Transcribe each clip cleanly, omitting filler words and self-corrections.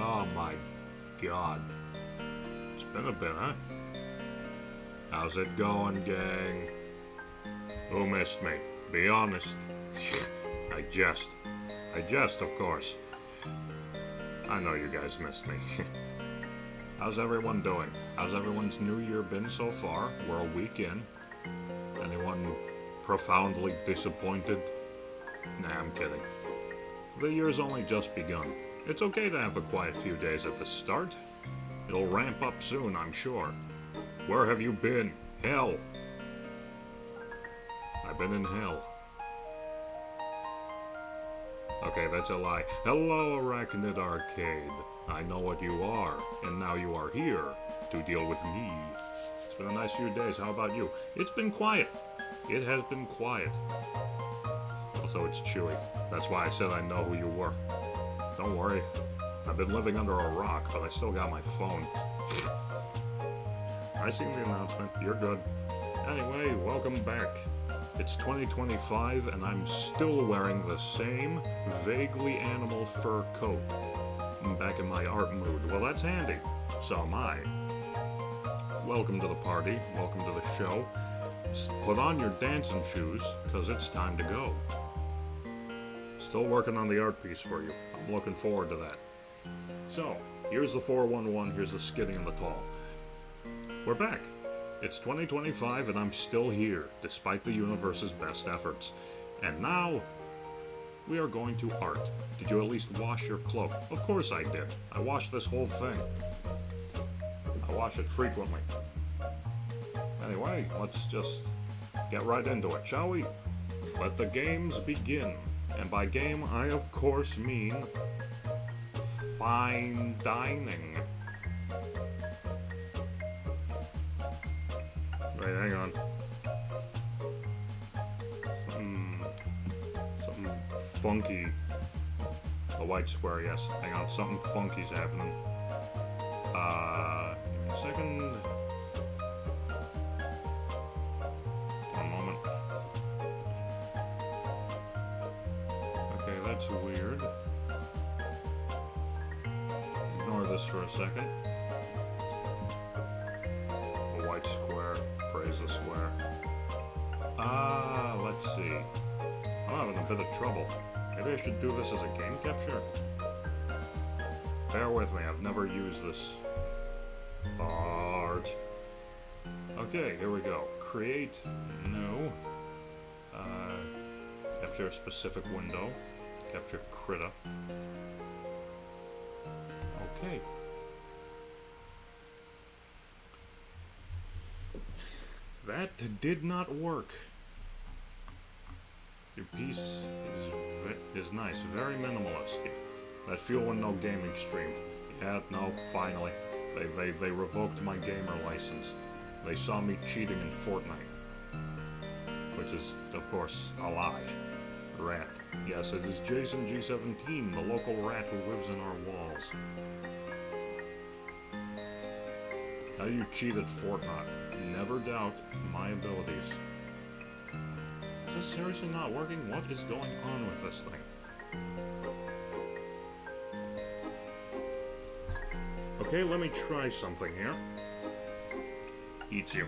Oh my god. It's been a bit, huh? How's it going, gang? Who missed me? Be honest. I jest. I jest, of course. I know you guys missed me. How's everyone doing? How's everyone's new year been so far? We're a week in. Anyone profoundly disappointed? Nah, I'm kidding. The year's only just begun. It's okay to have a quiet few days at the start. It'll ramp up soon, I'm sure. Where have you been? Hell. I've been in hell. Okay, that's a lie. Hello, Arachnid Arcade. I know what you are, and now you are here to deal with me. It's been a nice few days. How about you? It's been quiet. It has been quiet. Also, it's Chewy. That's why I said I know who you were. Don't worry. I've been living under a rock, but I still got my phone. I seen the announcement. You're good. Anyway, welcome back. It's 2025, and I'm still wearing the same vaguely animal fur coat. I'm back in my art mood. Well, that's handy. So am I. Welcome to the party. Welcome to the show. Put on your dancing shoes, because it's time to go. Still working on the art piece for you. I'm looking forward to that. So, here's the 411, here's the skinny and the tall. We're back. It's 2025 and I'm still here, despite the universe's best efforts. And now, we are going to art. Did you at least wash your cloak? Of course I did. I washed this whole thing. I wash it frequently. Anyway, let's just get right into it, shall we? Let the games begin. And by game, I of course mean fine dining. Wait, hang on. Something funky. The white square, yes. Hang on, something funky's happening. Give me a second. One moment. Okay, that's weird. this for a second. The white square, praise the square. Let's see. I'm having a bit of trouble. Maybe I should do this as a game capture? Bear with me, I've never used this. Art. Okay, here we go. Create new. Capture a specific window. Capture Krita. Okay. That did not work. Your piece is nice, very minimalist. That fuel and no gaming stream. Yeah, no, finally. They revoked my gamer license. They saw me cheating in Fortnite. Which is, of course, a lie. Rat. Yes, it is Jason G17, the local rat who lives in our walls. How you cheat at Fortnite. Never doubt my abilities. Is this seriously not working? What is going on with this thing? Okay, let me try something here. Eats you.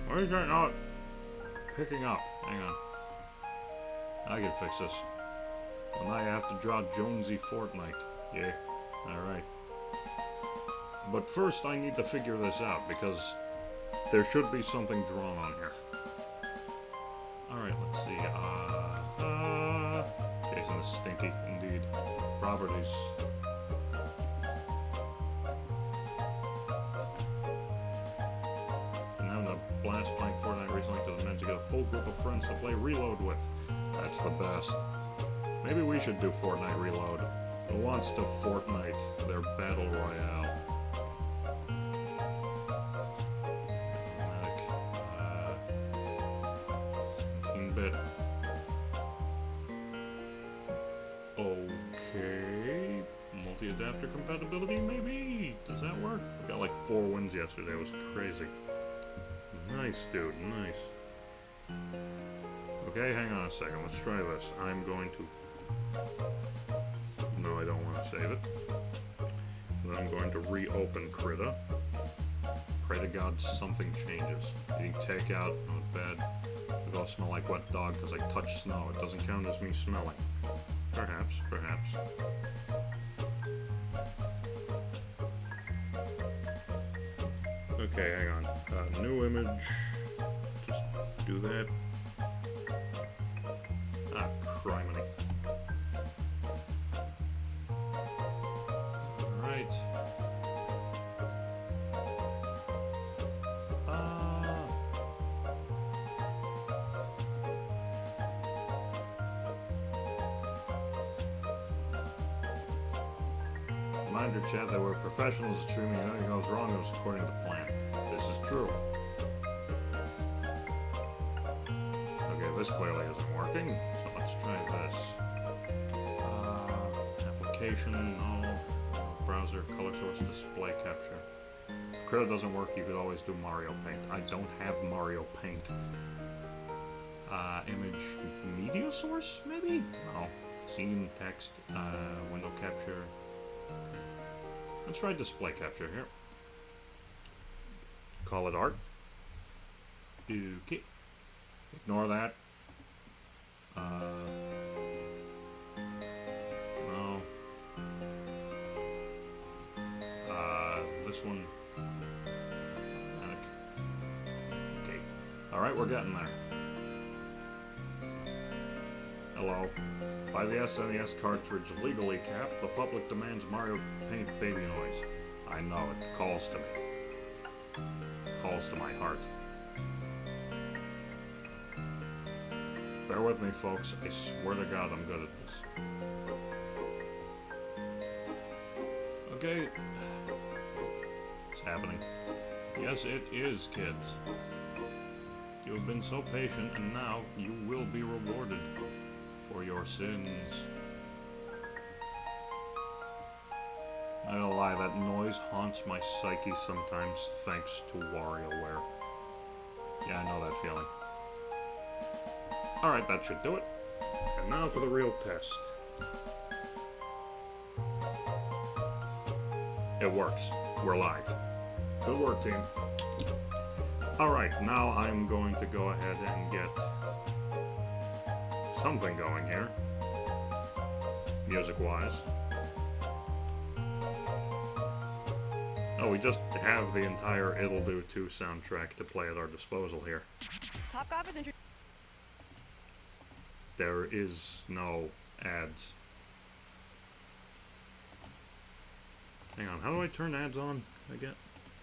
Why is that not picking up? Hang on. I can fix this. Well, now you have to draw Jonesy Fortnite. Yeah, alright. But first I need to figure this out, because there should be something drawn on here. Alright, let's see. Jason is stinky, indeed. Properties. Been having a blast playing Fortnite recently because I managed to get a full group of friends to play Reload with. That's the best. Maybe we should do Fortnite Reload. Who wants to Fortnite their Battle Royale? 17-bit. Okay. Multi-adapter compatibility, maybe? Does that work? I got like 4 wins yesterday. It was crazy. Nice, dude. Nice. Okay, hang on a second. Let's try this. I'm going to... No, I don't want to save it. Then I'm going to reopen Krita. Pray to God something changes. Eating takeout, not bad. It all smell like wet dog because I touched snow. It doesn't count as me smelling. Perhaps, perhaps. Okay, hang on. New image. Just do that. Ah, criminy. Alright. Reminder chat that we're professionals at streaming. Anything goes wrong goes according to plan. This is true. Okay, this clearly isn't working, so let's try this. Application, no. Browser, color source, display capture. If Krita doesn't work, you could always do Mario Paint. I don't have Mario Paint. Image media source, maybe? No. Scene, text, window capture. Let's try display capture here. Call it art. Okay. Ignore that. No. This one. Okay. Alright, we're getting there. Hello. By the SNES cartridge legally capped, the public demands Mario Paint baby noise. I know, it calls to me. Calls to my heart. Bear with me, folks. I swear to God I'm good at this. Okay. It's happening. Yes, it is, kids. You have been so patient, and now you will be rewarded for your sins. I don't lie, that noise haunts my psyche sometimes thanks to WarioWare. Yeah, I know that feeling. Alright, that should do it. And now for the real test. It works. We're live. Good work, team. Alright, now I'm going to go ahead and get something going here, music-wise. Oh, we just have the entire It'll Do 2 soundtrack to play at our disposal here. Top Golf is There is no ads. Hang on, how do I turn ads on again?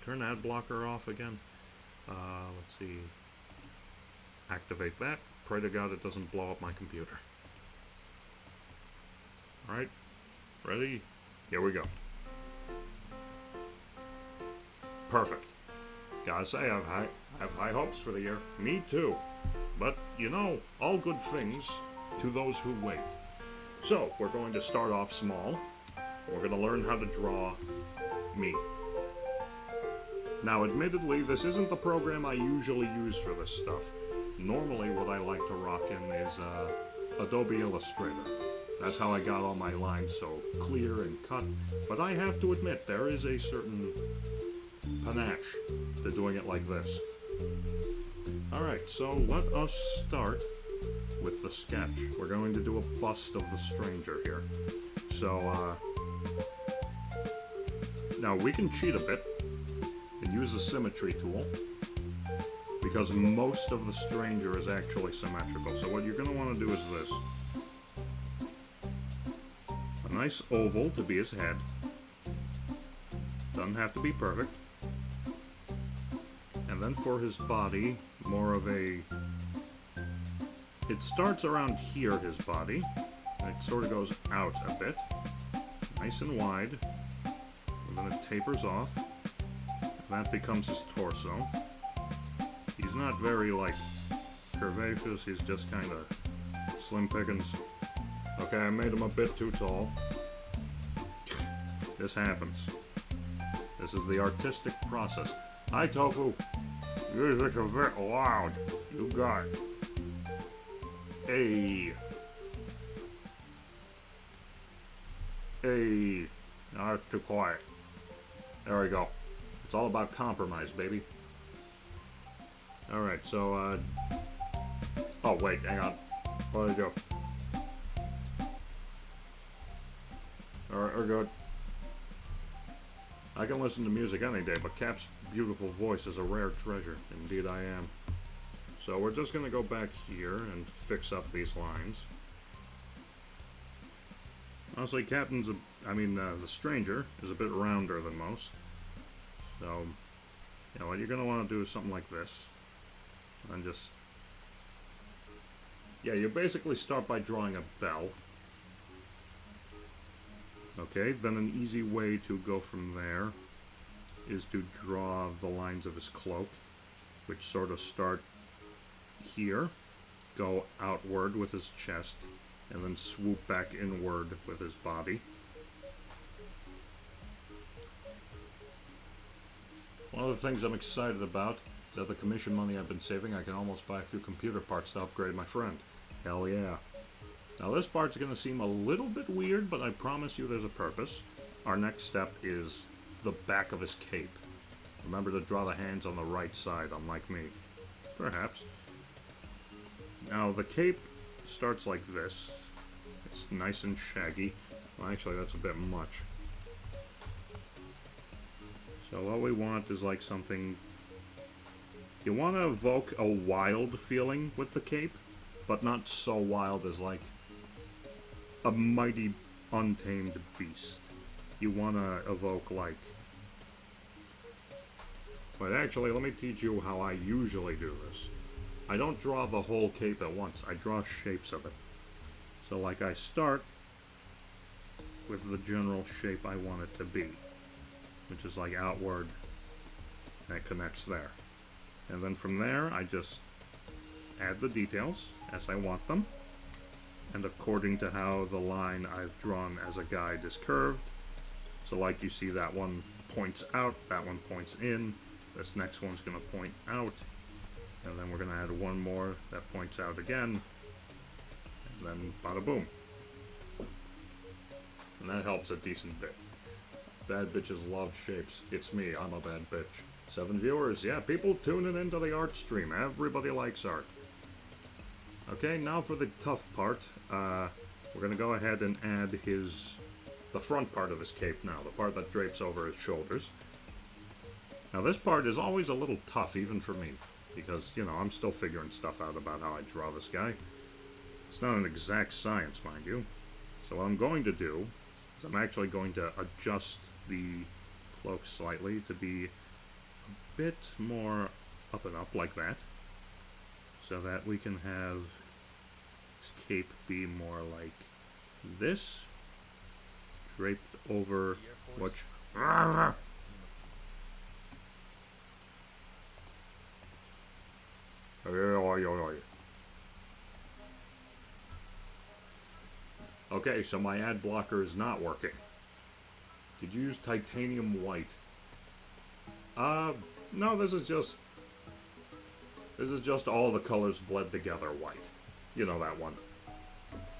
Turn ad blocker off again? Let's see. Activate that. Pray to God it doesn't blow up my computer. Alright. Ready? Here we go. Perfect. Gotta say, I have high hopes for the year. Me too. But, you know, all good things to those who wait. So, we're going to start off small. We're going to learn how to draw me. Now, admittedly, this isn't the program I usually use for this stuff. Normally, what I like to rock in is Adobe Illustrator. That's how I got all my lines so clear and cut. But I have to admit, there is a certain panache to doing it like this. Alright, so let us start with the sketch. We're going to do a bust of the stranger here. So, now we can cheat a bit and use the symmetry tool, because most of the stranger is actually symmetrical. So what you're going to want to do is this. A nice oval to be his head. Doesn't have to be perfect. And then for his body, more of a... It starts around here, his body. And it sort of goes out a bit. Nice and wide. And then it tapers off. That becomes his torso. He's not very, like, curvaceous, he's just kind of slim pickings. Okay, I made him a bit too tall. This happens. This is the artistic process. Hi, Tofu! Music's a bit loud. You got it. Hey. Hey. Now it's too quiet. There we go. It's all about compromise, baby. Alright, so, oh, wait, hang on. What did I do? Alright, we're good. I can listen to music any day, but Cap's beautiful voice is a rare treasure. Indeed I am. So we're just gonna go back here and fix up these lines. Honestly, the stranger is a bit rounder than most. So, you know, what you're going to want to do is something like this. And just... Yeah, you basically start by drawing a bell. Okay, then an easy way to go from there is to draw the lines of his cloak, which sort of start here, go outward with his chest, and then swoop back inward with his body. One of the things I'm excited about is that the commission money I've been saving, I can almost buy a few computer parts to upgrade my friend. Hell yeah. Now this part's going to seem a little bit weird, but I promise you there's a purpose. Our next step is the back of his cape. Remember to draw the hands on the right side, unlike me. Perhaps. Now the cape starts like this. It's nice and shaggy. Well, actually that's a bit much. So what we want is like something... You want to evoke a wild feeling with the cape, but not so wild as like a mighty untamed beast. You want to evoke like... But actually, let me teach you how I usually do this. I don't draw the whole cape at once, I draw shapes of it. So like I start with the general shape I want it to be, which is like outward, and it connects there. And then from there, I just add the details as I want them, and according to how the line I've drawn as a guide is curved. So like you see, that one points out, that one points in, this next one's going to point out, and then we're going to add one more that points out again, and And then bada boom. And that helps a decent bit. Bad bitches love shapes. It's me, I'm a bad bitch. 7 viewers, yeah, people tuning into the art stream. Everybody likes art. Okay, now for the tough part. We're gonna go ahead and add the front part of his cape now, the part that drapes over his shoulders. Now this part is always a little tough, even for me, because, you know, I'm still figuring stuff out about how I draw this guy. It's not an exact science, mind you. So what I'm going to do is I'm actually going to adjust the cloak slightly to be a bit more up and up like that, so that we can have his cape be more like this, draped over which... Okay, so my ad blocker is not working. Did you use titanium white? No, this is just all the colors bled together white. You know that one.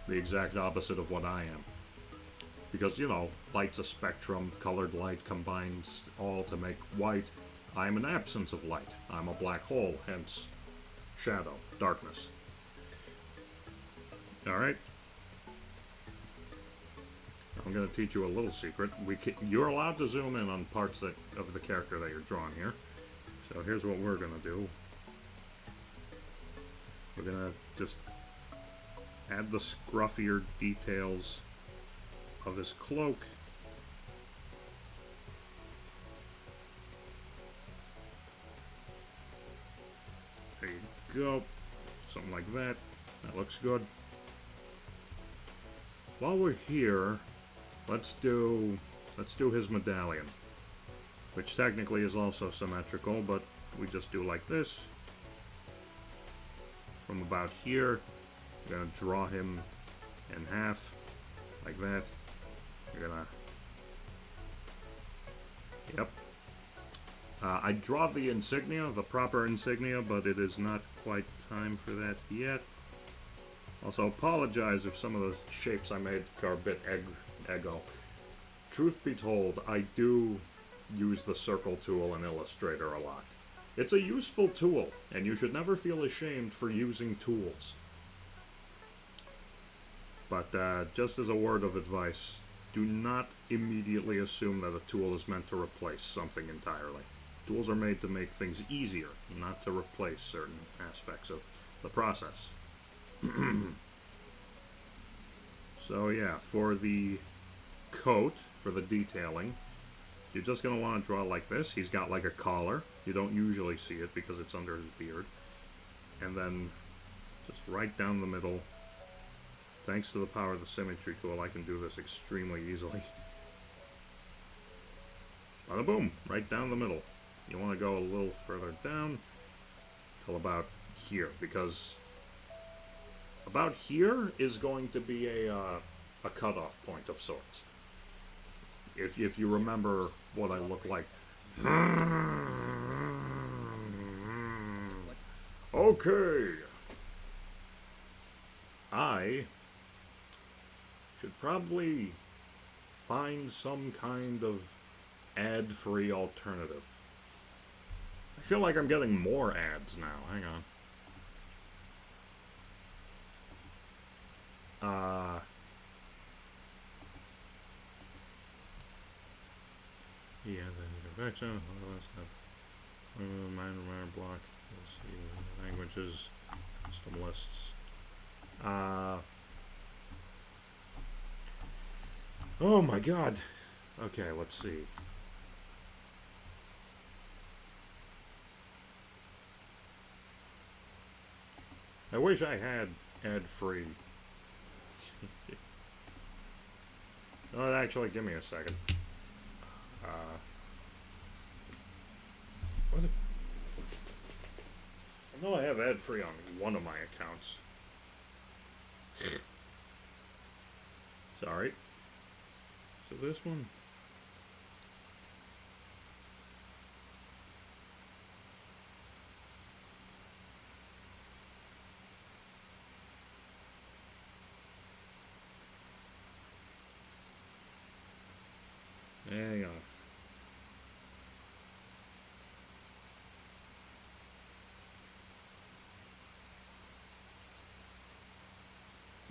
The exact opposite of what I am. Because, you know, light's a spectrum, colored light combines all to make white. I'm an absence of light. I'm a black hole, hence shadow, darkness. Alright. I'm going to teach you a little secret. You're allowed to zoom in on parts of the character that you're drawing here. So here's what we're going to do. We're going to just add the scruffier details of his cloak. There you go. Something like that. That looks good. While we're here, let's do his medallion, which technically is also symmetrical, but we just do like this. From about here, we're gonna draw him in half, like that. We're gonna... Yep. I draw the insignia, the proper insignia, but it is not quite time for that yet. Also, apologize if some of the shapes I made are a bit ego. Truth be told, I do use the circle tool in Illustrator a lot. It's a useful tool, and you should never feel ashamed for using tools. But just as a word of advice, do not immediately assume that a tool is meant to replace something entirely. Tools are made to make things easier, not to replace certain aspects of the process. So yeah, for the coat, for the detailing, you're just going to want to draw like this. He's got like a collar. You don't usually see it because it's under his beard. And then just right down the middle. Thanks to the power of the symmetry tool, I can do this extremely easily. Bada boom, right down the middle. You want to go a little further down till about here, because about here is going to be a cutoff point of sorts. If you remember what I look like. Okay. I should probably find some kind of ad-free alternative. I feel like I'm getting more ads now. Hang on. Yeah, then intervention, minor block, let's see, languages, custom lists. Oh my god. Okay, let's see. I wish I had ad-free. No, actually, give me a second. What? I know I have ad-free on one of my accounts. Sorry. So this one.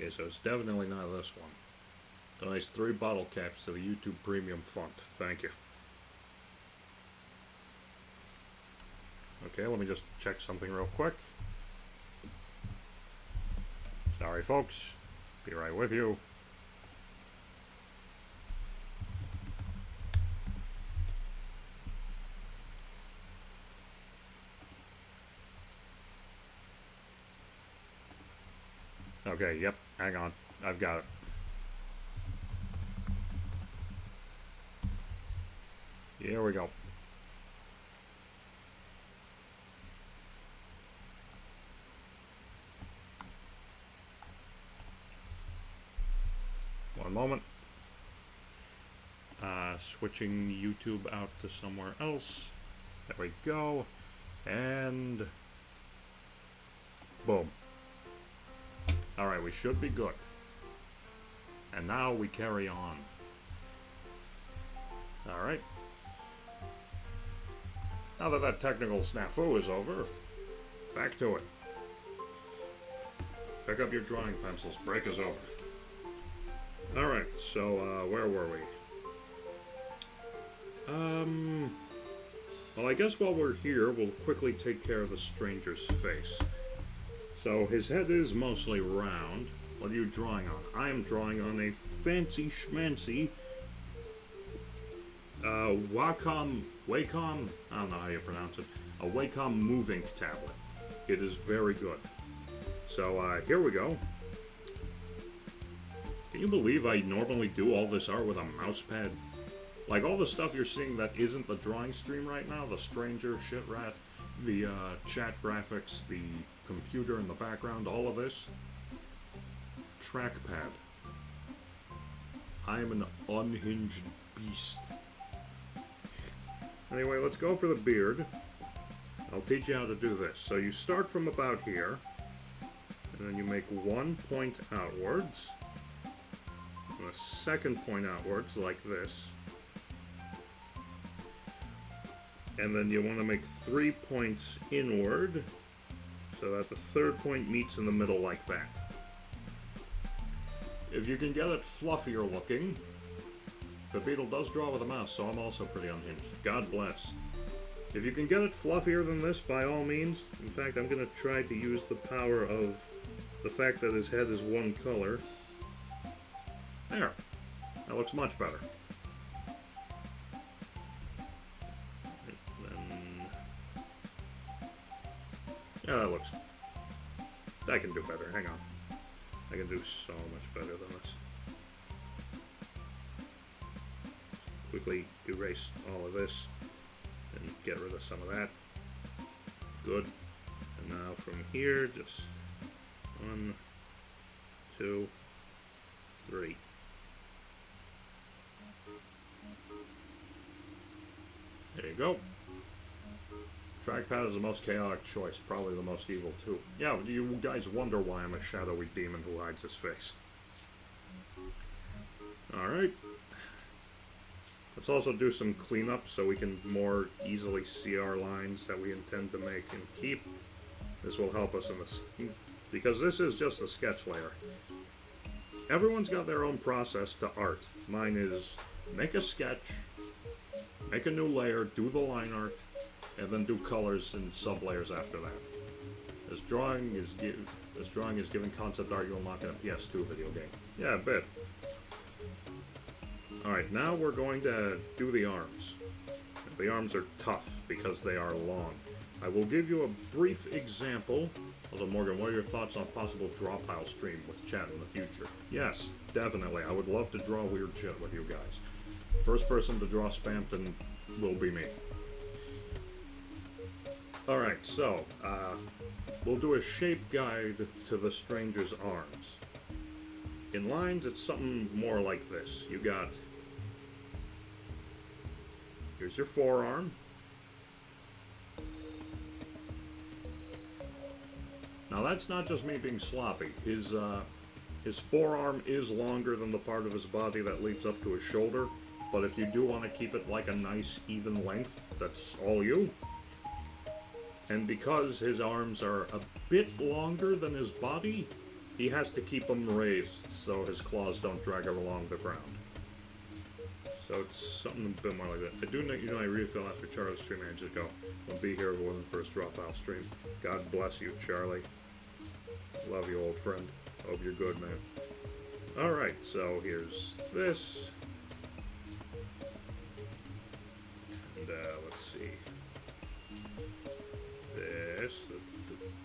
Okay, so it's definitely not this one. A nice 3 bottle caps to the YouTube Premium font. Thank you. Okay, let me just check something real quick. Sorry, folks. Be right with you. Okay, yep, hang on. I've got it. Here we go. One moment. Switching YouTube out to somewhere else. There we go. And boom. Alright, we should be good. And now we carry on. Alright. Now that that technical snafu is over, back to it. Pick up your drawing pencils. Break is over. Alright, so, where were we? Well, I guess while we're here, we'll quickly take care of the stranger's face. So, his head is mostly round. What are you drawing on? I am drawing on a fancy schmancy Wacom, I don't know how you pronounce it, a Wacom Move Ink tablet. It is very good. So, here we go. Can you believe I normally do all this art with a mouse pad? Like, all the stuff you're seeing that isn't the drawing stream right now, the stranger, shit rat, the chat graphics, the computer in the background, all of this, trackpad. I am an unhinged beast. Anyway, let's go for the beard. I'll teach you how to do this. So you start from about here, and then you make one point outwards, and a second point outwards like this. And then you want to make 3 points inward, so that the third point meets in the middle like that. If you can get it fluffier looking, the beetle does draw with a mouse, so I'm also pretty unhinged. God bless. If you can get it fluffier than this, by all means. In fact, I'm going to try to use the power of the fact that his head is one color. There. That looks much better. Yeah, that looks... I can do better. Hang on. I can do so much better than this. Quickly erase all of this and get rid of some of that. Good. And now from here, just 1, 2, 3. There you go. Trackpad is the most chaotic choice, probably the most evil too. Yeah, you guys wonder why I'm a shadowy demon who hides his face. Alright. Let's also do some cleanup so we can more easily see our lines that we intend to make and keep. This will help us in this, because this is just a sketch layer. Everyone's got their own process to art. Mine is make a sketch, make a new layer, do the line art, and then do colors and sub-layers after that. This drawing is giving concept art you'll unlock in a PS2 video game. Yeah, a bit. Alright, now we're going to do the arms. The arms are tough because they are long. I will give you a brief example. Although, Morgan, what are your thoughts on a possible draw pile stream with chat in the future? Yes, definitely. I would love to draw weird shit with you guys. First person to draw Spampton will be me. Alright, so, we'll do a shape guide to the stranger's arms. In lines, it's something more like this. You got... Here's your forearm. Now that's not just me being sloppy. His forearm is longer than the part of his body that leads up to his shoulder, but if you do want to keep it like a nice even length, that's all you. And because his arms are a bit longer than his body, he has to keep them raised so his claws don't drag him along the ground. So it's something a bit more like that. I do know, I really feel after Charlie's stream ages ago. I'll be here when the first dropout stream. God bless you, Charlie. Love you, old friend. Hope you're good, man. Alright, so here's this. And let's see. This.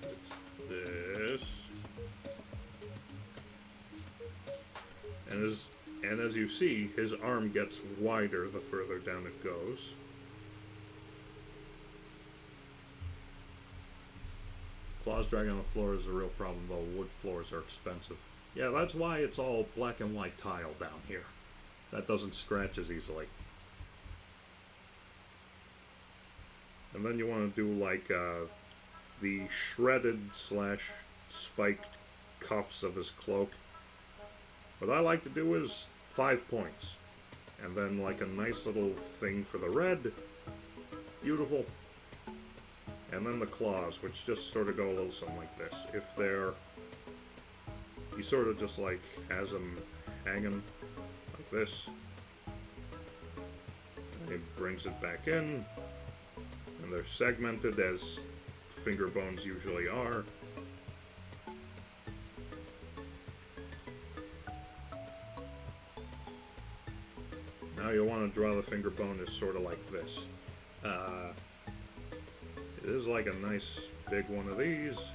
It's this. And as you see, his arm gets wider the further down it goes. Claws dragging on the floor is a real problem, though wood floors are expensive. Yeah, that's why it's all black and white tile down here. That doesn't scratch as easily. And then you want to do like the shredded / spiked cuffs of his cloak. What I like to do is 5 points. And then like a nice little thing for the red. Beautiful. And then the claws, which just sort of go a little something like this. If they're... He sort of just like has them hanging like this. And he brings it back in. And they're segmented as finger bones usually are. Now you'll want to draw the finger bone as sort of like this. It is like a nice big one of these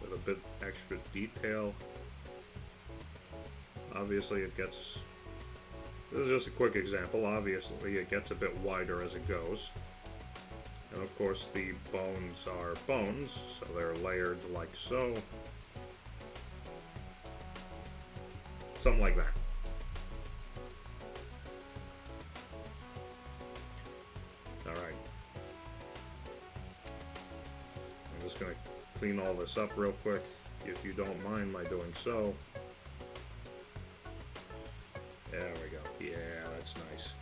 with a bit extra detail. Obviously it gets, this is just a quick example, obviously it gets a bit wider as it goes. And of course the bones are bones, so they're layered like so. Something like that. Alright. I'm just going to clean all this up real quick, if you don't mind my doing so. There we go. Yeah, that's nice.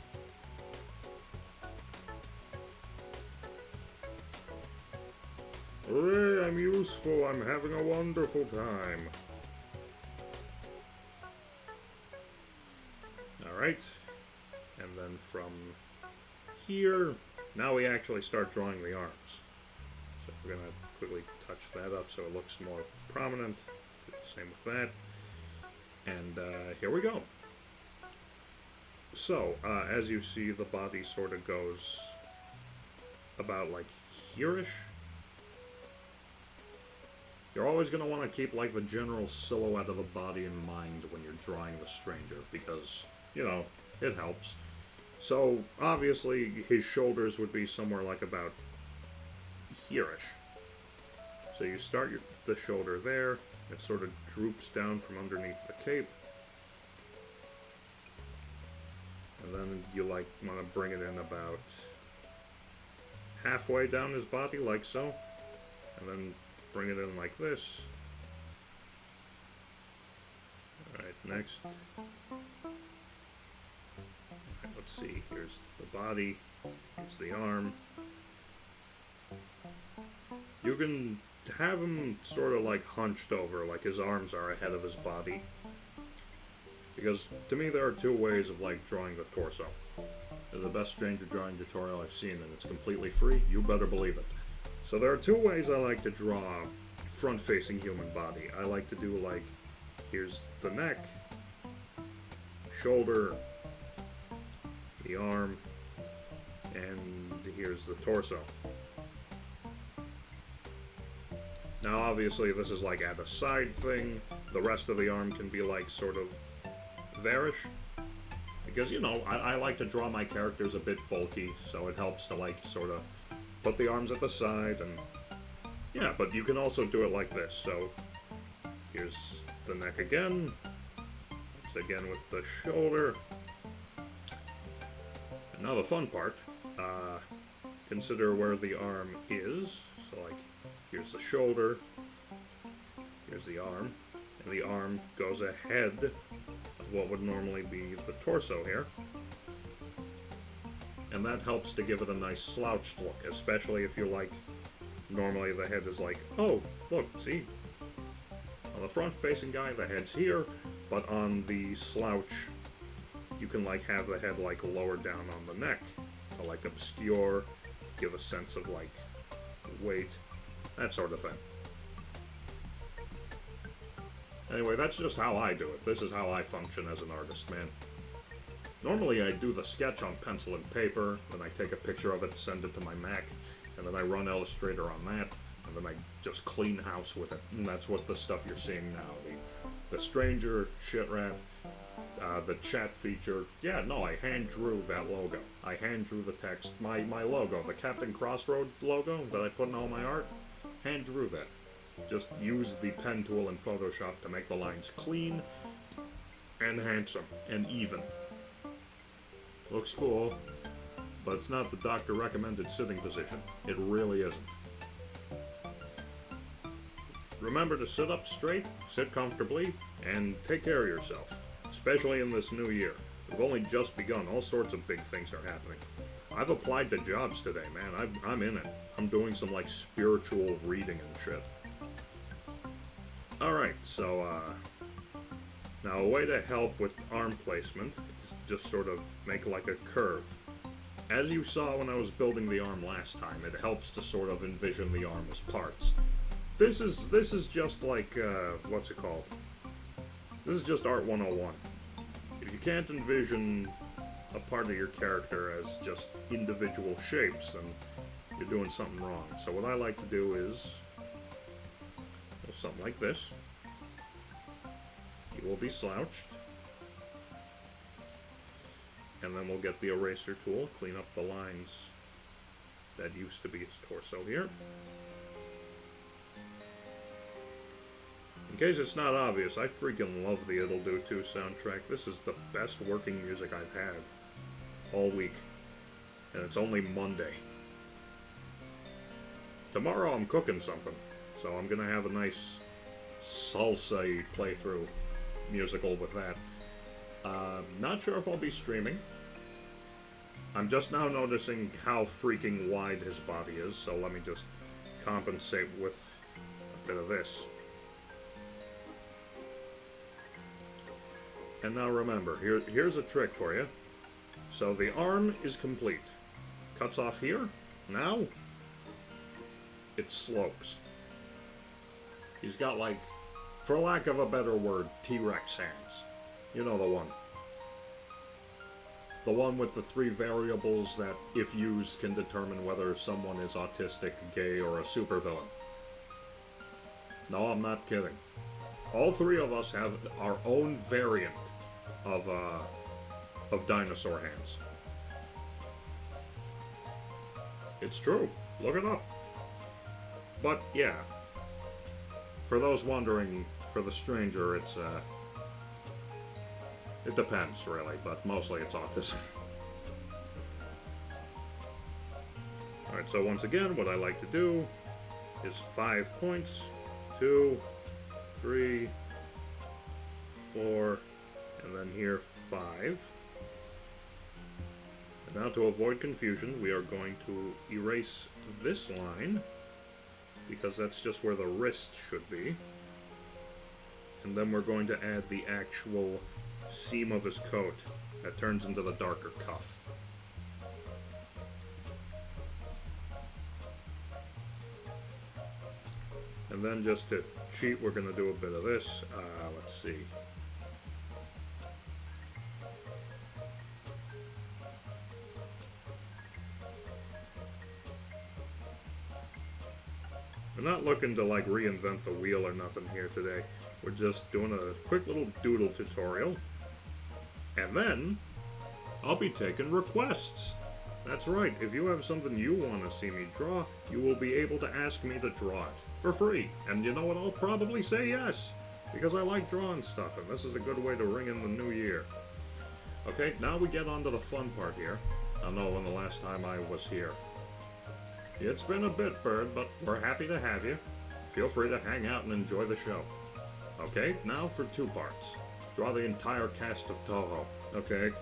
Hooray, I'm useful. I'm having a wonderful time. Alright. And then from here, now we actually start drawing the arms. So we're going to quickly touch that up so it looks more prominent. Do the same with that. And here we go. So, as you see, the body sort of goes about like here-ish. You're always going to want to keep like the general silhouette of the body in mind when you're drawing the stranger because, you know, it helps. So, obviously, his shoulders would be somewhere like about here-ish. So you start the shoulder there, it sort of droops down from underneath the cape. And then you like want to bring it in about halfway down his body, like so. And then bring it in like this. Alright, next. Let's see, here's the body, here's the arm. You can have him sort of like hunched over, like his arms are ahead of his body. Because to me there are two ways of like drawing the torso. They're the best stranger drawing tutorial I've seen and it's completely free, you better believe it. So there are two ways I like to draw front-facing human body. I like to do like, here's the neck, shoulder, the arm, and here's the torso. Now obviously this is like at a side thing, the rest of the arm can be like sort of there-ish. Because, you know, I like to draw my characters a bit bulky, so it helps to like sort of put the arms at the side and yeah, but you can also do it like this. So here's the neck again. It's again with the shoulder. And now the fun part. Consider where the arm is. So like here's the shoulder. Here's the arm. And the arm goes ahead of what would normally be the torso here. And that helps to give it a nice slouched look, especially if you like, normally the head is like, oh, look, see? On the front-facing guy, the head's here, but on the slouch, you can like have the head like lower down on the neck to like obscure, give a sense of like weight, that sort of thing. Anyway, that's just how I do it. This is how I function as an artist, man. Normally I do the sketch on pencil and paper, then I take a picture of it, send it to my Mac, and then I run Illustrator on that, and then I just clean house with it. And that's what the stuff you're seeing now. The Stranger, Shit Rat, the chat feature. Yeah, no, I hand drew that logo. I hand drew the text. My logo, the Captain Crossroad logo that I put in all my art, hand drew that. Just use the pen tool in Photoshop to make the lines clean and handsome and even. Looks cool, but it's not the doctor recommended sitting position. It really isn't. Remember to sit up straight, sit comfortably, and take care of yourself, especially in this new year. We've only just begun. All sorts of big things are happening. I've applied to jobs today, man. I'm in it. I'm doing some like spiritual reading and shit. Alright, so now a way to help with arm placement is to just sort of make like a curve. As you saw when I was building the arm last time, it helps to sort of envision the arm as parts. This is just like, what's it called? This is just Art 101. If you can't envision a part of your character as just individual shapes, then you're doing something wrong. So what I like to do is something like this. You will be slouched. And then we'll get the eraser tool, clean up the lines that used to be his torso here. In case it's not obvious, I freaking love the It'll Do 2 soundtrack. This is the best working music I've had all week. And it's only Monday. Tomorrow I'm cooking something. So I'm gonna have a nice salsa playthrough musical with that. Not sure if I'll be streaming. I'm just now noticing how freaking wide his body is, so let me just compensate with a bit of this. And now remember, here's a trick for you. So the arm is complete. Cuts off here. Now, it slopes. He's got, like, for lack of a better word, T-Rex hands. You know the one. The one with the 3 variables that, if used, can determine whether someone is autistic, gay, or a supervillain. No, I'm not kidding. All 3 of us have our own variant of dinosaur hands. It's true. Look it up. But, yeah. For those wondering, for the Stranger, it depends, really, but mostly it's autism. Alright, so once again, what I like to do is 5 points. 2, 3, 4, and then here 5. And now to avoid confusion, we are going to erase this line, because that's just where the wrist should be. And then we're going to add the actual seam of his coat that turns into the darker cuff. And then just to cheat, we're going to do a bit of this. Let's see. We're not looking to like reinvent the wheel or nothing here today. We're just doing a quick little doodle tutorial. And then I'll be taking requests. That's right, if you have something you want to see me draw, you will be able to ask me to draw it for free. And you know what? I'll probably say yes, because I like drawing stuff, and this is a good way to ring in the new year. Okay, now we get on to the fun part here. I don't know when the last time I was here. It's been a bit, Bird, but we're happy to have you. Feel free to hang out and enjoy the show. Okay, now for 2 parts. Draw the entire cast of Toho. Okay,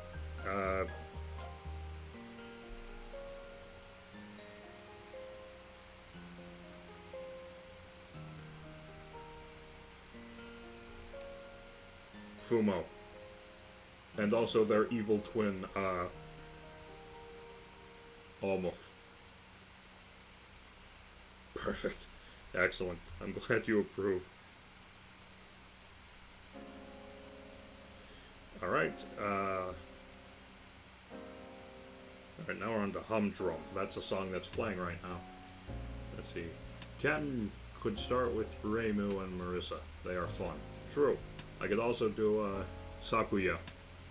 Fumo. And also their evil twin, Olmuf. Perfect. Excellent. I'm glad you approve. Alright, Alright, now we're on to Humdrum. That's a song that's playing right now. Let's see. Captain could start with Reimu and Marissa. They are fun. True. I could also do Sakuya,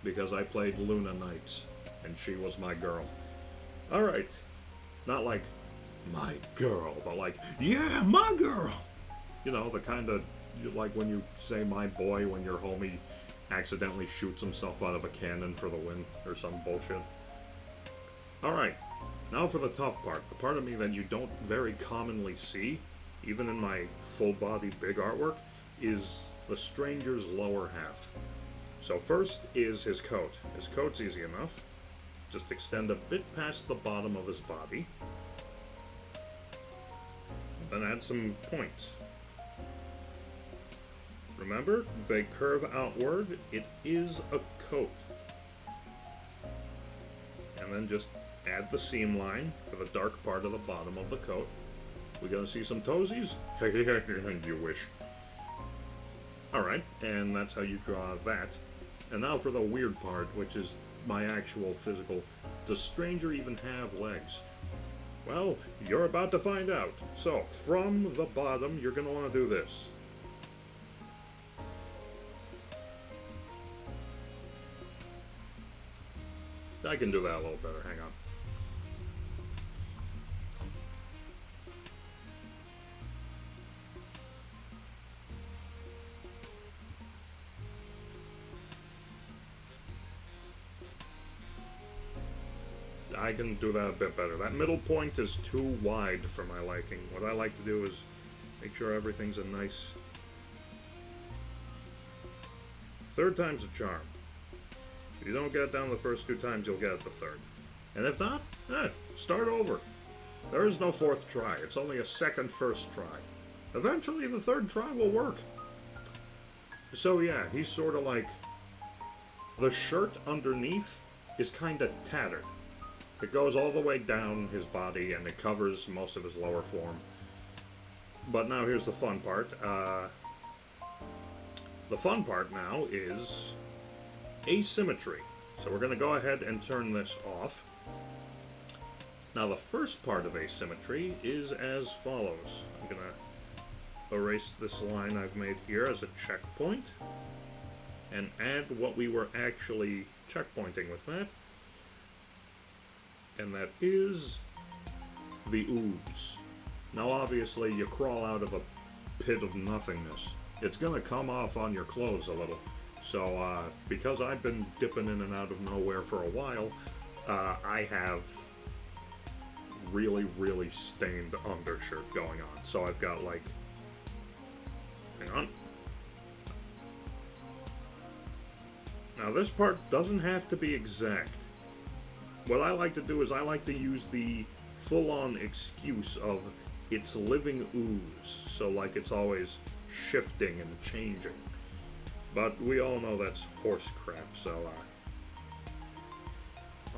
because I played Luna Knights, and she was my girl. Alright. Not like, my girl, but like, yeah, my girl! You know, the kind of, like when you say my boy when your homie accidentally shoots himself out of a cannon for the win, or some bullshit. Alright, now for the tough part. The part of me that you don't very commonly see, even in my full-body big artwork, is the stranger's lower half. So first is his coat. His coat's easy enough. Just extend a bit past the bottom of his body. Then add some points. Remember, they curve outward. It is a coat. And then just add the seam line for the dark part of the bottom of the coat. We gonna see some toesies? You wish. Alright, and that's how you draw that. And now for the weird part, which is my actual physical. Does Stranger even have legs? Well, you're about to find out. So, from the bottom, you're gonna want to do this. I can do that a little better, hang on. I can do that a bit better. That middle point is too wide for my liking. What I like to do is make sure everything's a nice... Third time's a charm. If you don't get it down the first two times, you'll get it the third. And if not, start over. There is no fourth try. It's only a second first try. Eventually, the third try will work. So yeah, he's sort of like... The shirt underneath is kind of tattered. It goes all the way down his body, and it covers most of his lower form. But now here's the fun part. The fun part now is asymmetry. So we're going to go ahead and turn this off. Now the first part of asymmetry is as follows. I'm going to erase this line I've made here as a checkpoint, and add what we were actually checkpointing with that. And that is the ooze. Now obviously you crawl out of a pit of nothingness. It's gonna come off on your clothes a little. So because I've been dipping in and out of nowhere for a while, I have really, really stained undershirt going on. So I've got like, hang on. Now this part doesn't have to be exact. What I like to do is I like to use the full-on excuse of it's living ooze, so like it's always shifting and changing. But we all know that's horse crap, so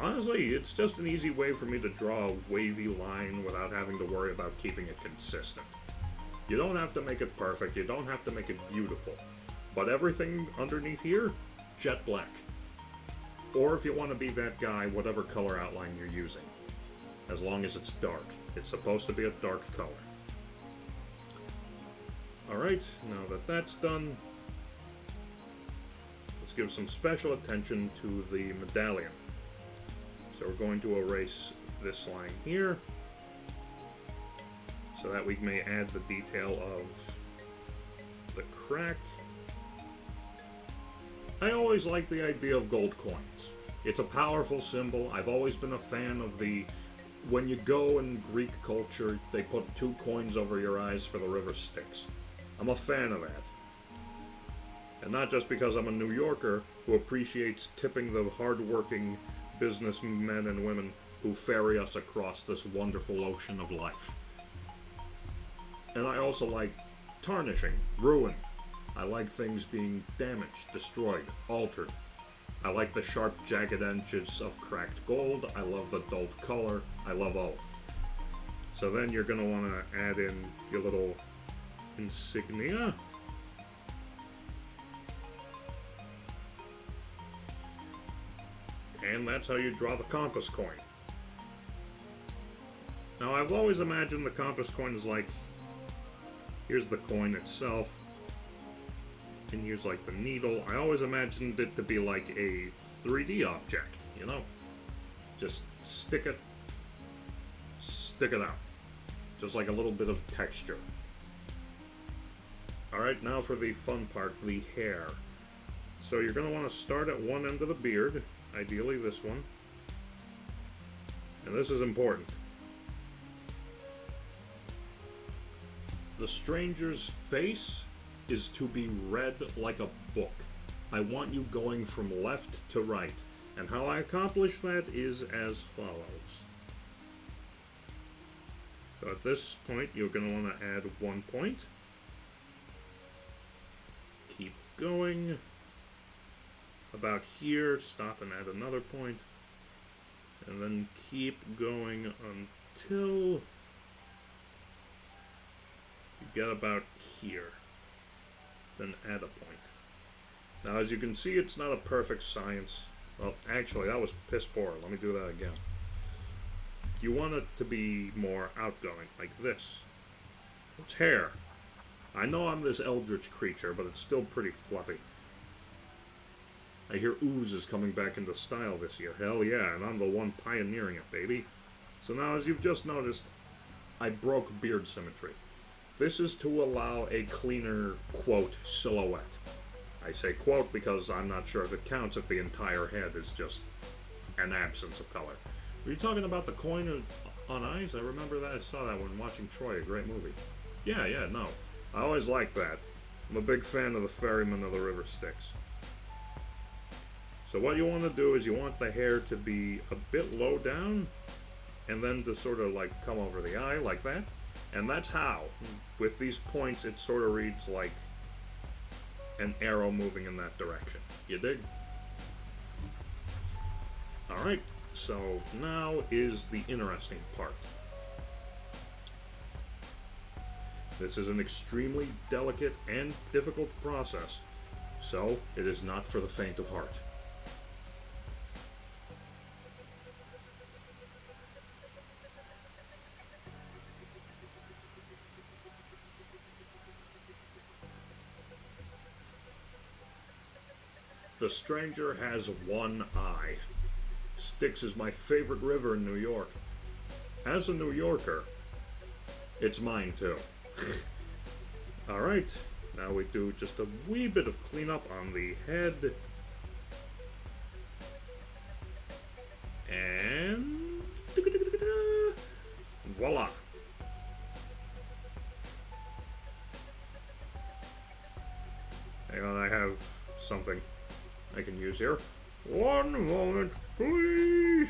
honestly, it's just an easy way for me to draw a wavy line without having to worry about keeping it consistent. You don't have to make it perfect, you don't have to make it beautiful, but everything underneath here, jet black. Or if you want to be that guy, whatever color outline you're using. As long as it's dark. It's supposed to be a dark color. Alright, now that that's done, let's give some special attention to the medallion. So we're going to erase this line here, so that we may add the detail of the crack. I always like the idea of gold coins. It's a powerful symbol. I've always been a fan of the... When you go in Greek culture, they put 2 coins over your eyes for the river Styx. I'm a fan of that. And not just because I'm a New Yorker who appreciates tipping the hard-working businessmen and women who ferry us across this wonderful ocean of life. And I also like tarnishing, ruin, I like things being damaged, destroyed, altered. I like the sharp, jagged edges of cracked gold. I love the dulled color. I love all of it. So then you're going to want to add in your little insignia. And that's how you draw the compass coin. Now, I've always imagined the compass coin is like, here's the coin itself, and here's like the needle. I always imagined it to be like a 3D object, you know? Just stick it out. Just like a little bit of texture. Alright, now for the fun part, the hair. So you're going to want to start at one end of the beard, ideally this one. And this is important. The stranger's face is to be read like a book. I want you going from left to right. And how I accomplish that is as follows. So at this point, you're going to want to add 1 point. Keep going. About here, stop and add another point. And then keep going until you get about here. Then add a point. Now, as you can see, it's not a perfect science. Well, actually, that was piss poor. Let me do that again. You want it to be more outgoing, like this. It's hair. I know I'm this eldritch creature, but it's still pretty fluffy. I hear ooze is coming back into style this year. Hell yeah, and I'm the one pioneering it, baby. So now, as you've just noticed, I broke beard symmetry. This is to allow a cleaner, quote, silhouette. I say quote because I'm not sure if it counts if the entire head is just an absence of color. Were you talking about the coin on eyes? I remember that. I saw that when watching Troy, a great movie. Yeah, no. I always like that. I'm a big fan of the Ferryman of the River Styx. So what you want to do is you want the hair to be a bit low down, and then to sort of like come over the eye like that. And that's how. With these points, it sort of reads like an arrow moving in that direction. You dig? Alright, so now is the interesting part. This is an extremely delicate and difficult process, so it is not for the faint of heart. The stranger has one eye. Styx is my favorite river in New York. As a New Yorker, it's mine too. Alright, now we do just a wee bit of cleanup on the head. And voila. Hang on, I have something I can use here. One moment, please.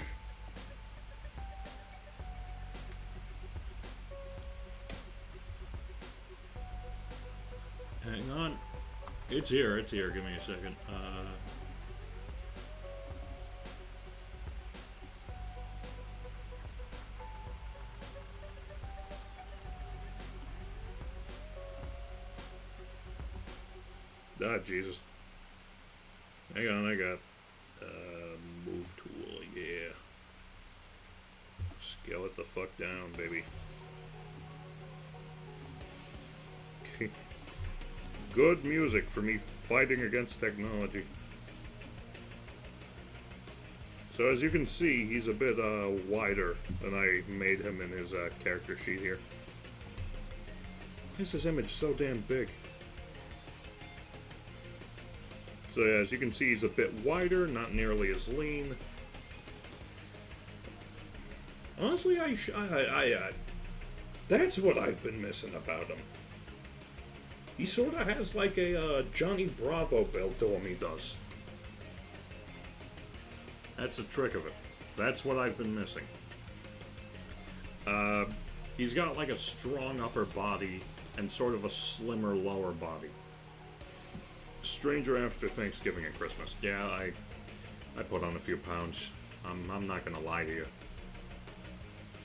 Hang on. It's here. Give me a second. Jesus. Hang on, I got move tool, yeah. Scale it the fuck down, baby. Good music for me fighting against technology. So as you can see, he's a bit wider than I made him in his character sheet here. Why is this image so damn big? So as you can see, he's a bit wider, not nearly as lean. Honestly, that's what I've been missing about him. He sort of has like a Johnny Bravo build to him, he does. That's the trick of it. That's what I've been missing. He's got like a strong upper body and sort of a slimmer lower body. Stranger after Thanksgiving and Christmas. Yeah, I put on a few pounds. I'm not gonna lie to you.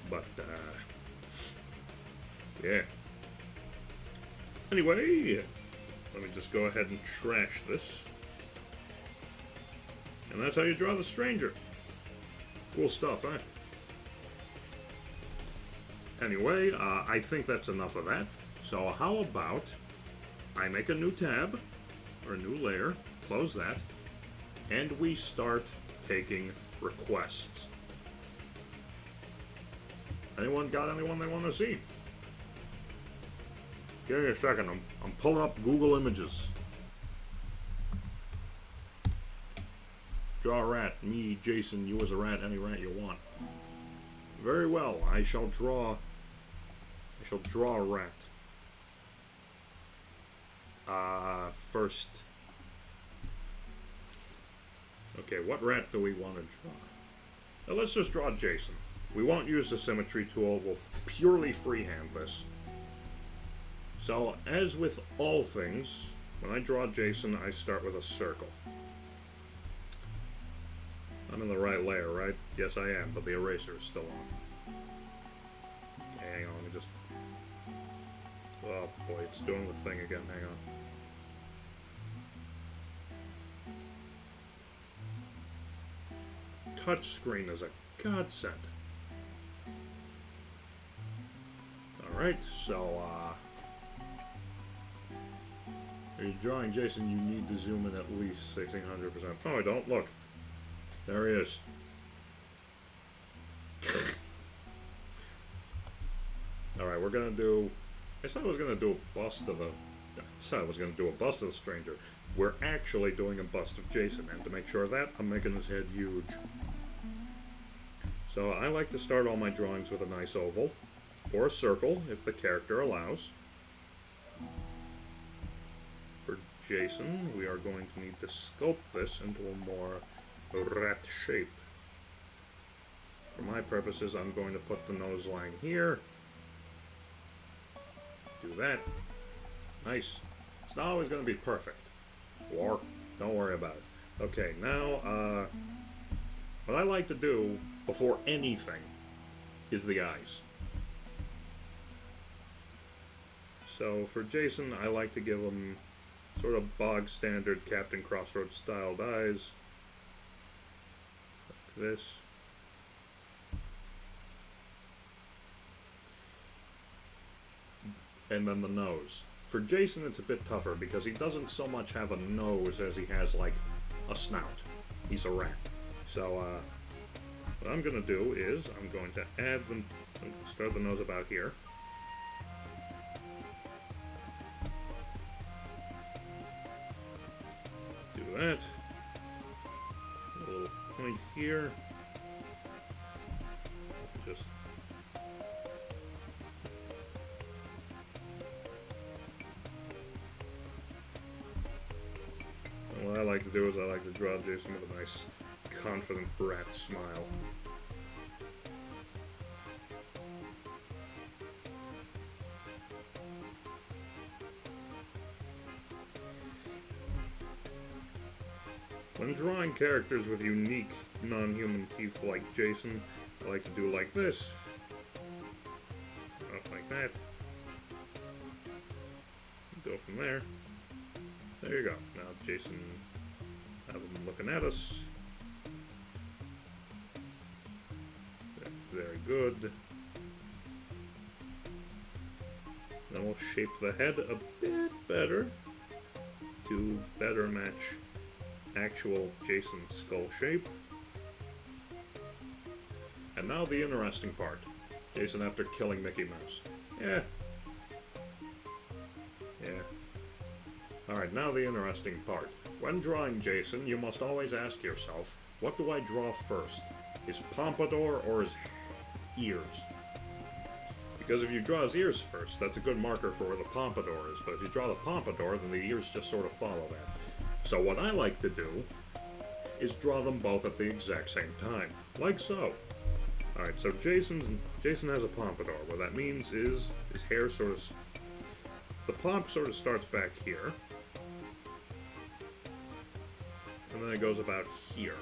But, yeah. Anyway, let me just go ahead and trash this. And that's how you draw the stranger. Cool stuff, huh? Anyway, I think that's enough of that. So how about I make a new tab, or a new layer, close that, and we start taking requests. Anyone got anyone they want to see? Give me a second, I'm pulling up Google Images. Draw a rat. Me, Jason, you as a rat, any rat you want. Very well, I shall draw a rat. First. Okay, what rat do we want to draw? Now let's just draw Jason. We won't use the symmetry tool, we'll purely freehand this. So, as with all things, when I draw Jason, I start with a circle. I'm in the right layer, right? Yes, I am, but the eraser is still on. Okay, hang on, let me just... Oh boy, it's doing the thing again, hang on. Touchscreen is a godsend. Alright, so, are you drawing Jason? You need to zoom in at least 1600%. Oh, I don't. Look. There he is. Alright, we're gonna do... I said I was gonna do a bust of the... I said I was gonna do a bust of the stranger. We're actually doing a bust of Jason, and to make sure of that, I'm making his head huge. So I like to start all my drawings with a nice oval, or a circle, if the character allows. For Jason, we are going to need to sculpt this into a more rat shape. For my purposes, I'm going to put the nose line here. Do that. Nice. It's not always going to be perfect. Or, don't worry about it. Okay, now, what I like to do before anything is the eyes. So for Jason, I like to give him sort of bog standard Captain Crossroads styled eyes. Like this. And then the nose. For Jason, it's a bit tougher because he doesn't so much have a nose as he has like a snout. He's a rat. So, what I'm going to do is I'm going to add them, start the nose about here. Do that. A little point here. Just what I like to do is I like to draw Jason with a nice, confident rat smile. When drawing characters with unique, non-human teeth like Jason, I like to do like this. Not like that. Go from there. There you go. Now Jason, have him looking at us. Very good. Then we'll shape the head a bit better to better match actual Jason's skull shape. And now the interesting part. Jason after killing Mickey Mouse. Yeah. Alright, now the interesting part. When drawing Jason, you must always ask yourself, what do I draw first? His pompadour or his ears? Because if you draw his ears first, that's a good marker for where the pompadour is, but if you draw the pompadour, then the ears just sort of follow that. So what I like to do is draw them both at the exact same time, like so. Alright, so Jason has a pompadour. What that means is his hair sort of... The pomp sort of starts back here. it goes about here.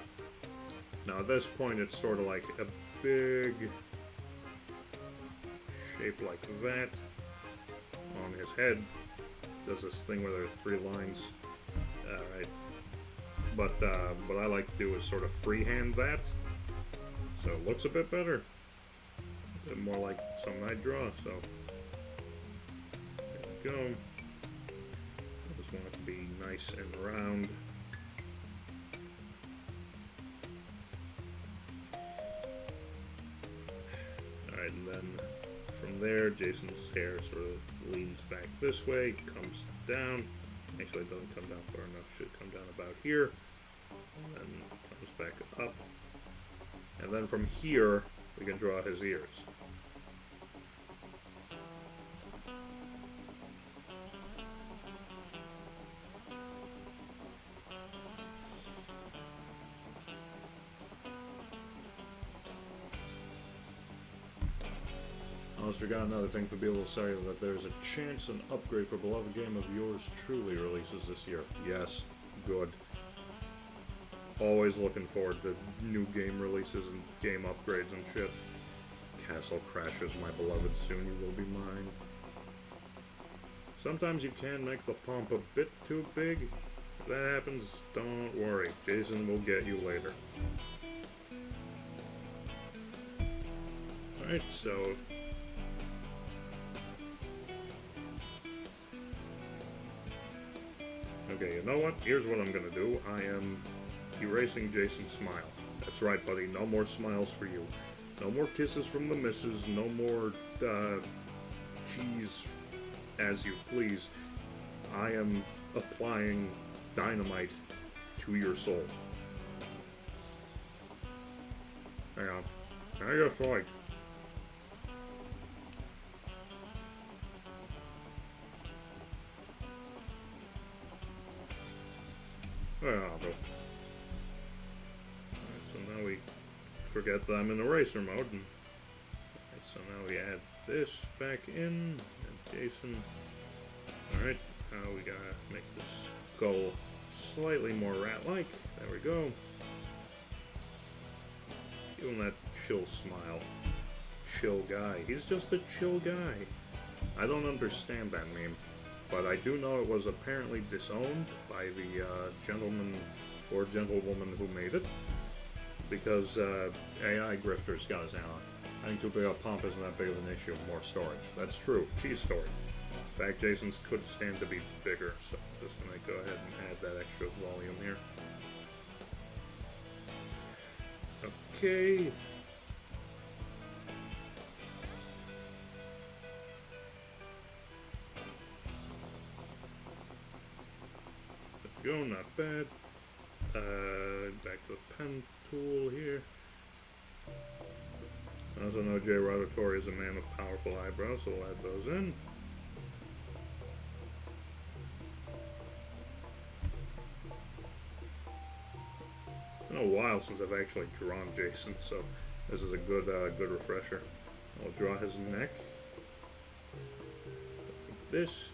Now at this point it's sort of like a big shape like that on his head. Does this thing where there are 3 lines. Alright. But what I like to do is sort of freehand that. So it looks a bit better. A bit more like something I draw, so there we go. I just want it to be nice and round. Alright, and then from there, Jason's hair sort of leans back this way, comes down. Actually, it doesn't come down far enough. It should come down about here. And comes back up. And then from here, we can draw his ears. Almost forgot another thing for Below Cellular, that there's a chance an upgrade for beloved game of yours truly releases this year. Yes, good. Always looking forward to new game releases and game upgrades and shit. Castle Crashers, my beloved, soon you will be mine. Sometimes you can make the pump a bit too big. If that happens, don't worry. Jason will get you later. Alright, so okay, you know what? Here's what I'm gonna do. I am erasing Jason's smile. That's right, buddy. No more smiles for you. No more kisses from the missus. No more cheese as you please. I am applying dynamite to your soul. Hang on. I just like. Alright, so now we forget that I'm in eraser mode. And, so now we add this back in. And Jason. Alright, now we gotta make this skull slightly more rat-like. There we go. Give him that chill smile. Chill guy. He's just a chill guy. I don't understand that meme. But I do know it was apparently disowned by the gentleman or gentlewoman who made it, because AI grifters got his eye on. I think too big a pump isn't that big of an issue. More storage. That's true. Cheese storage. In fact, Jason's could stand to be bigger, so I'm just going to go ahead and add that extra volume here. Okay. Go, not bad. Back to the pen tool here. I also know Jay Rotatori is a man with powerful eyebrows, so we'll add those in. It's been a while since I've actually drawn Jason, so this is a good good refresher. I'll draw his neck. Like this.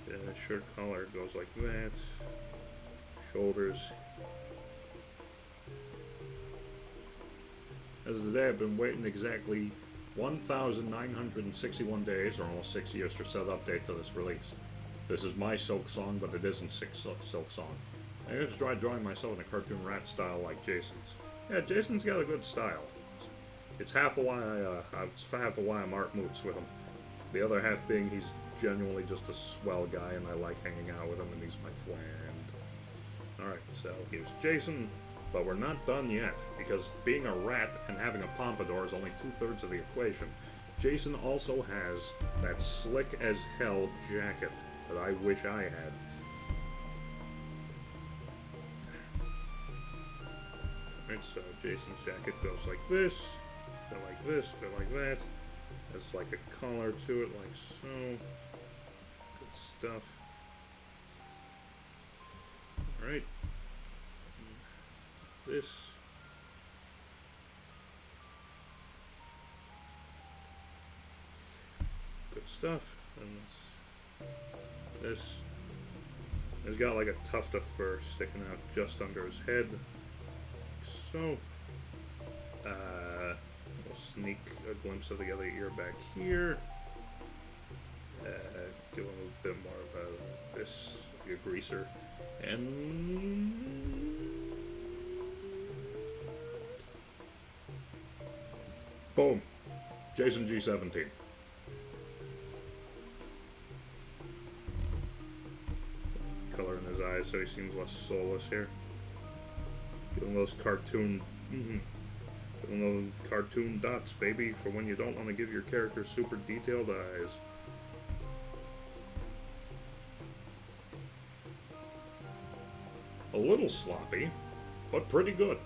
The shirt collar goes like that. Shoulders. As of today, I've been waiting exactly 1,961 days, or almost 6 years, for said update to this release. This is my Silk Song, but it isn't Silk Song. I just tried drawing myself in a cartoon rat style like Jason's. Yeah, Jason's got a good style. It's half of why I'm Art Moots with him. The other half being he's genuinely just a swell guy, and I like hanging out with him, and he's my friend. Alright, so here's Jason, but we're not done yet, because being a rat and having a pompadour is only 2/3 of the equation. Jason also has that slick as hell jacket that I wish I had. Alright, so Jason's jacket goes like this, a bit like this, a bit like that. There's like a collar to it, like so. Good stuff. Alright. This. Good stuff. And this. He's got like a tuft of fur sticking out just under his head. So, we'll sneak a glimpse of the other ear back here. Give him a bit more of this, like a greaser. And boom! Jason G17. Color in his eyes so he seems less soulless here. Give him those cartoon dots, baby, for when you don't want to give your character super detailed eyes. A little sloppy, but pretty good.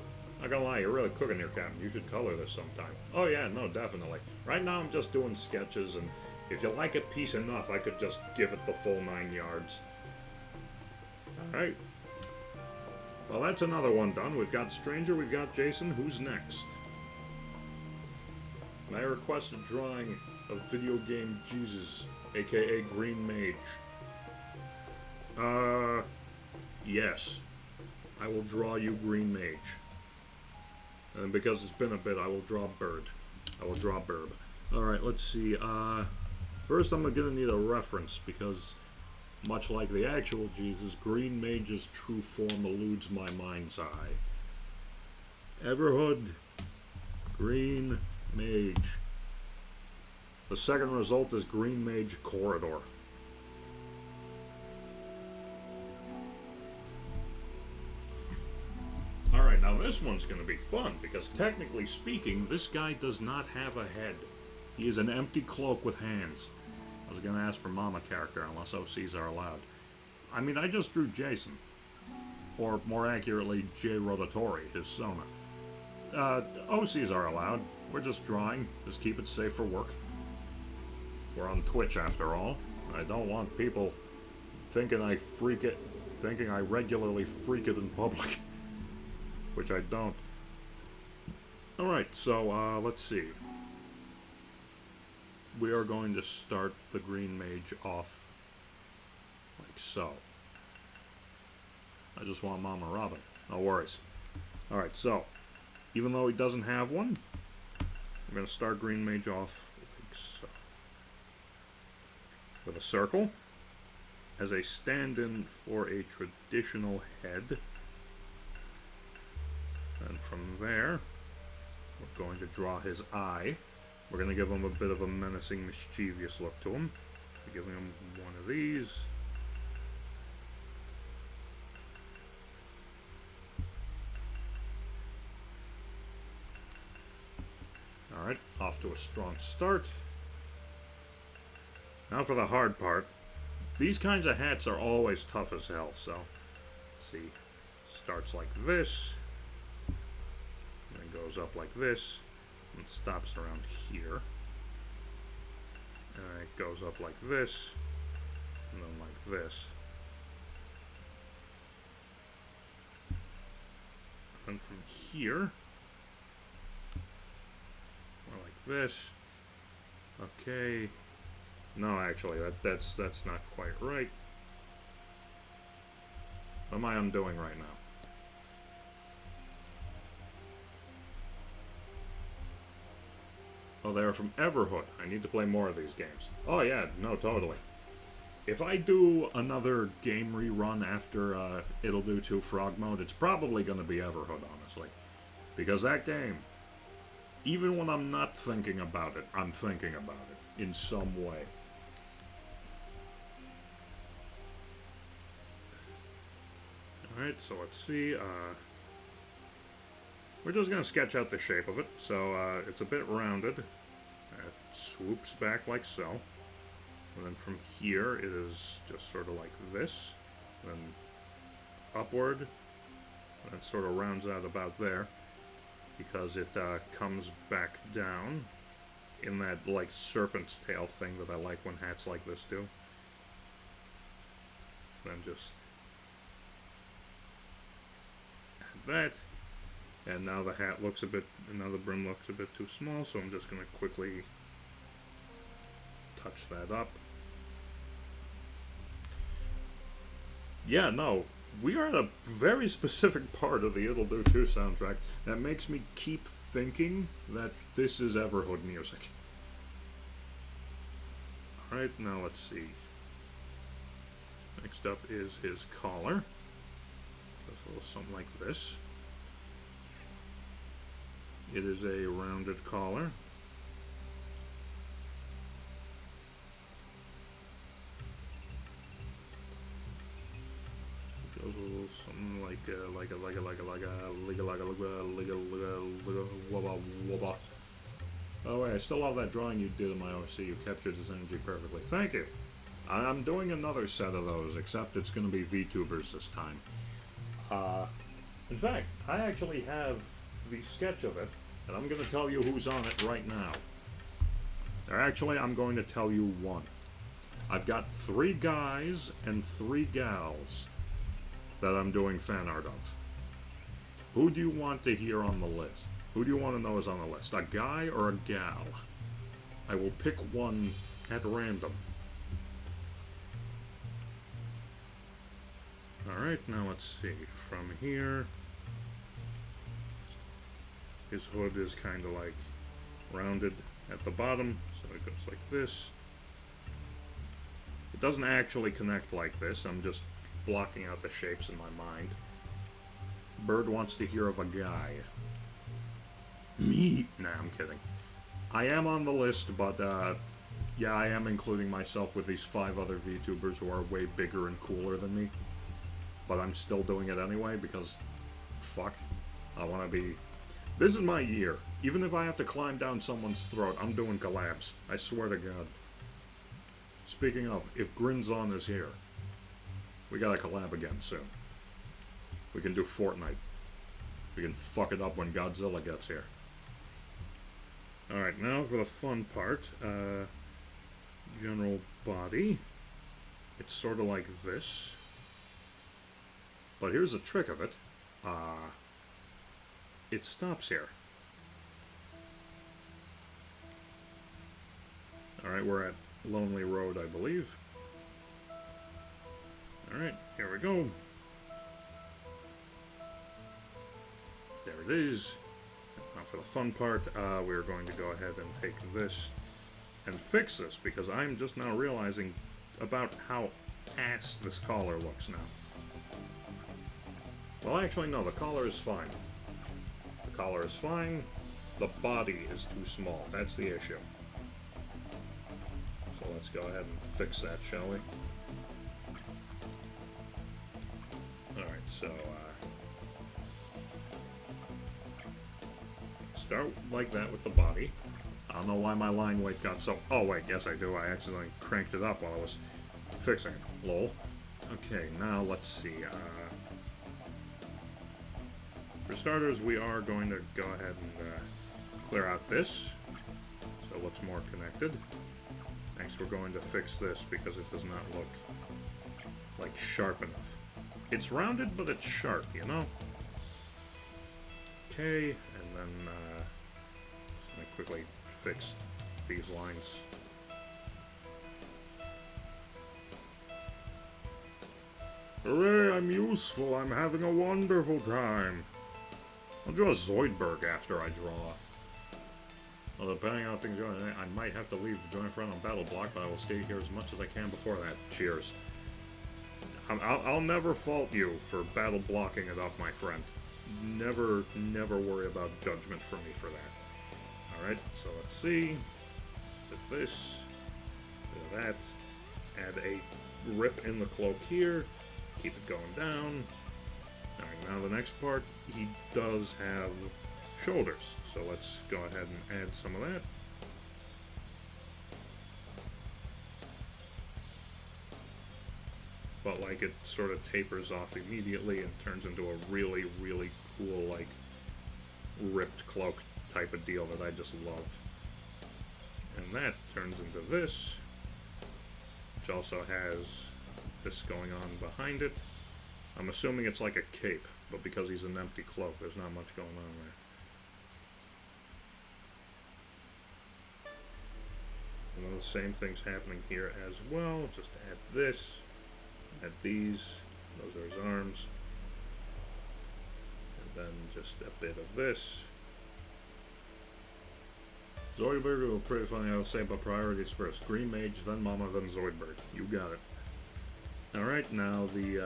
Not gonna lie, you're really cooking here, Captain. You should color this sometime. Oh yeah, no, definitely. Right now I'm just doing sketches, and if you like it piece enough, I could just give it the full 9 yards. Alright. Well, that's another one done. We've got Stranger, we've got Jason. Who's next? May I request a drawing of video game Jesus, aka Green Mage? Yes. I will draw you Green Mage. And because it's been a bit, I will draw Bird. I will draw Burb. Alright, let's see. First I'm gonna need a reference, because much like the actual Jesus, Green Mage's true form eludes my mind's eye. Everhood, Green Mage. The second result is Green Mage Corridor. Alright, now this one's going to be fun, because technically speaking, this guy does not have a head. He is an empty cloak with hands. I was going to ask for Mama character, unless OCs are allowed. I mean, I just drew Jason. Or, more accurately, J. Rotatori, his Sona. OCs are allowed. We're just drawing. Just keep it safe for work. We're on Twitch, after all. I don't want people thinking I regularly freak it in public. Which I don't. Alright, so, let's see. We are going to start the Green Mage off like so. I just want Mama Robin. No worries. Alright, so, even though he doesn't have one, I'm going to start Green Mage off like so. With a circle as a stand-in for a traditional head. And from there, we're going to draw his eye. We're going to give him a bit of a menacing, mischievous look to him. We're giving him one of these. Alright, off to a strong start. Now for the hard part. These kinds of hats are always tough as hell, so let's see. Starts like this. Goes up like this and stops around here. And it goes up like this and then like this. And from here, or like this. Okay. No, actually, that's not quite right. What am I undoing right now? Oh, they're from Everhood. I need to play more of these games. Oh yeah, no, totally. If I do another game rerun after It'll Do 2 Frog Mode, it's probably going to be Everhood, honestly. Because that game, even when I'm not thinking about it, I'm thinking about it in some way. Alright, so let's see. We're just going to sketch out the shape of it. So it's a bit rounded. It swoops back like so. And then from here it is just sort of like this. Then upward. And it sort of rounds out about there. Because it comes back down in that like serpent's tail thing that I like when hats like this do. Then just add that. And now the hat looks a bit, now the brim looks a bit too small, so I'm just going to quickly touch that up. Yeah, no, we are at a very specific part of the It'll Do 2 soundtrack that makes me keep thinking that this is Everhood music. Alright, now let's see. Next up is his collar. Does a little something like this. It is a rounded collar. Goes a little something like Oh wait, I still love that drawing you did of my OC. You captured his energy perfectly. Thank you. I'm doing another set of those, except it's going to be VTubers this time. In fact, I actually have the sketch of it, and I'm going to tell you who's on it right now. Or actually, I'm going to tell you one. I've got 3 guys and 3 gals that I'm doing fan art of. Who do you want to hear on the list? Who do you want to know is on the list? A guy or a gal? I will pick one at random. Alright, now let's see. From here, his hood is kind of like rounded at the bottom, so it goes like this. It doesn't actually connect like this, I'm just blocking out the shapes in my mind. Bird wants to hear of a guy. Me? Nah, I'm kidding. I am on the list, but yeah, I am including myself with these 5 other VTubers who are way bigger and cooler than me. But I'm still doing it anyway because, fuck, I want to be... This is my year. Even if I have to climb down someone's throat, I'm doing collabs. I swear to God. Speaking of, if Grinzon is here, we gotta collab again soon. We can do Fortnite. We can fuck it up when Godzilla gets here. Alright, now for the fun part. General body. It's sort of like this. But here's the trick of it. It stops here. Alright, we're at Lonely Road, I believe. Alright, here we go. There it is. Now for the fun part, we're going to go ahead and take this and fix this, because I'm just now realizing about how ass this collar looks now. Well, actually, no, the collar is fine. The collar is fine. The body is too small. That's the issue. So let's go ahead and fix that, shall we? Alright, so, start like that with the body. I don't know why my line weight got so... Oh, wait, yes I do. I accidentally cranked it up while I was fixing it. Lol. Okay, now let's see. For starters, we are going to go ahead and clear out this, so it looks more connected. Next, we're going to fix this because it does not look like sharp enough. It's rounded, but it's sharp, you know? Okay, and then just going to quickly fix these lines. Hooray, I'm useful. I'm having a wonderful time. I'll draw Zoidberg after I draw. Well, depending on how things go, I might have to leave to join a friend on Battle Block, but I will stay here as much as I can before that. Cheers. I'll never fault you for battle blocking it up, my friend. Never worry about judgment from me for that. Alright, so let's see. Do this. Do that. Add a rip in the cloak here. Keep it going down. Alright, now the next part, he does have shoulders. So let's go ahead and add some of that. But like it sort of tapers off immediately and turns into a really cool, like, ripped cloak type of deal that I just love. And that turns into this, which also has this going on behind it. I'm assuming it's like a cape, but because he's an empty cloak, there's not much going on there. And then the same thing's happening here as well. Just add this, add these, Those are his arms. And then just a bit of this. Zoidberg will pretty funny how to say, but priorities first. Green Mage, then Mama, then Zoidberg. You got it. Alright, now the,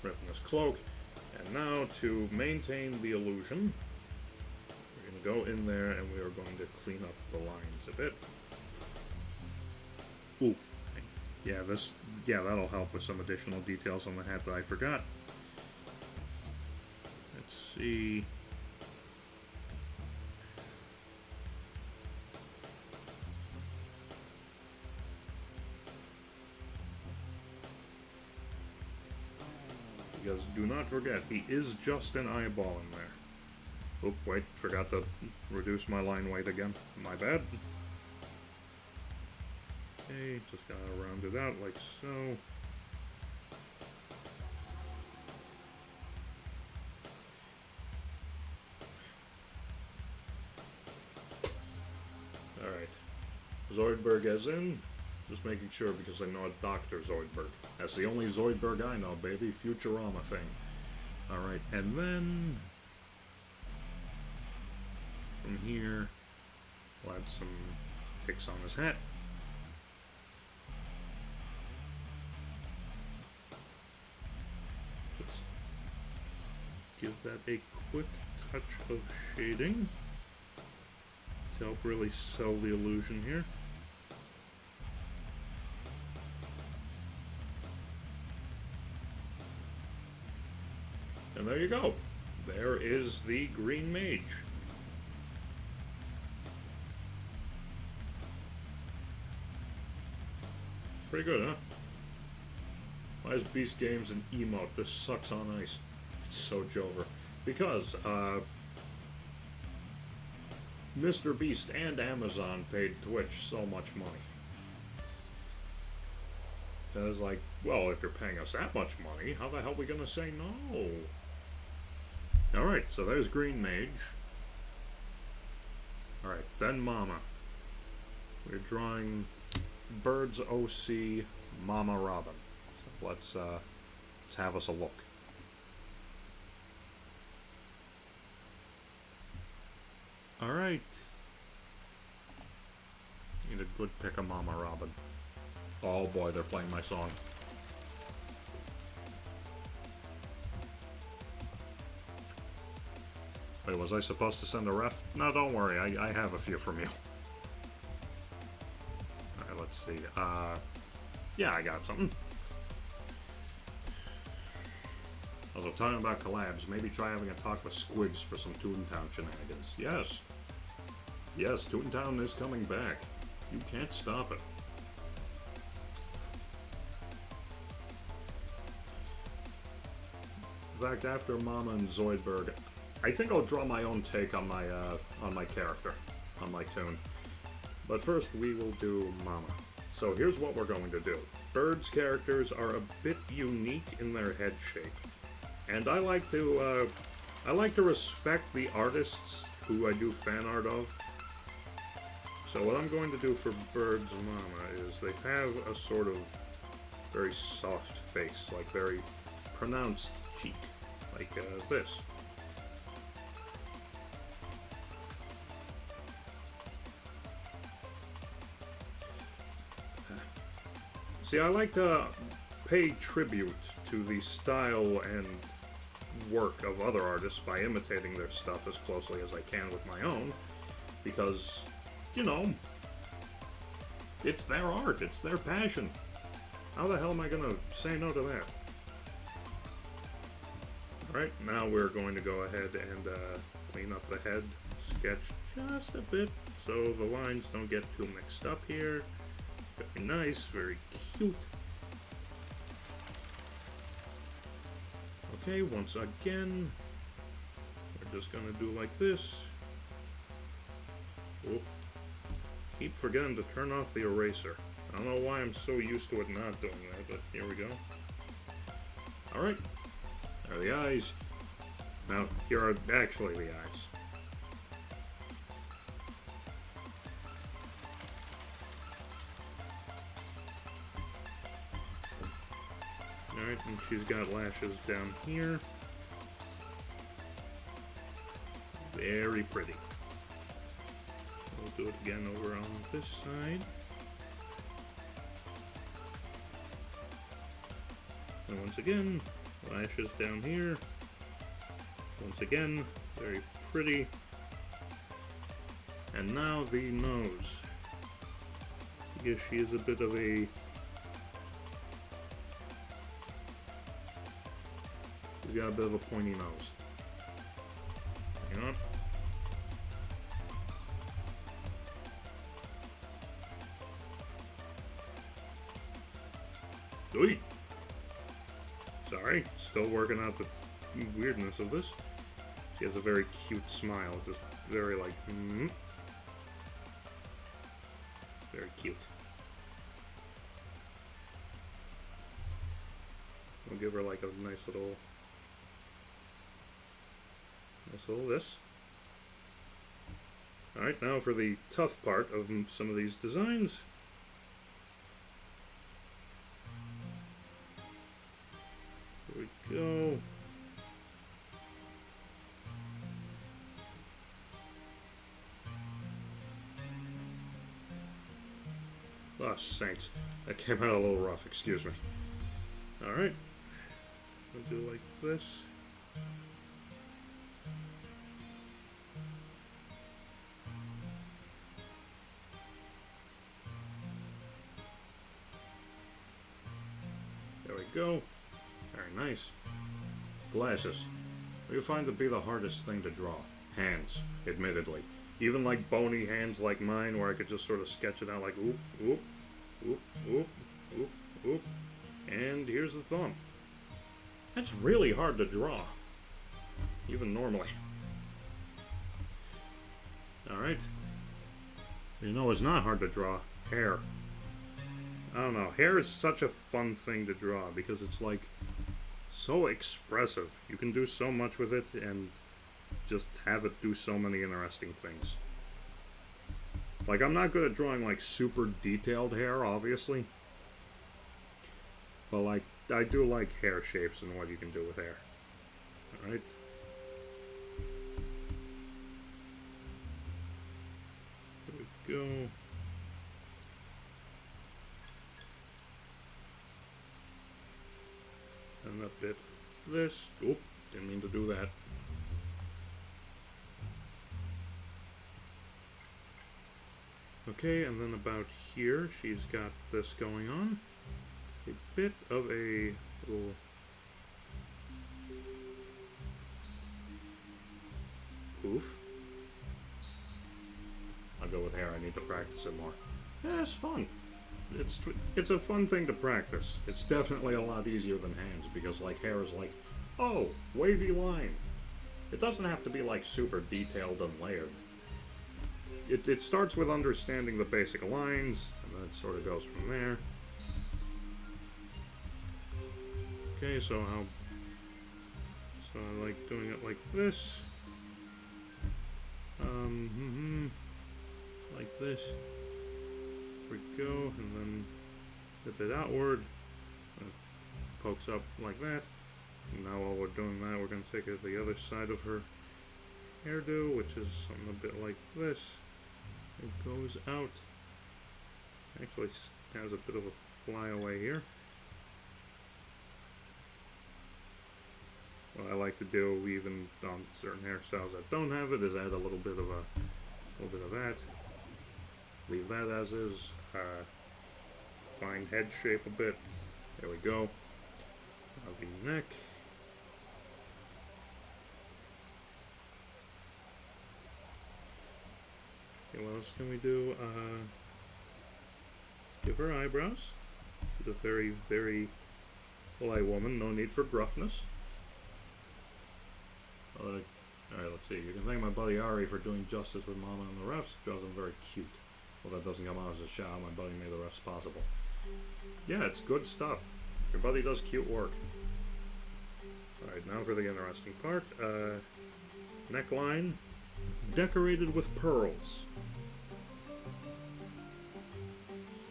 ripping this cloak. And now, to maintain the illusion, we're going to go in there and we are going to clean up the lines a bit. Ooh. Yeah, that'll help with some additional details on the hat that I forgot. Let's see. Because do not forget, he is just an eyeball in there. Oop, wait, forgot to reduce my line weight again. My bad. Okay, just gotta round it out like so. Alright. Zoidberg as in. Just making sure because I know a Dr. Zoidberg. That's the only Zoidberg I know, baby. Futurama thing. Alright, and then from here, we'll add some ticks on his hat. Just give that a quick touch of shading to help really sell the illusion here. And there you go. There is the Green Mage. Pretty good, huh? Why is Beast Games an emote? This sucks on ice. It's so Jover. Because, Mr. Beast and Amazon paid Twitch so much money. And I was like, well, if you're paying us that much money, how the hell are we gonna say no? Alright, so there's Green Mage. Alright, then Mama. We're drawing Birds OC Mama Robin. So let's have us a look. Alright. Need a good pick of Mama Robin. Oh boy, they're playing my song. Wait, was I supposed to send a ref? No, don't worry, I have a few from you. Alright, let's see. Yeah, I got something. Also, talking about collabs, maybe try having a talk with Squids for some Toontown shenanigans. Yes. Yes, Toontown is coming back. You can't stop it. In fact, after Mama and Zoidberg, I think I'll draw my own take on my character, on my toon. But first, we will do Mama. So here's what we're going to do. Bird's characters are a bit unique in their head shape, and I like to respect the artists who I do fan art of. So what I'm going to do for Bird's Mama is they have a sort of very soft face, like very pronounced cheek, like this. See, I like to pay tribute to the style and work of other artists by imitating their stuff as closely as I can with my own, because, you know, it's their art, it's their passion. How the hell am I gonna say no to that? Alright, now we're going to go ahead and clean up the head, sketch just a bit so the lines don't get too mixed up here. Very nice, very cute. Okay, once again, we're just gonna do like this. Oh, keep forgetting to turn off the eraser. I don't know why I'm so used to it not doing that, but here we go. Alright, there are the eyes. Now, here are actually the eyes. Alright, and she's got lashes down here. Very pretty. We'll do it again over on this side. And once again, lashes down here. Once again, very pretty. And now the nose. I guess she is a bit of a... She's got a bit of a pointy nose. Hang on. Oy! Sorry, still working out the weirdness of this. She has a very cute smile, just very like, very cute. We'll give her like a nice little this. Alright, now for the tough part of some of these designs. Here we go. Oh, saints. That came out a little rough, excuse me. Alright. We'll do like this. There we go. Very nice. Glasses. What do you find to be the hardest thing to draw? Hands, admittedly. Even like bony hands like mine, where I could just sort of sketch it out like oop, oop, oop, oop, oop, oop. And here's the thumb. That's really hard to draw. Even normally. Alright. You know it's not hard to draw? Hair. I don't know. Hair is such a fun thing to draw because it's like so expressive. You can do so much with it and just have it do so many interesting things. Like, I'm not good at drawing like super detailed hair, obviously. But like, I do like hair shapes and what you can do with hair. Alright. There we go. And a bit of this. Oop, didn't mean to do that. Okay, and then about here, she's got this going on. A bit of a little poof. I'll go with hair. I need to practice it more. Yeah, it's fun. It's a fun thing to practice. It's definitely a lot easier than hands because like hair is like, oh, wavy line. It doesn't have to be like super detailed and layered. It starts with understanding the basic lines, and then it sort of goes from there. Okay, so I like doing it like this. Like this. There we go, and then dip it outward. It pokes up like that. And now while we're doing that, we're going to take it to the other side of her hairdo, which is something a bit like this. It goes out. Actually has a bit of a flyaway here. What I like to do, even on certain hairstyles that don't have it, is add a little bit of that. Leave that as is. Fine head shape a bit. There we go. Now the neck. Okay, what else can we do? Give her eyebrows. She's a very, very light woman. No need for gruffness. Alright, let's see. You can thank my buddy Ari for doing justice with Mama and the refs. Draws them very cute. Well, that doesn't come out as a shout out. My buddy made the refs possible. Yeah, it's good stuff. Your buddy does cute work. Alright, now for the interesting part. Neckline. Decorated with pearls.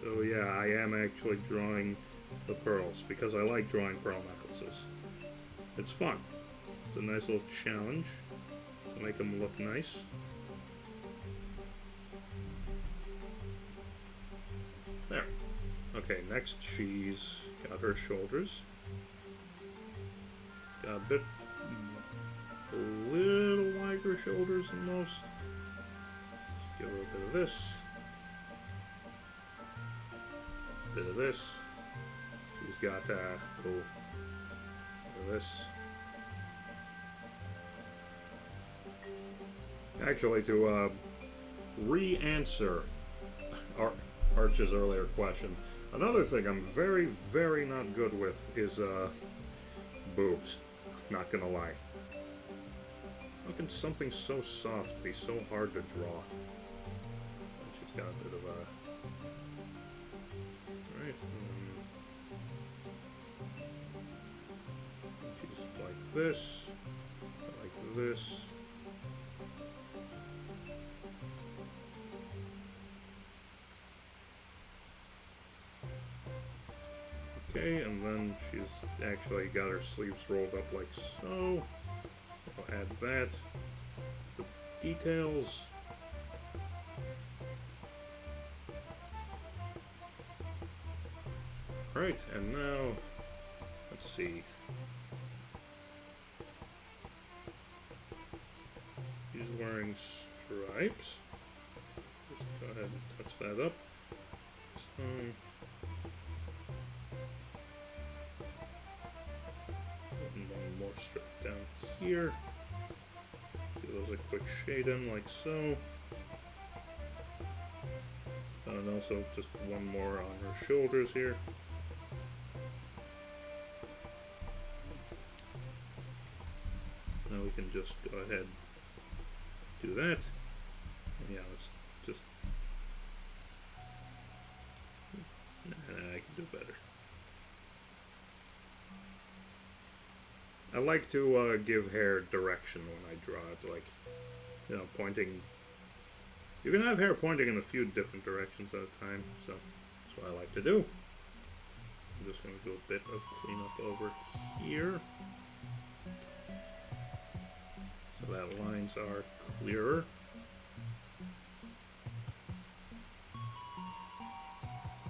So yeah, I am actually drawing the pearls because I like drawing pearl necklaces. It's fun. It's a nice little challenge to make them look nice. There. Okay, next she's got her shoulders. Got a little wider shoulders than most. Let's give her a bit of this. A bit of this. She's got a little bit of this. Actually, to re-answer Arch's earlier question, another thing I'm very, very not good with is boobs. Not gonna lie. How can something so soft be so hard to draw? She's got a bit of a... Alright. She's like this. Like this. Okay, and then she's actually got her sleeves rolled up like so. I'll add that. The details. Right, and now, let's see. She's wearing stripes. Just go ahead and touch that up. So, one more strip down here. Give those a quick shade in like so. And also just one more on her shoulders here. Now we can just go ahead and do that. And yeah, let's just... Nah, I can do better. I like to give hair direction when I draw it, like, you know, pointing. You can have hair pointing in a few different directions at a time, so that's what I like to do. I'm just going to do a bit of cleanup over here, so that lines are clearer.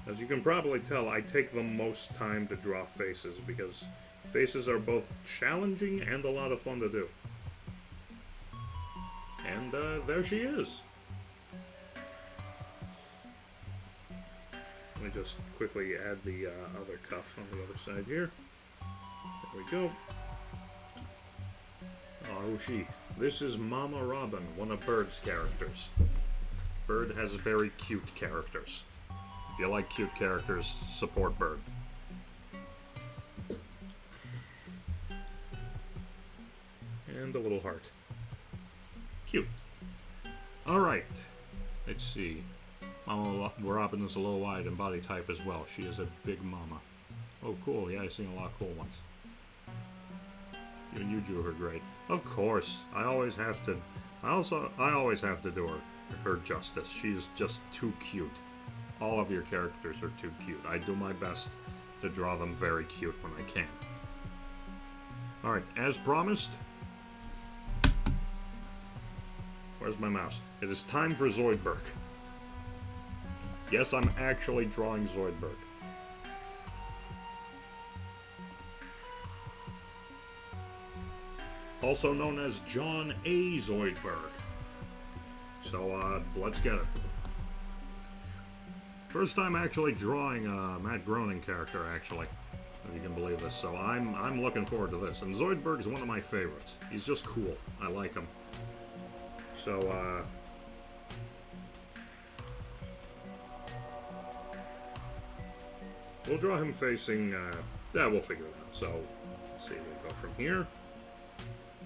As you can probably tell, I take the most time to draw faces because faces are both challenging and a lot of fun to do. And there she is. Let me just quickly add the other cuff on the other side here. There we go. Oh, this is Mama Robin, one of Bird's characters. Bird has very cute characters. If you like cute characters, support Bird. And a little heart. Cute. Alright. Let's see. Mama Robin is a low wide and body type as well. She is a big mama. Oh, cool. Yeah, I've seen a lot of cool ones. Even you drew her great. Of course. I always have to do her justice. She's just too cute. All of your characters are too cute. I do my best to draw them very cute when I can. Alright, as promised. Where's my mouse? It is time for Zoidberg. Yes, I'm actually drawing Zoidberg. Also known as John A. Zoidberg. So, let's get it. First time actually drawing a Matt Groening character, actually. If you can believe this. So I'm looking forward to this. And Zoidberg's one of my favorites. He's just cool. I like him. So, we'll draw him facing, we'll figure it out. So, let's see, we'll go from here.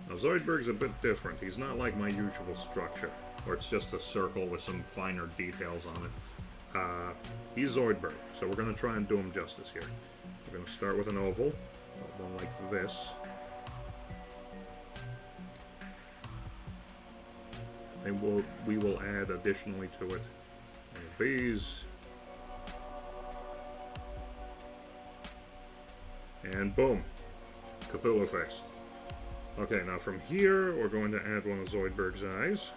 Now, Zoidberg's a bit different. He's not like my usual structure, where it's just a circle with some finer details on it. He's Zoidberg, so we're going to try and do him justice here. We're going to start with an oval, one like this. And we will add additionally to it one of these. And boom, Cthulhu face. Okay, now from here, we're going to add one of Zoidberg's eyes.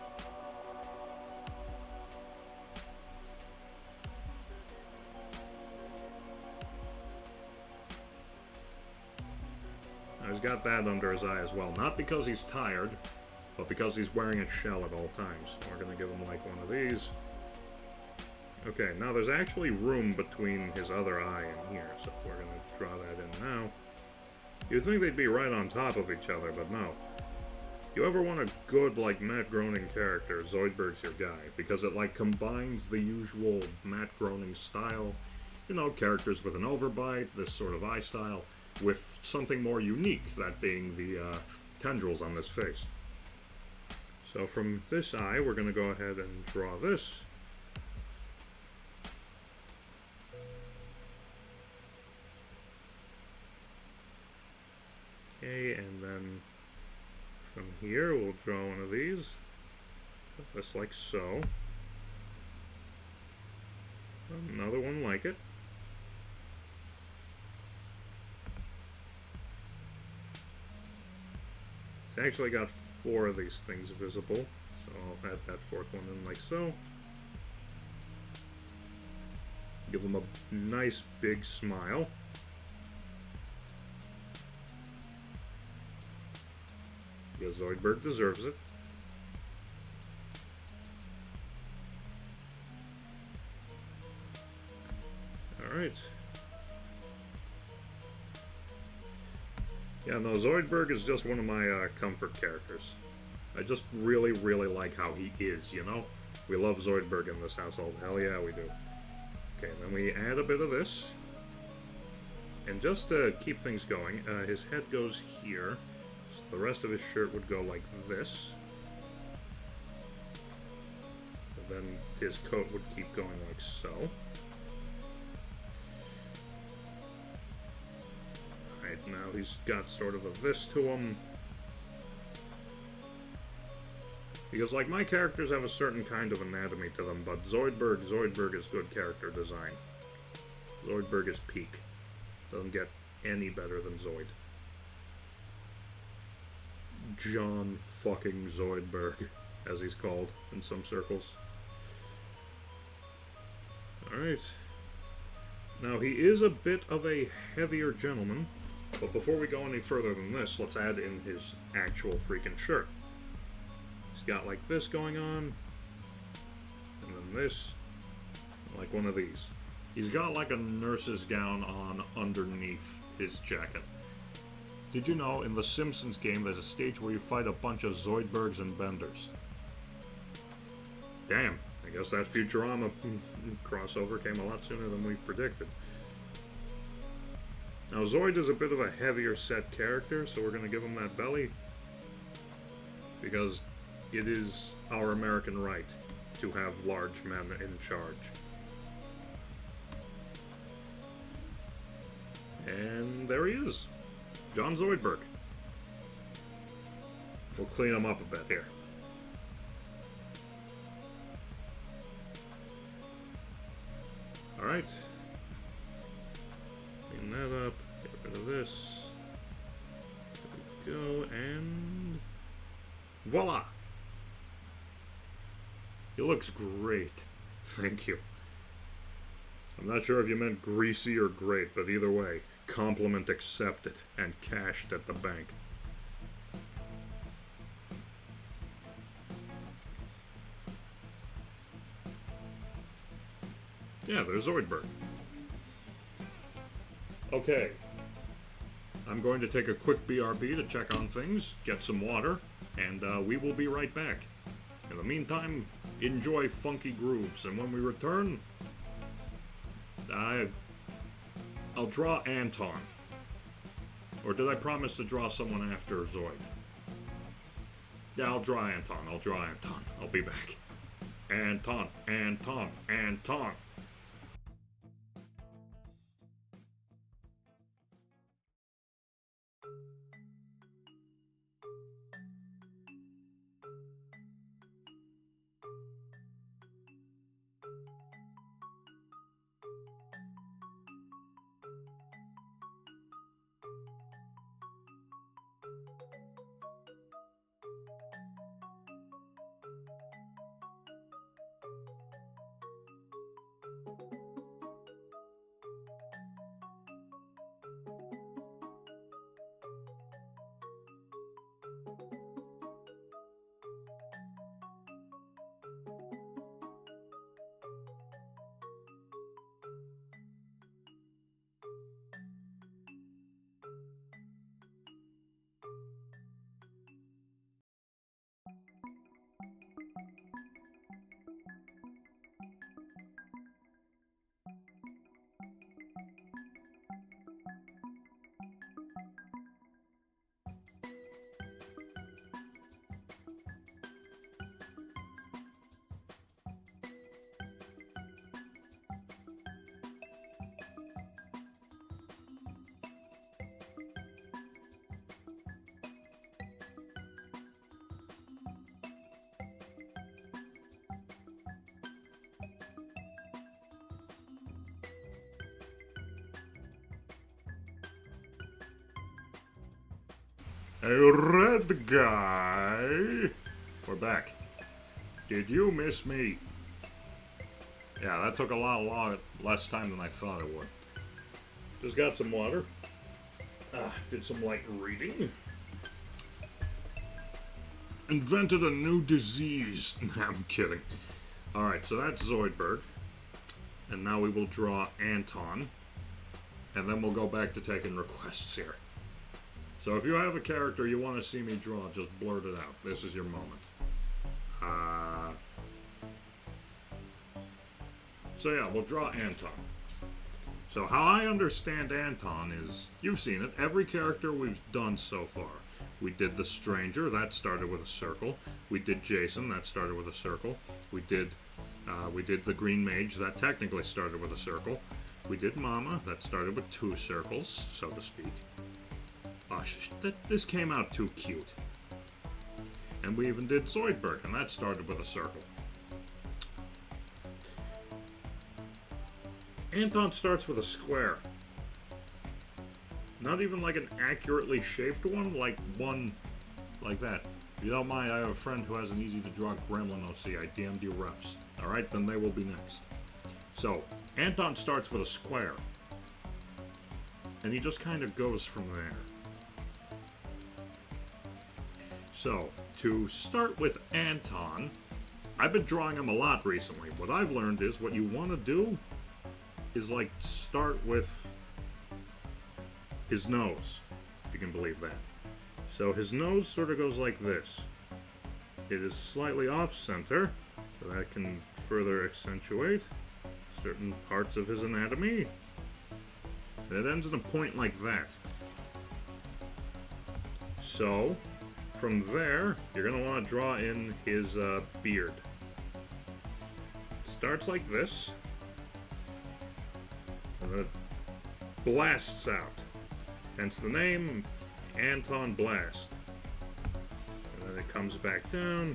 Now he's got that under his eye as well. Not because he's tired, but because he's wearing a shell at all times. We're going to give him like one of these. Okay, now there's actually room between his other eye and here, so we're going to draw that in now. You'd think they'd be right on top of each other, but no. You ever want a good, like, Matt Groening character, Zoidberg's your guy, because it, like, combines the usual Matt Groening style, you know, characters with an overbite, this sort of eye style, with something more unique, that being the tendrils on this face. So from this eye, we're going to go ahead and draw this. Okay, and then from here, we'll draw one of these, just like so. Another one like it. It's actually got 4 of these things visible, so I'll add that 4th one in like so. Give them a nice big smile. Because Zoidberg deserves it. Alright. Yeah, no, Zoidberg is just one of my comfort characters. I just really, really like how he is, you know? We love Zoidberg in this household. Hell yeah, we do. Okay, then we add a bit of this. And just to keep things going, his head goes here. So the rest of his shirt would go like this. And then his coat would keep going like so. Alright, now he's got sort of a this to him. Because, like, my characters have a certain kind of anatomy to them, but Zoidberg is good character design. Zoidberg is peak. Doesn't get any better than Zoid. John fucking Zoidberg, as he's called in some circles. Alright. Now, he is a bit of a heavier gentleman, but before we go any further than this, let's add in his actual freaking shirt. He's got like this going on, and then this, like one of these. He's got like a nurse's gown on underneath his jacket. Did you know in the Simpsons game there's a stage where you fight a bunch of Zoidbergs and Benders? Damn, I guess that Futurama crossover came a lot sooner than we predicted. Now Zoid is a bit of a heavier set character, so we're going to give him that belly. Because it is our American right to have large men in charge. And there he is. John Zoidberg. We'll clean him up a bit here. Alright. Clean that up. Get rid of this. There we go, and voila! He looks great. Thank you. I'm not sure if you meant greasy or great, but either way, compliment accepted and cashed at the bank. Yeah, there's Zoidberg. Okay. I'm going to take a quick BRB to check on things, get some water, and we will be right back. In the meantime, enjoy funky grooves, and when we return, I'll draw Anton. Or did I promise to draw someone after Zoid? Yeah, I'll draw Anton. I'll be back. Anton. A red guy. We're back. Did you miss me? Yeah, that took a lot less time than I thought it would. Just got some water. Did some light reading. Invented a new disease. Nah, I'm kidding. Alright, so that's Zoidberg. And now we will draw Anton. And then we'll go back to taking requests here. So if you have a character you want to see me draw, just blurt it out. This is your moment. So yeah, we'll draw Anton. So how I understand Anton is, you've seen it, every character we've done so far. We did the Stranger, that started with a circle. We did Jason, that started with a circle. We did the Green Mage, that technically started with a circle. We did Mama, that started with 2 circles, so to speak. This came out too cute. And we even did Zoidberg, and that started with a circle. Anton starts with a square. Not even like an accurately shaped one, like one like that. If you don't mind, I have a friend who has an easy to draw gremlin OC. I DM'd you refs. Alright, then they will be next. So, Anton starts with a square. And he just kind of goes from there. So, to start with Anton, I've been drawing him a lot recently. What I've learned is what you want to do is like start with his nose, if you can believe that. So his nose sort of goes like this. It is slightly off center, so that can further accentuate certain parts of his anatomy. It ends in a point like that. So, from there, you're going to want to draw in his beard. It starts like this. And then it blasts out. Hence the name, Anton Blast. And then it comes back down.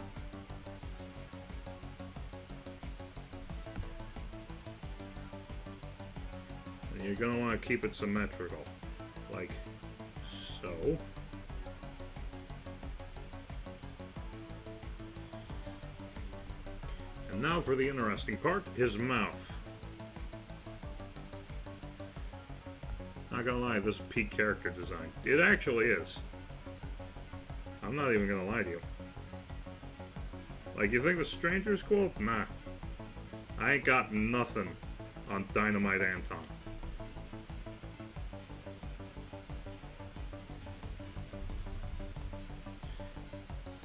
And you're going to want to keep it symmetrical. Like so. And now for the interesting part, his mouth. Not gonna lie, this is peak character design. It actually is. I'm not even gonna lie to you. Like, you think the Stranger's cool? Nah. I ain't got nothing on Dynamite Anton.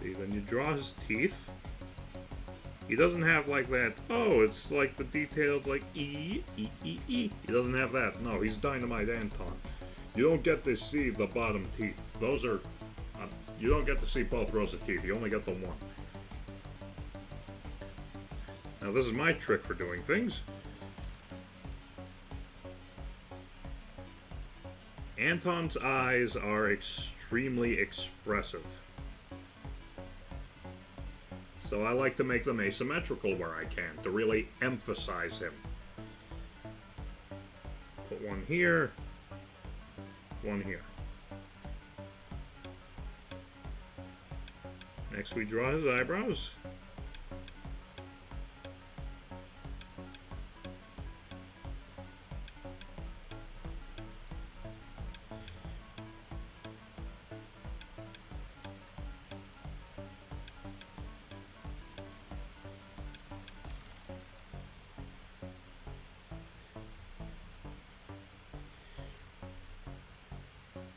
See, then you draw his teeth. He doesn't have like that, oh, it's like the detailed like E. He doesn't have that. No, he's Dynamite Anton. You don't get to see the bottom teeth. Those are, you don't get to see both rows of teeth. You only get the one. Now this is my trick for doing things. Anton's eyes are extremely expressive. So I like to make them asymmetrical where I can, to really emphasize him. Put one here, one here. Next we draw his eyebrows.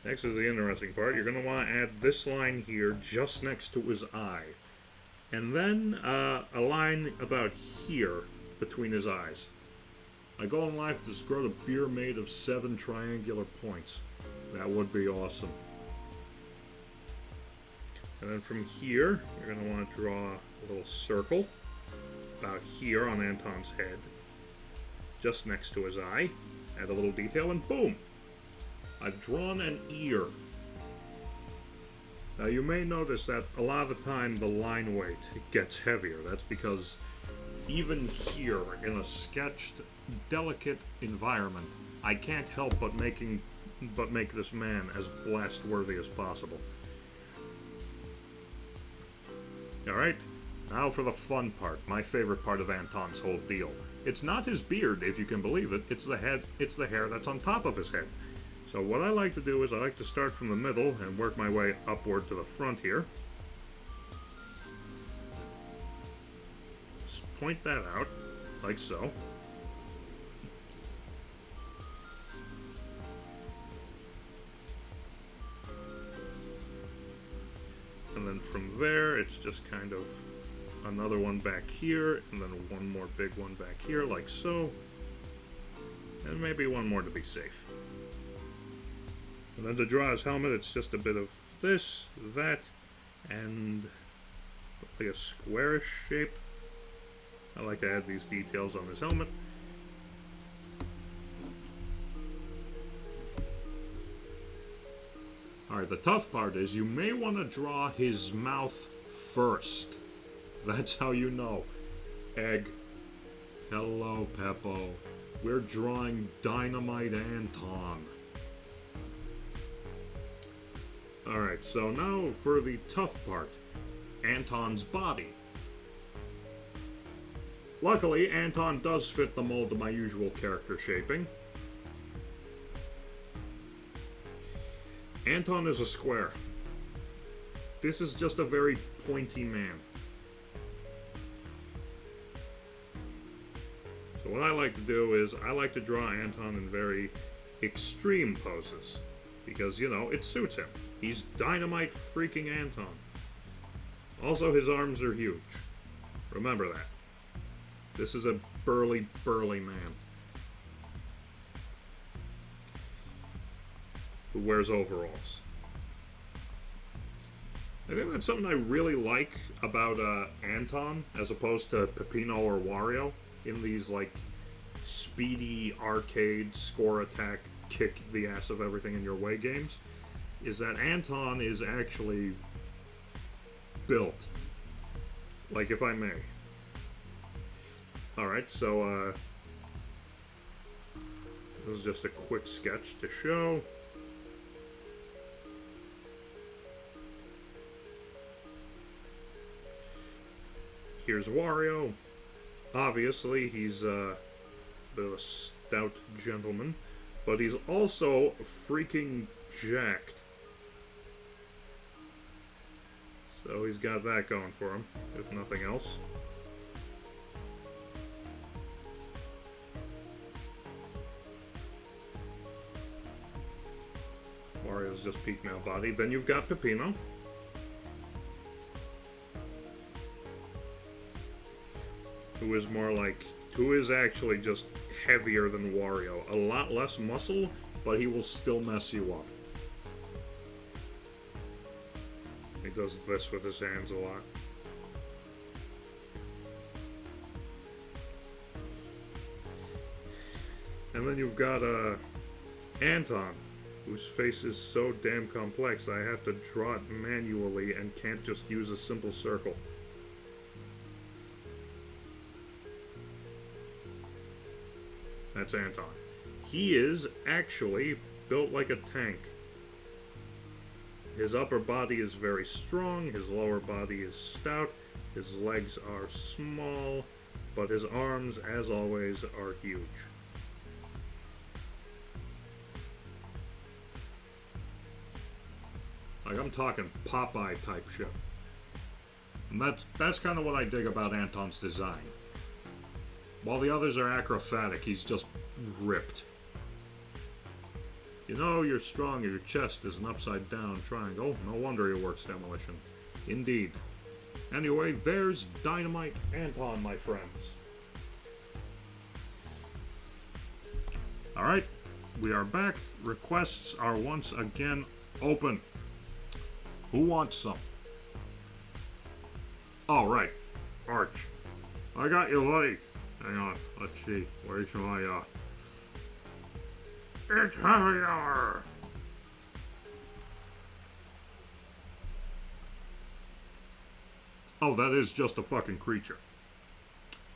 Next is the interesting part. You're going to want to add this line here just next to his eye. And then a line about here between his eyes. My goal in life is to grow a beer made of 7 triangular points. That would be awesome. And then from here, you're going to want to draw a little circle about here on Anton's head. Just next to his eye. Add a little detail and boom! I've drawn an ear. Now you may notice that a lot of the time the line weight gets heavier. That's because even here in a sketched, delicate environment, I can't help but make this man as blast-worthy as possible. Alright, now for the fun part, my favorite part of Anton's whole deal. It's not his beard, if you can believe it, it's the hair that's on top of his head. So what I like to do is I like to start from the middle and work my way upward to the front here. Just point that out, like so. And then from there, it's just kind of another one back here, and then one more big one back here, like so. And maybe one more to be safe. And then to draw his helmet, it's just a bit of this, that, and like a squarish shape. I like to add these details on his helmet. Alright, the tough part is you may want to draw his mouth first. That's how you know. Egg. Hello, Peppo. We're drawing Dynamite Anton. Alright, so now for the tough part. Anton's body. Luckily, Anton does fit the mold of my usual character shaping. Anton is a square. This is just a very pointy man. So what I like to do is I like to draw Anton in very extreme poses. Because, you know, it suits him. He's Dynamite freaking Anton. Also, his arms are huge. Remember that. This is a burly, burly man. Who wears overalls. I think that's something I really like about Anton, as opposed to Peppino or Wario, in these, like, speedy arcade score attack, kick the ass of everything in your way games, is that Anton is actually built. Like, if I may. Alright, so, this is just a quick sketch to show. Here's Wario. Obviously, he's a bit of a stout gentleman, but he's also freaking jacked. So he's got that going for him, if nothing else. Wario's just peak male body. Then you've got Peppino. Who is actually just heavier than Wario. A lot less muscle, but he will still mess you up. He does this with his hands a lot. And then you've got Anton, whose face is so damn complex I have to draw it manually and can't just use a simple circle. That's Anton. He is actually built like a tank. His upper body is very strong, his lower body is stout, his legs are small, but his arms, as always, are huge. Like, I'm talking Popeye type shit. And that's kind of what I dig about Anton's design. While the others are acrobatic, he's just ripped. You know you're strong and your chest is an upside down triangle. No wonder he works demolition. Indeed. Anyway, there's Dynamite Anton, my friends. Alright, we are back. Requests are once again open. Who wants some? Oh, right. Arch. I got you, buddy. Hang on, let's see. Where's my, It's happy hour! Oh, that is just a fucking creature.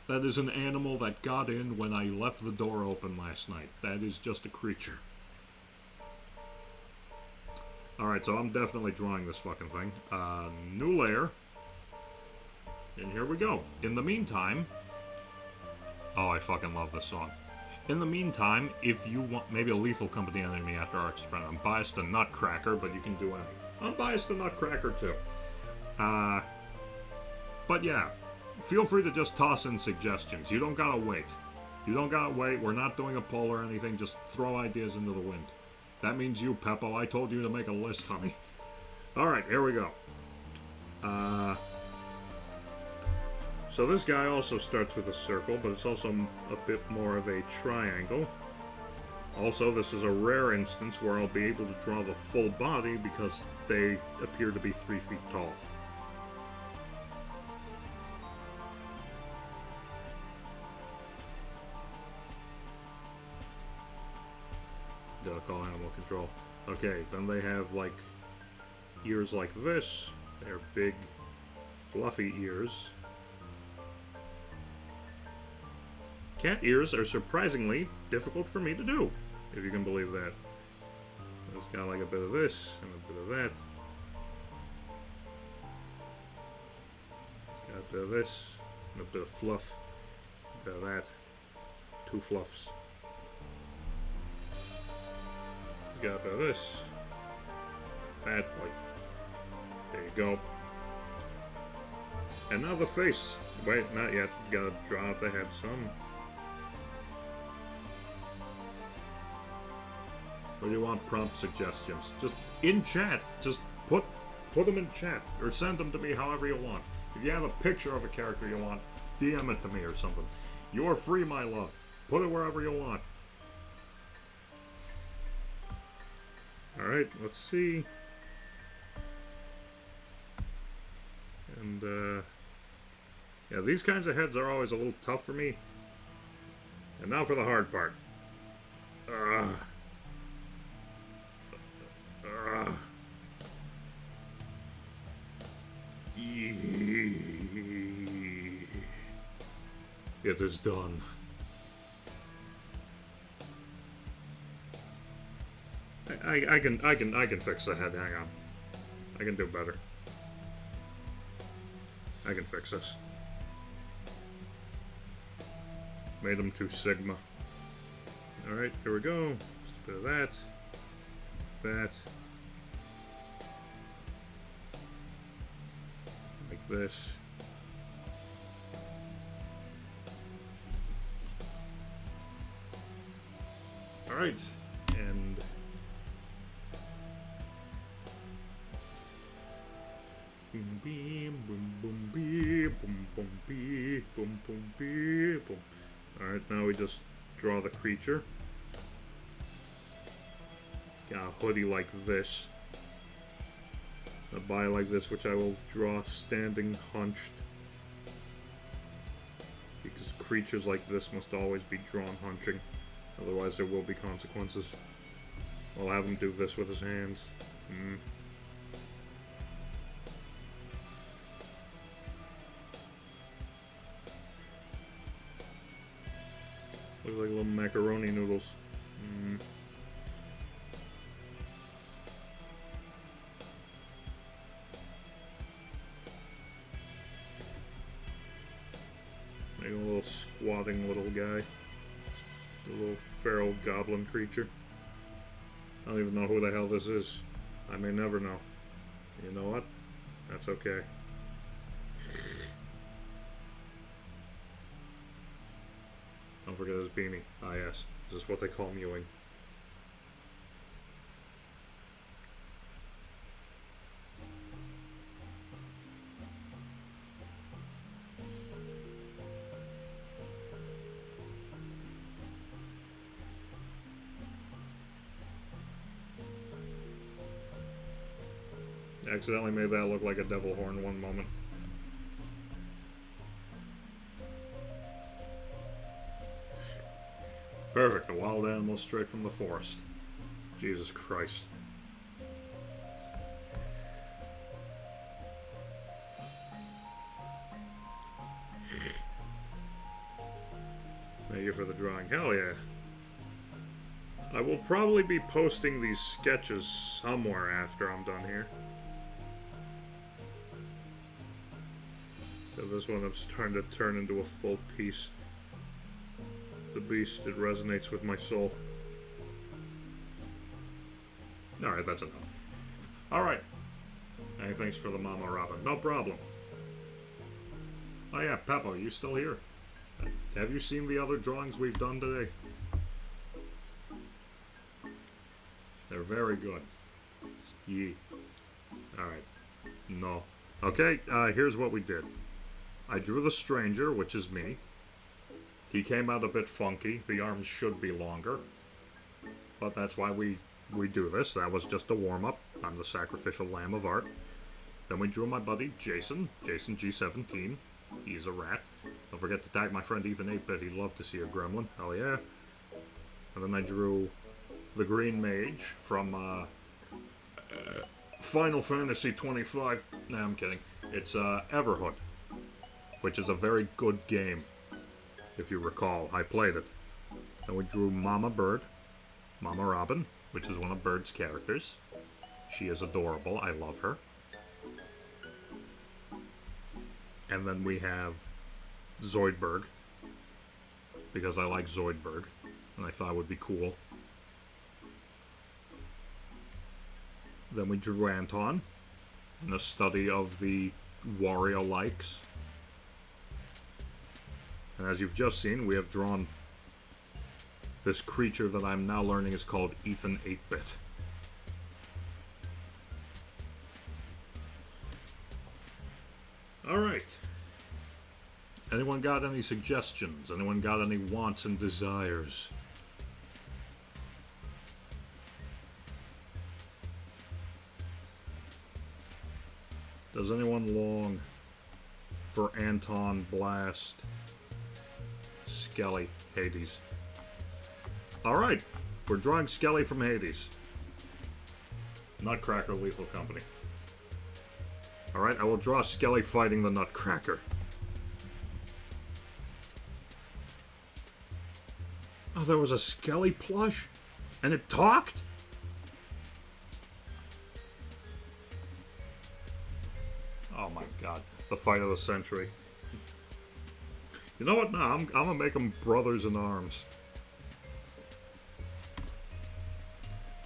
That is an animal that got in when I left the door open last night. That is just a creature. Alright, so I'm definitely drawing this fucking thing. New layer. And here we go. In the meantime... Oh, I fucking love this song. In the meantime, if you want... Maybe a Lethal Company enemy after Archie's friend. I'm biased to Nutcracker, but you can do any. I'm biased to Nutcracker, too. But yeah, feel free to just toss in suggestions. You don't gotta wait. You don't gotta wait. We're not doing a poll or anything. Just throw ideas into the wind. That means you, Peppo. I told you to make a list, honey. Alright, here we go. So this guy also starts with a circle, but it's also a bit more of a triangle. Also, this is a rare instance where I'll be able to draw the full body because they appear to be 3 feet tall. Gotta call animal control. Okay, then they have, like, ears like this. They're big, fluffy ears. Cat ears are surprisingly difficult for me to do, if you can believe that. It's got like a bit of this and a bit of that. Got a bit of this and a bit of fluff. A bit of that. 2 fluffs. Got a bit of this. That, like, there you go. And now the face. Wait, not yet. Gotta draw out the head some. Or do you want prompt suggestions? Just in chat. Just put them in chat. Or send them to me however you want. If you have a picture of a character you want, DM it to me or something. You're free, my love. Put it wherever you want. Alright, let's see. And, yeah, these kinds of heads are always a little tough for me. And now for the hard part. It is done. I can fix the head. Hang on. I can do better. I can fix this. Made them too Sigma. Alright, here we go. Just a bit of that. That. Like this. Alright. And boom beam, boom boom beep, boom boom beep, boom boom beep, boom. Alright, now we just draw the creature. Got a hoodie like this. A body like this, which I will draw standing hunched. Because creatures like this must always be drawn hunching. Otherwise there will be consequences. I'll have him do this with his hands. Looks like little macaroni noodles. Make a little squatting little guy. A little feral goblin creature. I don't even know who the hell this is. I may never know. You know what? That's okay. Don't forget his beanie. Ah yes, this is what they call mewing. Accidentally made that look like a devil horn one moment. Perfect, a wild animal straight from the forest. Jesus Christ. Thank you for the drawing. Hell yeah. I will probably be posting these sketches somewhere after I'm done here. So So this one I'm starting to turn into a full piece. The beast, it resonates with my soul. Alright, that's enough. Alright. Hey, thanks for the Mama Robin. No problem. Oh yeah, Peppo, you still here? Have you seen the other drawings we've done today? They're very good. Yee. Alright. No. Okay, here's what we did. I drew the stranger, which is me. He came out a bit funky. The arms should be longer. But that's why we do this. That was just a warm-up. I'm the sacrificial lamb of art. Then we drew my buddy, Jason. Jason G17. He's a rat. Don't forget to tag my friend Ethan 8-Bit. He'd love to see a gremlin. Hell yeah. And then I drew the Green Mage from Final Fantasy 25. Nah, I'm kidding. It's Everhood, which is a very good game. If you recall, I played it. Then we drew Mama Bird, Mama Robin, which is one of Bird's characters. She is adorable. I love her. And then we have Zoidberg, because I like Zoidberg, and I thought it would be cool. Then we drew Anton, in the study of the Wario likes. And as you've just seen, we have drawn this creature that I'm now learning is called Ethan 8-Bit. Alright. Anyone got any suggestions? Anyone got any wants and desires? Does anyone long for Anton, Blast, Skelly, Hades? Alright, we're drawing Skelly from Hades. Nutcracker Lethal Company. Alright, I will draw Skelly fighting the Nutcracker. Oh, there was a Skelly plush? And it talked? Oh my god. The fight of the century. You know what? No, I'm gonna make them brothers in arms.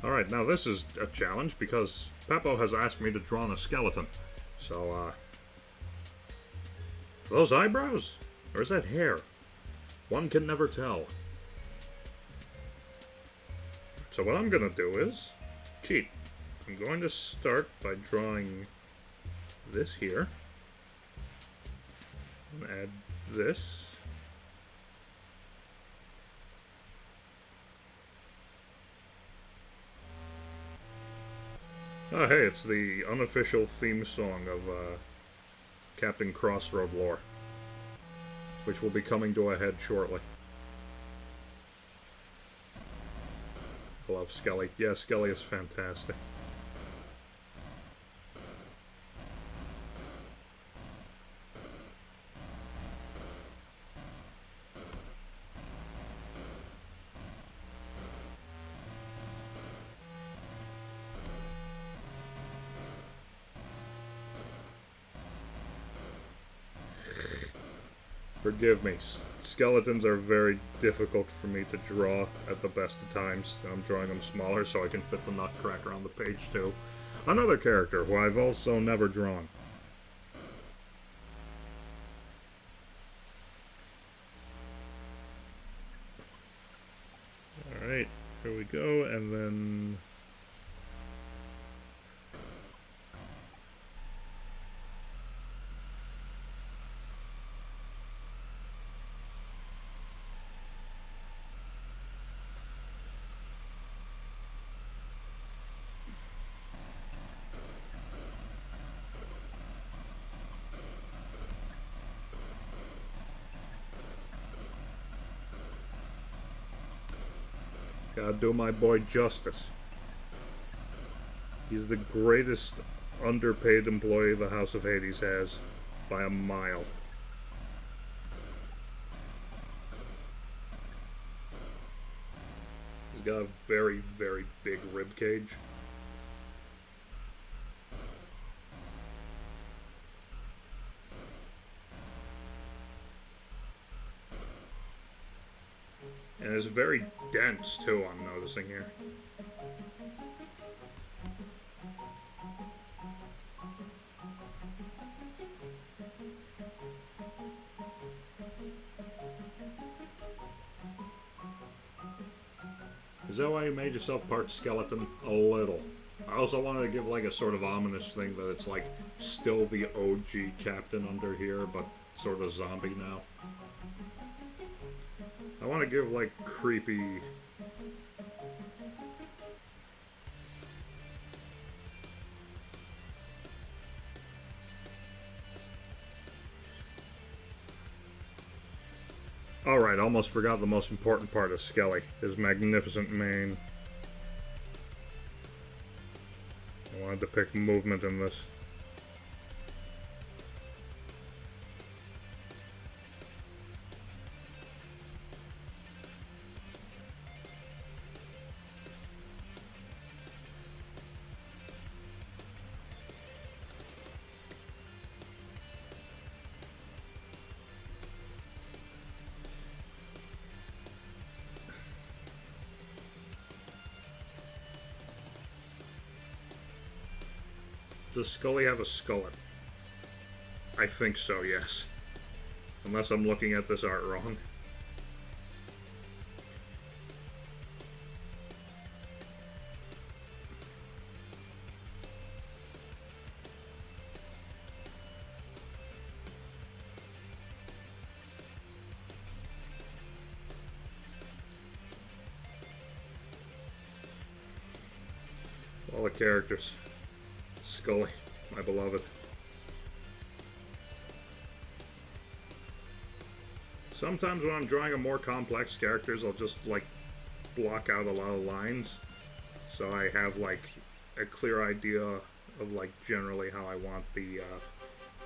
Alright, now this is a challenge because Peppo has asked me to draw on a skeleton. So, are those eyebrows? Or is that hair? One can never tell. So what I'm gonna do is cheat. I'm going to start by drawing this here. And add this. Oh, hey, it's the unofficial theme song of Captain Crossroad lore, which will be coming to a head shortly. I love Skelly. Yeah, Skelly is fantastic. Forgive me. Skeletons are very difficult for me to draw at the best of times. I'm drawing them smaller so I can fit the Nutcracker on the page too. Another character who I've also never drawn. Alright, here we go, and then... Gotta do my boy justice. He's the greatest underpaid employee the House of Hades has by a mile. He's got a very, very big rib cage. And it's very dense, too, I'm noticing here. Is that why you made yourself part skeleton? A little. I also wanted to give like a sort of ominous thing that it's like still the OG captain under here, but sort of zombie now. I want to give like creepy... Alright, almost forgot the most important part of Skelly, his magnificent mane. I wanted to pick movement in this. Does Scully have a skullet? I think so, yes. Unless I'm looking at this art wrong. All the characters. Scully, my beloved. Sometimes when I'm drawing a more complex characters, I'll just like block out a lot of lines, so I have like a clear idea of like generally how I want the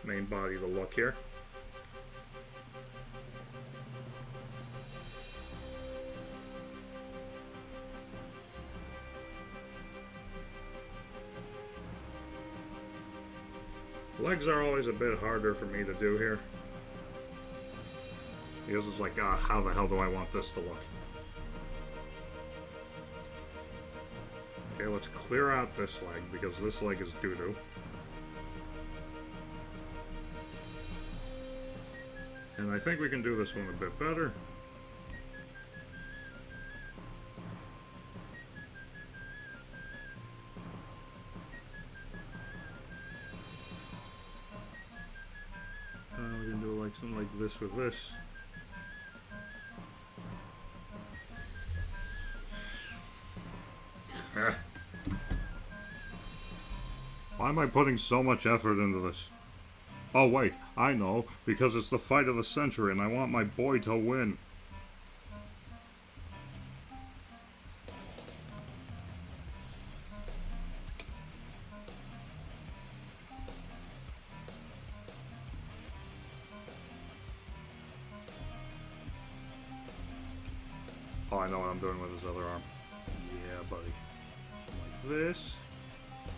main body to look here. Legs are always a bit harder for me to do here. Because it's like, how the hell do I want this to look? Okay, let's clear out this leg, because this leg is doo-doo. And I think we can do this one a bit better. We can do like something like this with this. Why am I putting so much effort into this? Oh wait, I know, because it's the fight of the century and I want my boy to win. Oh, I know what I'm doing with his other arm. Yeah, buddy. Something like this.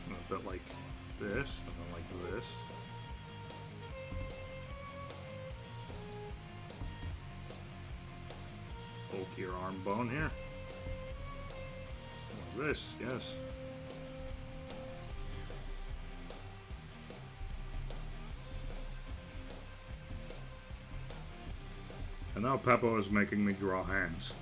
And a bit like this. And then like this. Poke your arm bone here. Like this, yes. And now Peppo is making me draw hands.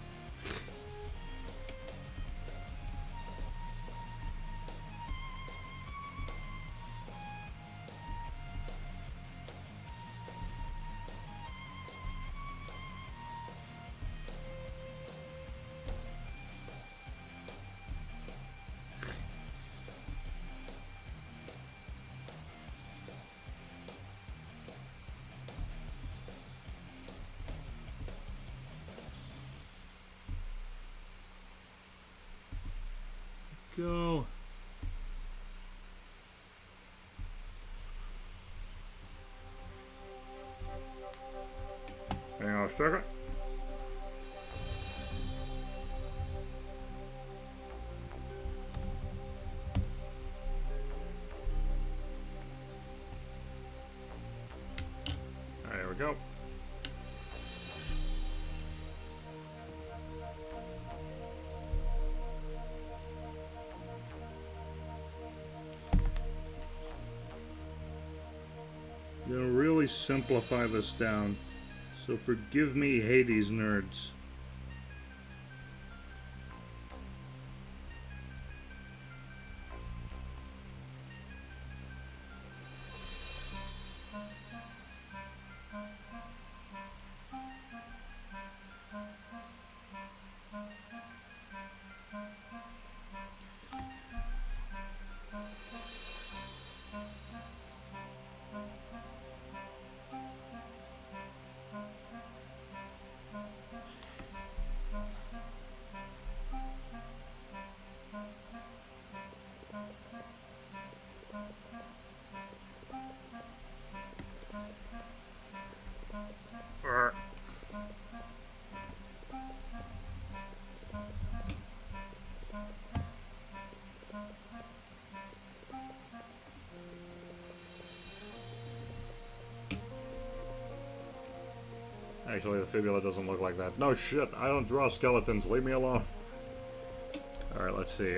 Go. Hang on a second. There we go. really simplify this down, so forgive me, Hades nerds. Actually, the fibula doesn't look like that. No shit, I don't draw skeletons. Leave me alone. Alright, let's see.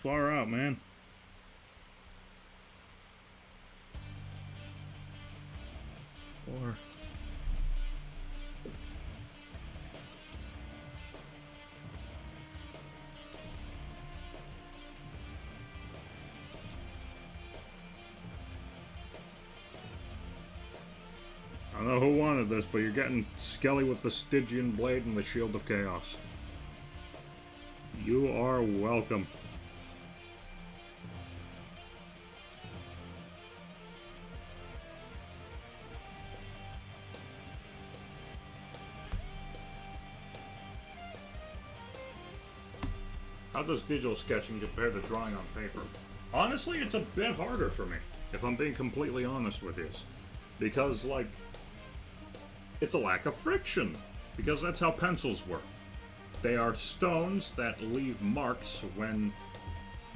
Far out, man. Far. I don't know who wanted this, but you're getting Skelly with the Stygian Blade and the Shield of Chaos. You are welcome. How does digital sketching compare to drawing on paper? Honestly, it's a bit harder for me, if I'm being completely honest with you. Because, like, it's a lack of friction. Because that's how pencils work. They are stones that leave marks when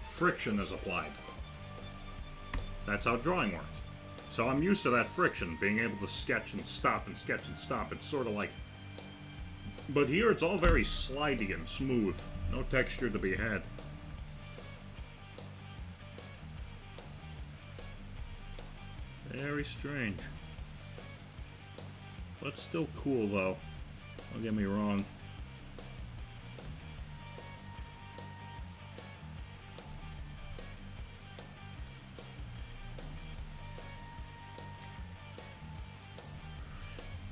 friction is applied. That's how drawing works. So I'm used to that friction, being able to sketch and stop and sketch and stop. It's sort of like... But here it's all very slidey and smooth. No texture to be had. Very strange. But still cool, though. Don't get me wrong.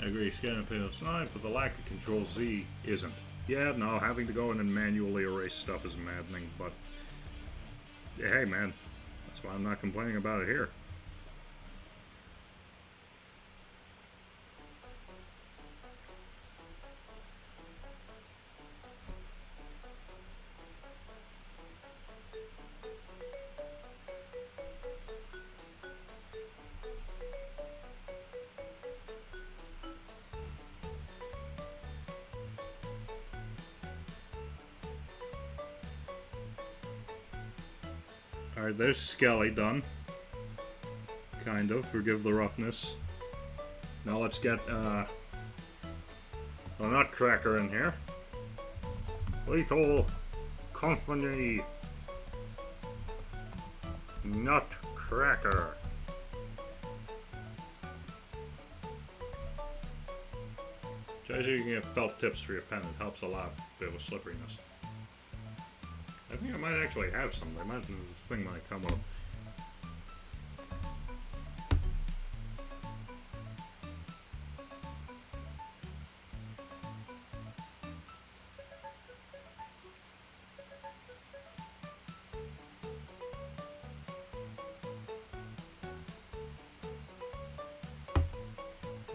I agree, scanning is nice, but the lack of Control Z isn't. Yeah, no, having to go in and manually erase stuff is maddening, but hey, man, that's why I'm not complaining about it here. Alright, there's Skelly done. Kind of, forgive the roughness. Now let's get, the Nutcracker in here. Lethal Company Nutcracker. Guys, you can get felt tips for your pen. It helps a lot, a bit with slipperiness. I think I might actually have some. I imagine this thing might come up.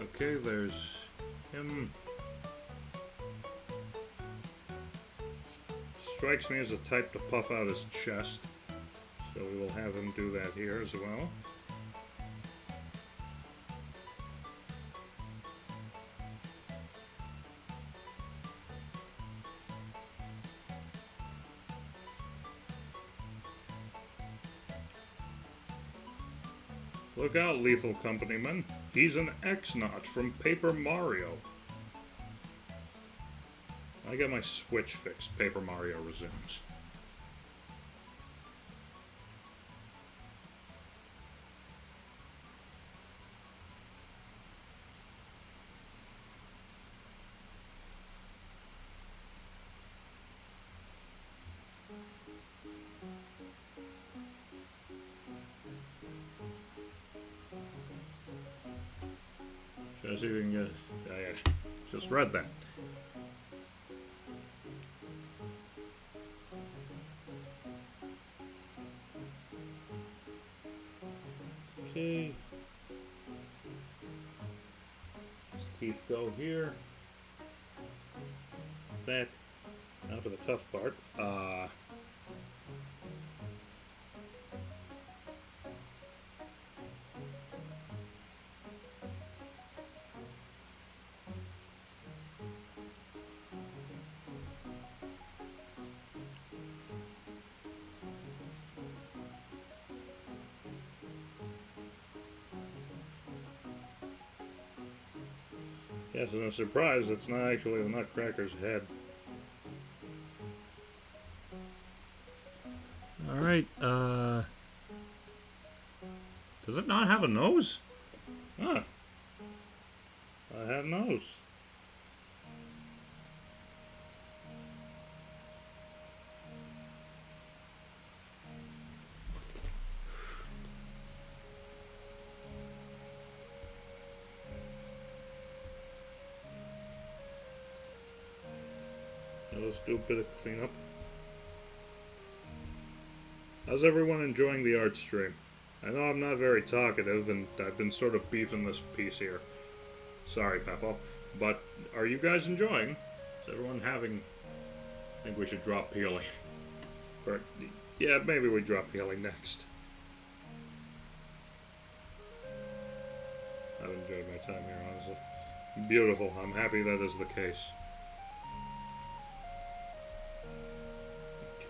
Okay, there's him. Strikes me as a type to puff out his chest, so we will have him do that here as well. Look out, Lethal Companyman. He's an X-Naut from Paper Mario. I got my Switch fixed. Paper Mario resumes. Just even just read that. Okay. Does Keith go here? That. Now for the tough part. Yes, and a surprise, it's not actually the Nutcracker's head. Alright, does it not have a nose? Huh. I have a nose. Let's do a bit of cleanup. How's everyone enjoying the art stream? I know I'm not very talkative, and I've been sort of beefing this piece here. Sorry, Peppo. But are you guys enjoying? Is everyone having... I think we should drop Peely. Or, yeah, maybe we drop Peely next. I've enjoyed my time here, honestly. Beautiful. I'm happy that is the case.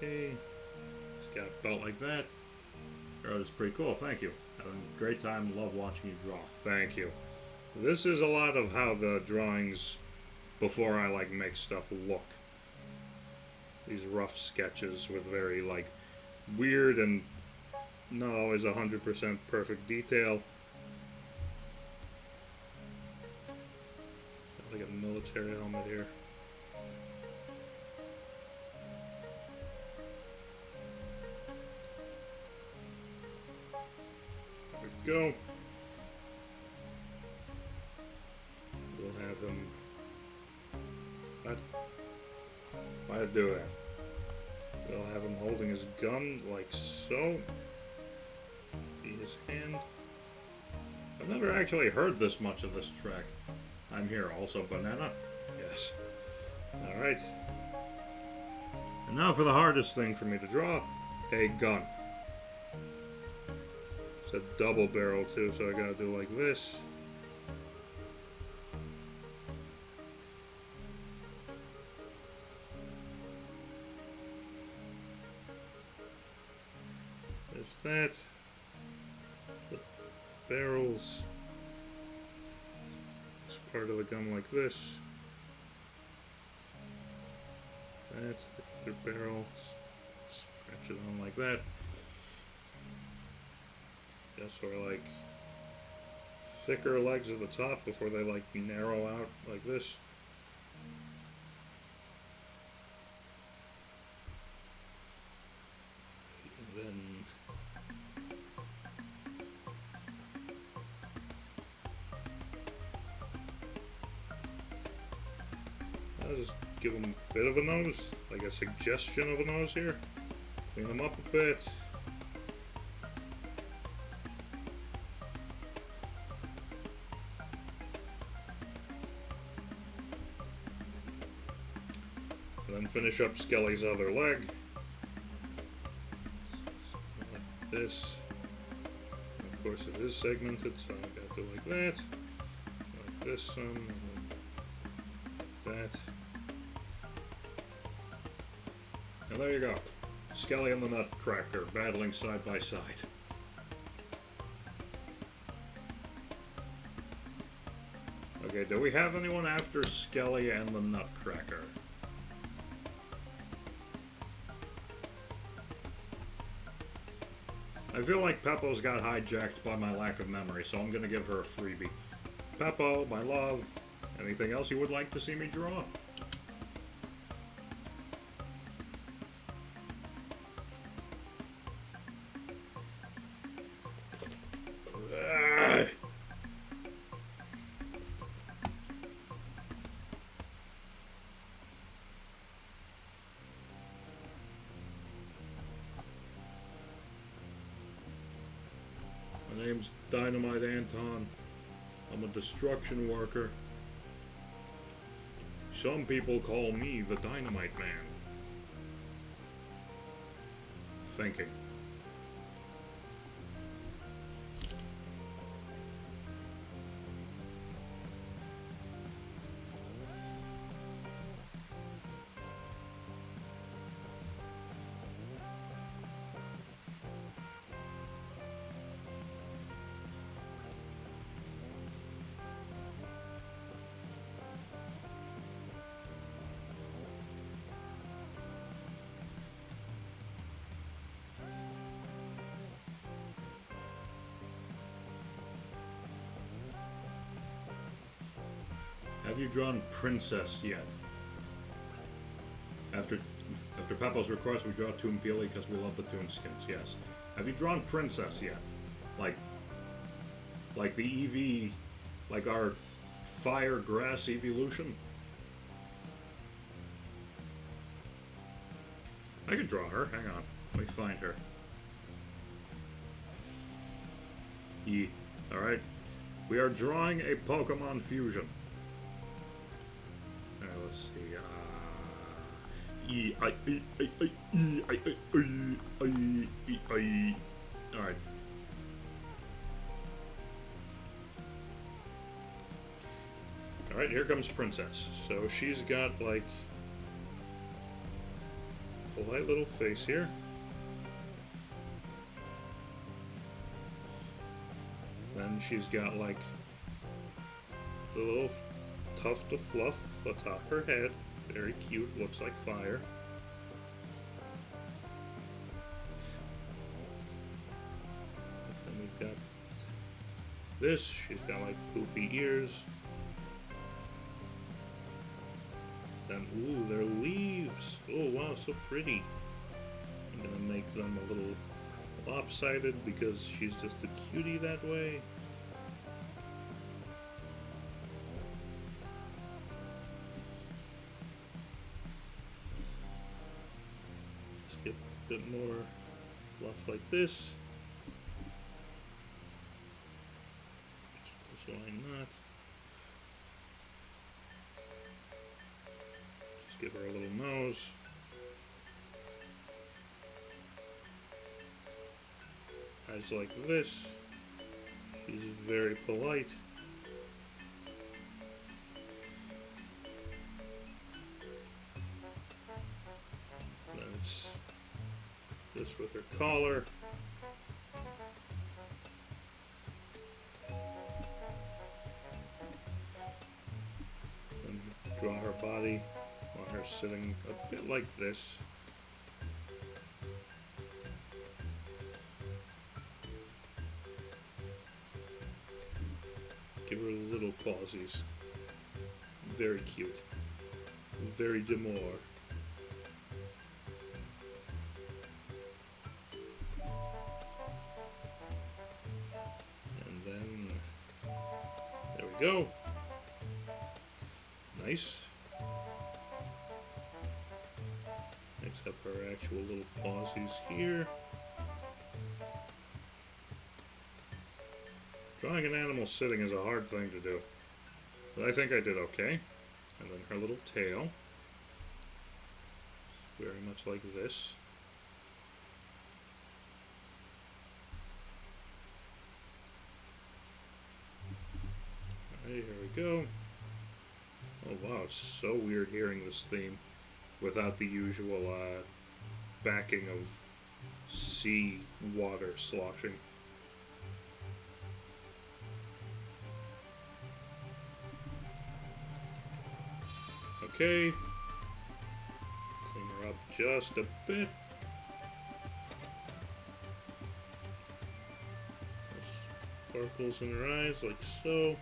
Okay. Just got a belt like that. Oh, that's pretty cool. Thank you. Having a great time. Love watching you draw. Thank you. This is a lot of how the drawings before I like make stuff look. These rough sketches with very like weird and not always 100% perfect detail. Got like a military helmet here. Go. We'll have him. Why to do that? We'll have him holding his gun like so. Be his hand. I've never actually heard this much of this track. I'm here. Also, banana. Yes. All right. And now for the hardest thing for me to draw: a gun. It's a double barrel too, so I gotta do like this. There's that. The barrels. This part of the gun like this. That, the other barrel. Scratch it on like that. Just sort of like thicker legs at the top before they like narrow out like this. And then I'll just give them a bit of a nose, like a suggestion of a nose here. Clean them up a bit. and finish up Skelly's other leg. Like this. Of course it is segmented, so I gotta do like that. Like this and that. And there you go. Skelly and the Nutcracker battling side by side. Okay, do we have anyone after Skelly and the Nutcracker? I feel like Peppo's got hijacked by my lack of memory, so I'm gonna give her a freebie. Peppo, my love, anything else you would like to see me draw? My name's Dynamite Anton. I'm a destruction worker. Some people call me the Dynamite Man. Thinking. Have you drawn Princess yet? After Peppo's request, we draw Toon Peely because we love the Toonskins, yes. Have you drawn Princess yet? Like the Eevee, like our Fire Grass evolution? I could draw her, hang on, let me find her. Alright. We are drawing a Pokemon fusion. Let's see. Alright. Alright, here comes Princess. So she's got like a light little face here. Then she's got like the little tuft of fluff atop her head. Very cute, looks like fire. Then we've got this, she's got like poofy ears. Then, ooh, they're leaves. Oh wow, so pretty. I'm gonna make them a little lopsided because she's just a cutie that way. Get a bit more fluff like this. Why not? Just give her a little nose. Eyes like this. She's very polite. That's this with her collar. Then draw her body, want her sitting a bit like this. Give her little pawsies. Very cute. Very demure. And then there we go. Nice. Next up her actual little pawsies here. Drawing an animal sitting is a hard thing to do, but I think I did okay. And then her little tail. very much like this. Alright, here we go. Oh wow, it's so weird hearing this theme without the usual backing of sea water sloshing. Okay, clean her up just a bit. Sparkles in her eyes like so.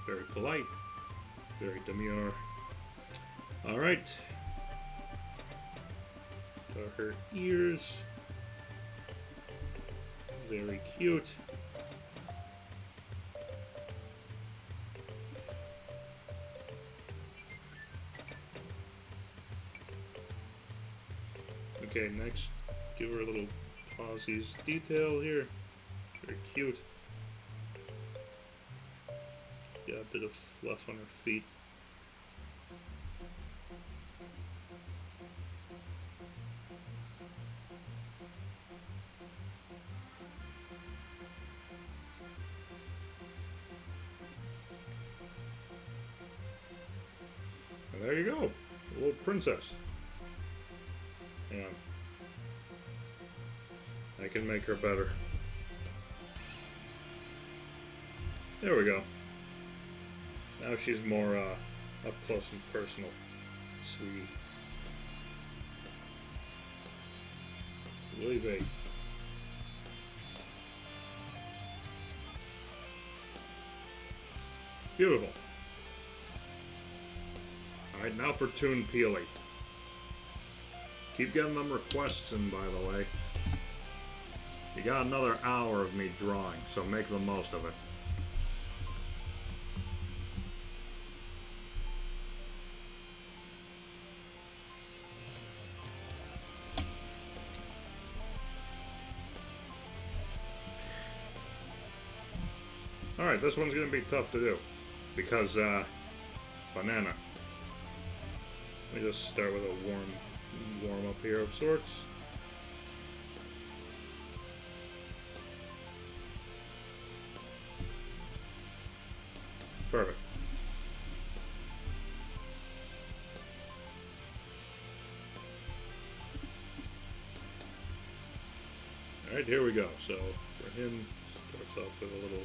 Very polite, very demure. Alright. Her ears. Very cute. Okay, next, give her a little Aussie's detail here. Very cute. Got a bit of fluff on her feet. And there you go, a little princess. Yeah. I can make her better. There we go. Now she's more up close and personal. Sweetie. Really big. Beautiful. Alright, now for Toon Peely. Keep getting them requests in, by the way. You got another hour of me drawing, so make the most of it. Alright, this one's gonna be tough to do. Because, banana. Let me just start with a warm up here of sorts. Perfect. Alright, here we go. So, for him, starts off with a little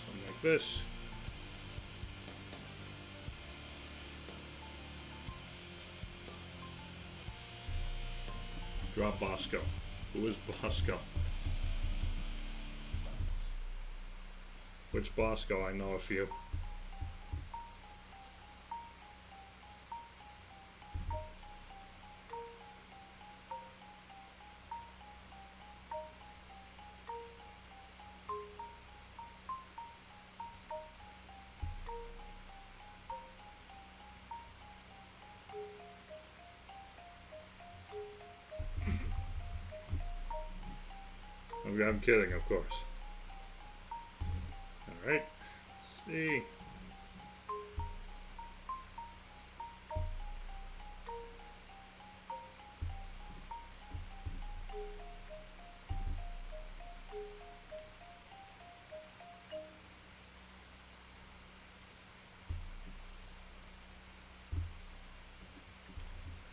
something like this. Draw Bosco. Who is Bosco? Which Bosco? I know a few. I'm kidding, of course. Alright, let's see.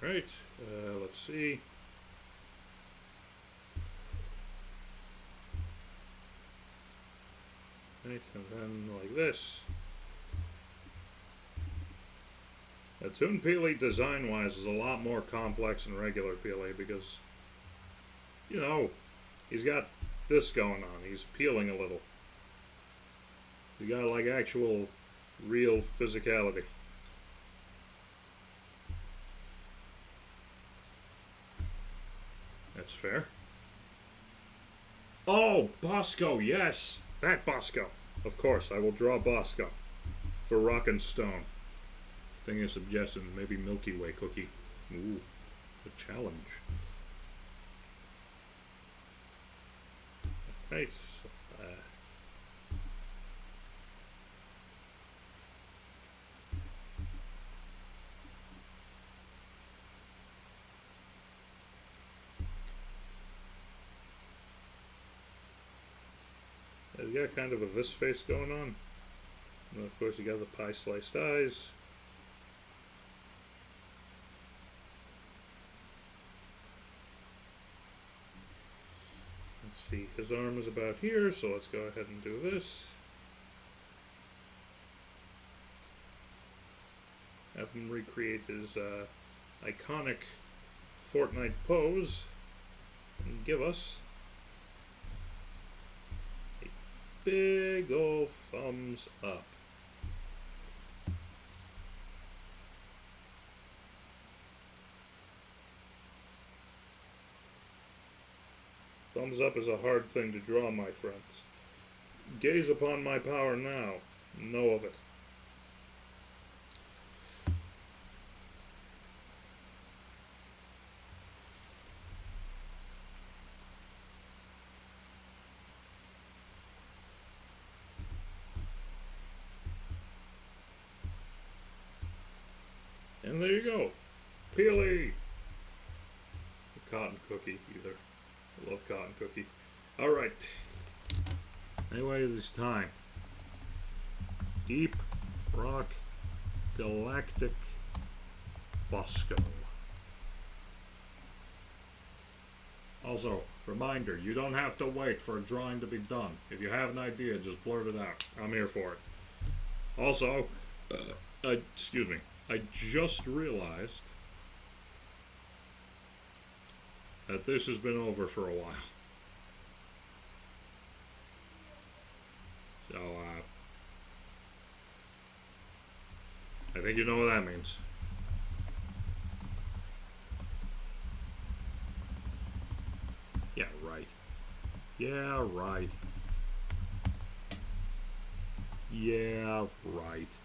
Alright, let's see. Right, and then like this. Toon Peely design-wise is a lot more complex than regular Peely because, you know, he's got this going on. He's peeling a little. He got like actual, real physicality. That's fair. Oh, Bosco, yes! That Bosco! Of course, I will draw Bosco for Rock and Stone. Thing is suggesting maybe Milky Way cookie. Ooh, a challenge. Right. yeah, kind of a this face going on. And of course you got the pie sliced eyes. Let's see, his arm is about here, so let's go ahead and do this. Have him recreate his iconic Fortnite pose and give us a big old thumbs up. Thumbs up is a hard thing to draw, my friends. Gaze upon my power now. Know of it. And there you go. Peely! Cotton cookie, either. I love cotton cookie. Alright. Anyway, it is time. Deep Rock Galactic Bosco. Also, reminder, you don't have to wait for a drawing to be done. If you have an idea, just blurt it out. I'm here for it. Also, excuse me, I just realized that this has been over for a while. So, I think you know what that means. Yeah, right. Yeah, right. Yeah, right.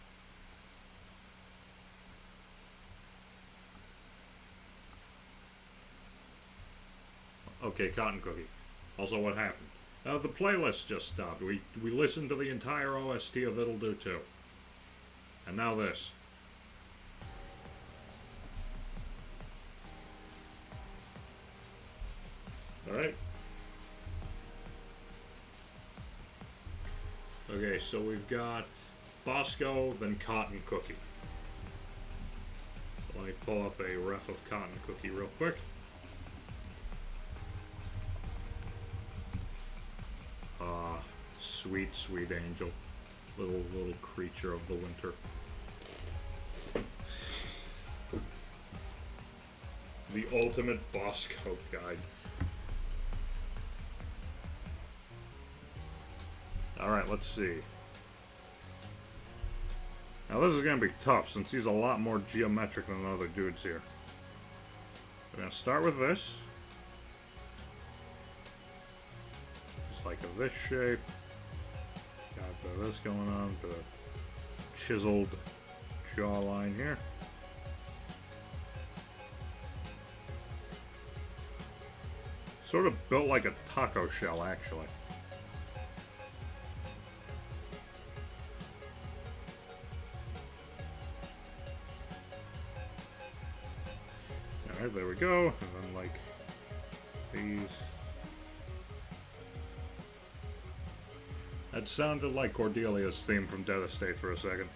Okay, Cotton Cookie. Also, what happened? The playlist just stopped. We listened to the entire OST of It'll Do Too. And now this. Alright. Okay, so we've got Bosco, then Cotton Cookie. Let me pull up a ref of Cotton Cookie real quick. Sweet, sweet angel. Little creature of the winter. The ultimate Bosco guide. Alright, let's see. Now this is going to be tough since he's a lot more geometric than the other dudes here. We're going to start with this. Just like a this shape. Got a bit of this going on, a bit of chiseled jawline here. Sort of built like a taco shell, actually. Alright, there we go. And then, like, these. That sounded like Cordelia's theme from Dead Estate for a second.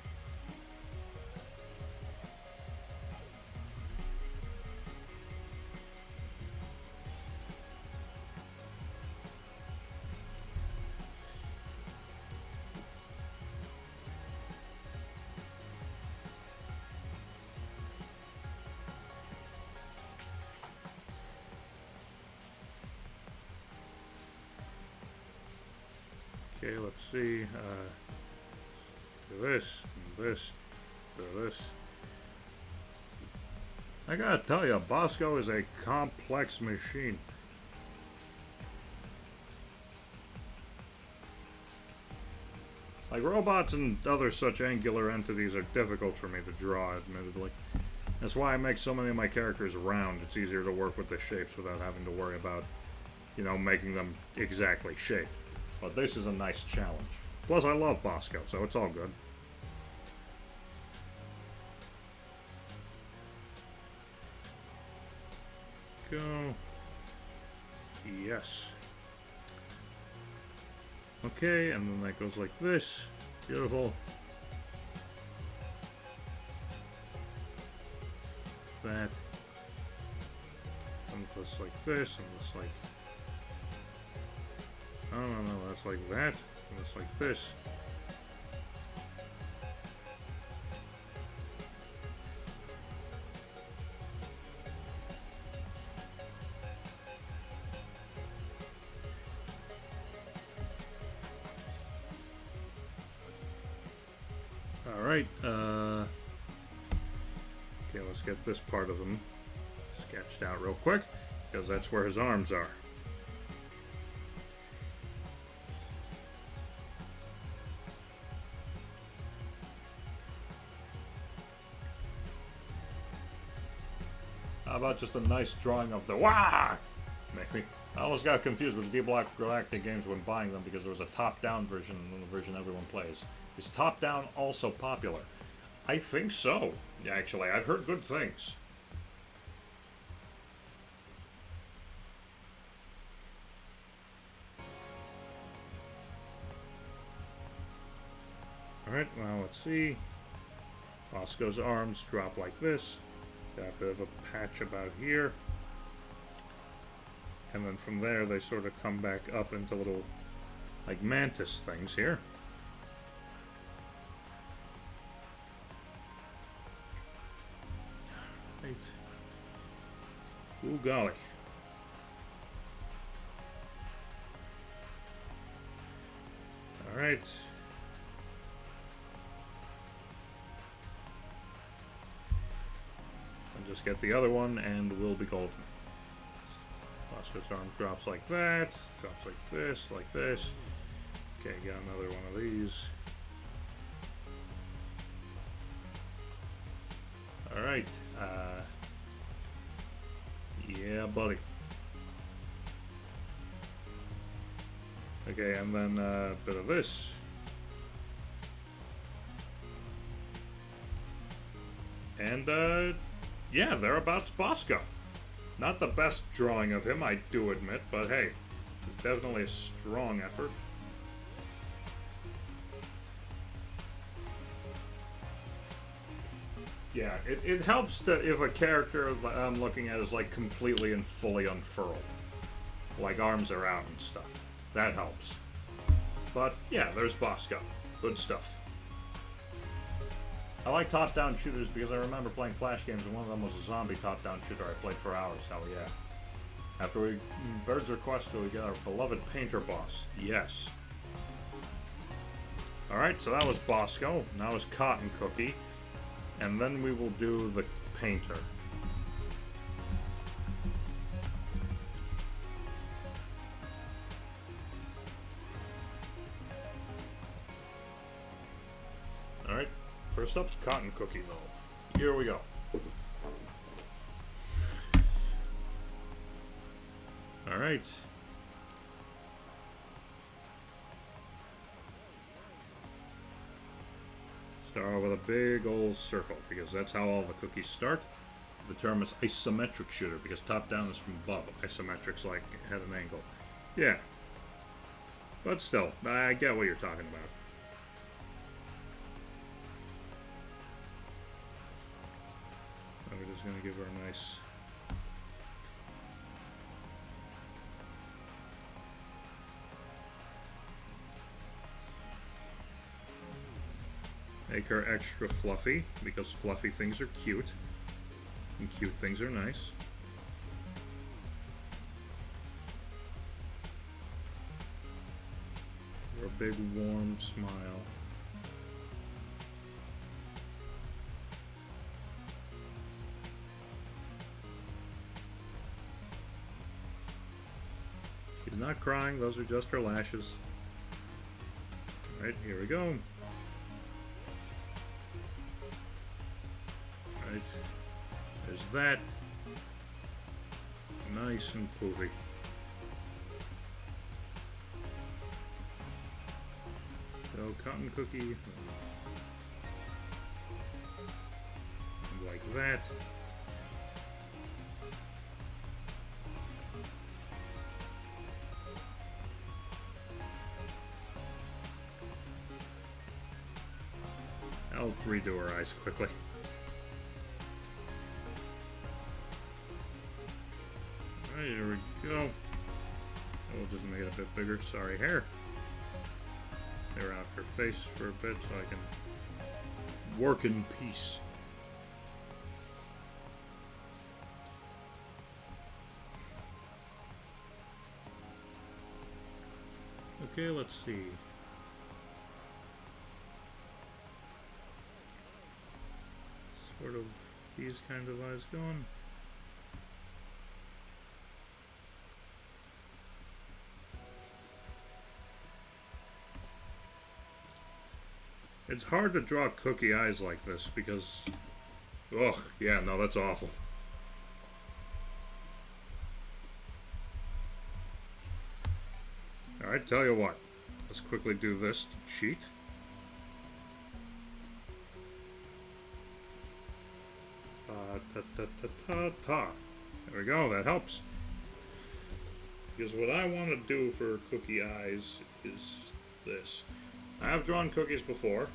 Okay, let's see. Do this, do this, do this. I gotta tell you, Bosco is a complex machine. Like, robots and other such angular entities are difficult for me to draw, admittedly. That's why I make so many of my characters round. It's easier to work with the shapes without having to worry about, you know, making them exactly shaped. But this is a nice challenge. Plus, I love Bosco, so it's all good. Go. Yes. Okay, and then that goes like this. Beautiful. That. And this like this, and this like... No, that's like that, and this like this. Alright, okay, let's get this part of him sketched out real quick, because that's where his arms are. How about just a nice drawing of the wah? Maybe. I almost got confused with the Deep Black Galactic games when buying them because there was a top-down version and the version everyone plays. Is top-down also popular? I think so, actually. I've heard good things. Alright, well, let's see. Bosco's arms drop like this. Got a bit of a patch about here. And then from there, they sort of come back up into little, like, mantis things here. Right. Ooh, golly. Alright. And just get the other one, and we'll be golden. Bosco's arm drops like that, drops like this, like this. Okay, got another one of these. Alright, yeah, buddy. Okay, and then a bit of this. And, yeah, thereabouts Bosco. Not the best drawing of him, I do admit, but hey, it's definitely a strong effort. Yeah, it helps that if a character I'm looking at is like completely and fully unfurled. Like arms are out and stuff. That helps. But yeah, there's Bosco. Good stuff. I like top-down shooters because I remember playing Flash games and one of them was a zombie top-down shooter I played for hours. Hell yeah. After we Bird's request, we get our beloved painter boss. Yes. Alright, so that was Bosco. Now is Cotton Cookie. And then we will do the painter. Alright, first up, Cotton Cookie, though. Here we go. Alright. Start with a big old circle, because that's how all the cookies start. The term is isometric shooter, because top-down is from above. Isometric's like at an angle. Yeah. But still, I get what you're talking about. We're just going to give her a nice... Make her extra fluffy, because fluffy things are cute, and cute things are nice. Or a big warm smile. She's not crying, those are just her lashes. Alright, here we go. Right, there's that. Nice and poofy. So, Cotton Cookie. And like that. I'll redo her eyes quickly. Alright, here we go. We'll just make it a bit bigger. Sorry, hair. Clear out her face for a bit so I can work in peace. Okay, let's see. Sort of these kinds of eyes going. It's hard to draw cookie eyes like this because... Ugh, yeah, no, that's awful. Alright, tell you what. Let's quickly do this to cheat. Ta-ta-ta-ta-ta. There we go, that helps. Because what I want to do for cookie eyes is this. I have drawn cookies before.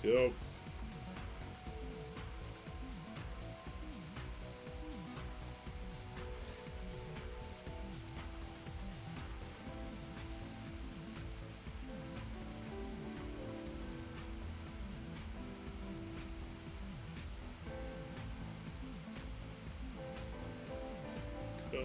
Go. Go.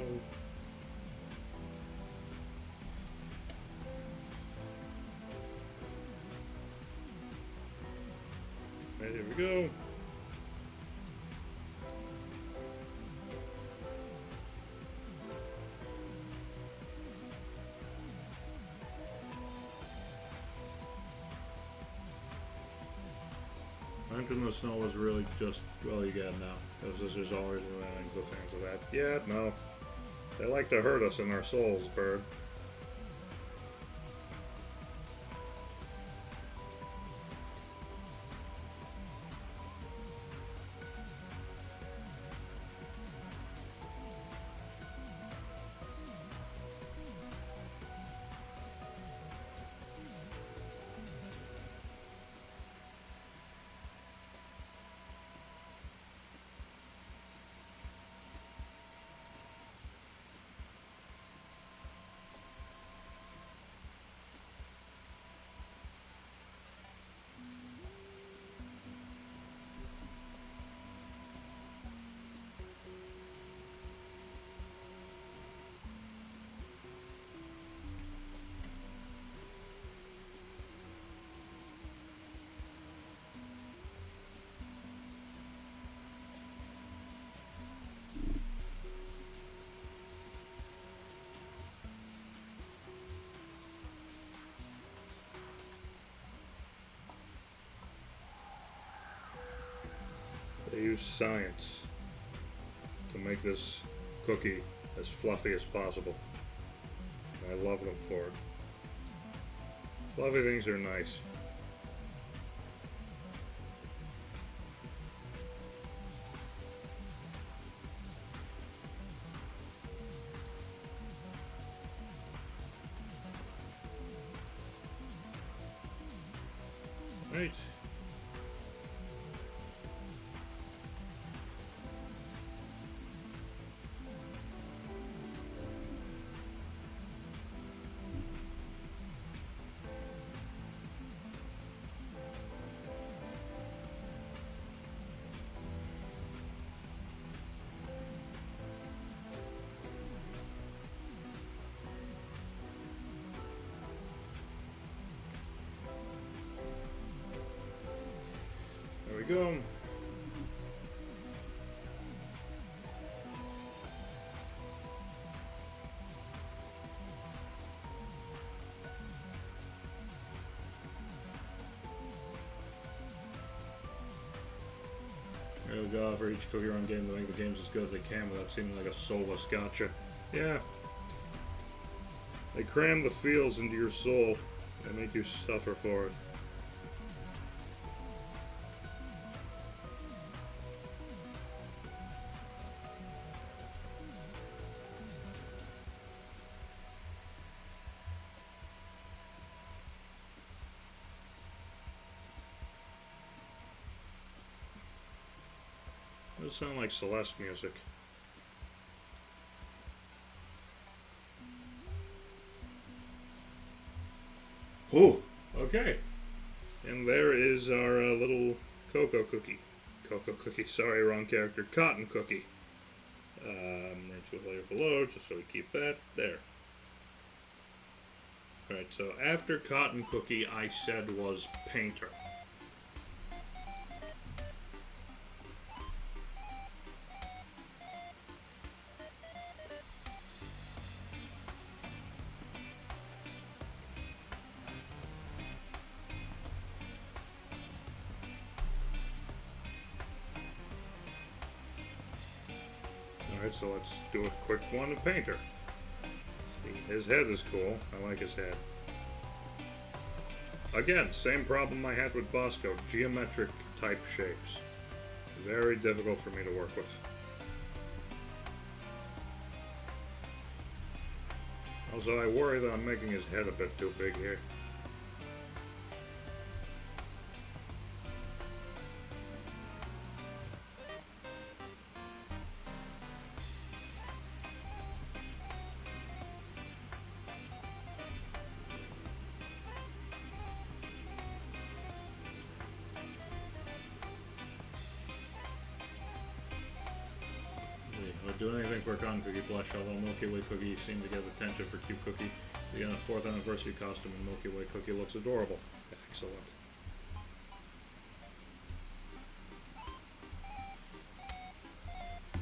Right, here we go. Hunting in the Snow is really just, well, you got it now. Because there's always the fans of that. Yeah, no. They like to hurt us in our souls, bird. They use science to make this cookie as fluffy as possible. I love them for it. Fluffy things are nice. Right. There we go. for each coherent game to make the games as good as they can without seeming like a soulless gotcha. Yeah. They cram the feels into your soul and make you suffer for it. Does sound like Celeste music. Oh, okay. And there is our little cocoa cookie. Cocoa cookie, sorry, wrong character. Cotton cookie. Merge with layer below, just so we keep that there. Alright, so after cotton cookie, I said was painter. Alright, so let's do a quick one of painter. See, his head is cool. I like his head. Again, same problem I had with Bosco. Geometric type shapes. Very difficult for me to work with. Also, I worry that I'm making his head a bit too big here. Would do anything for a cotton cookie blush, although Milky Way cookie seemed to get attention for cute cookie. The 4th anniversary costume in Milky Way cookie looks adorable. Excellent.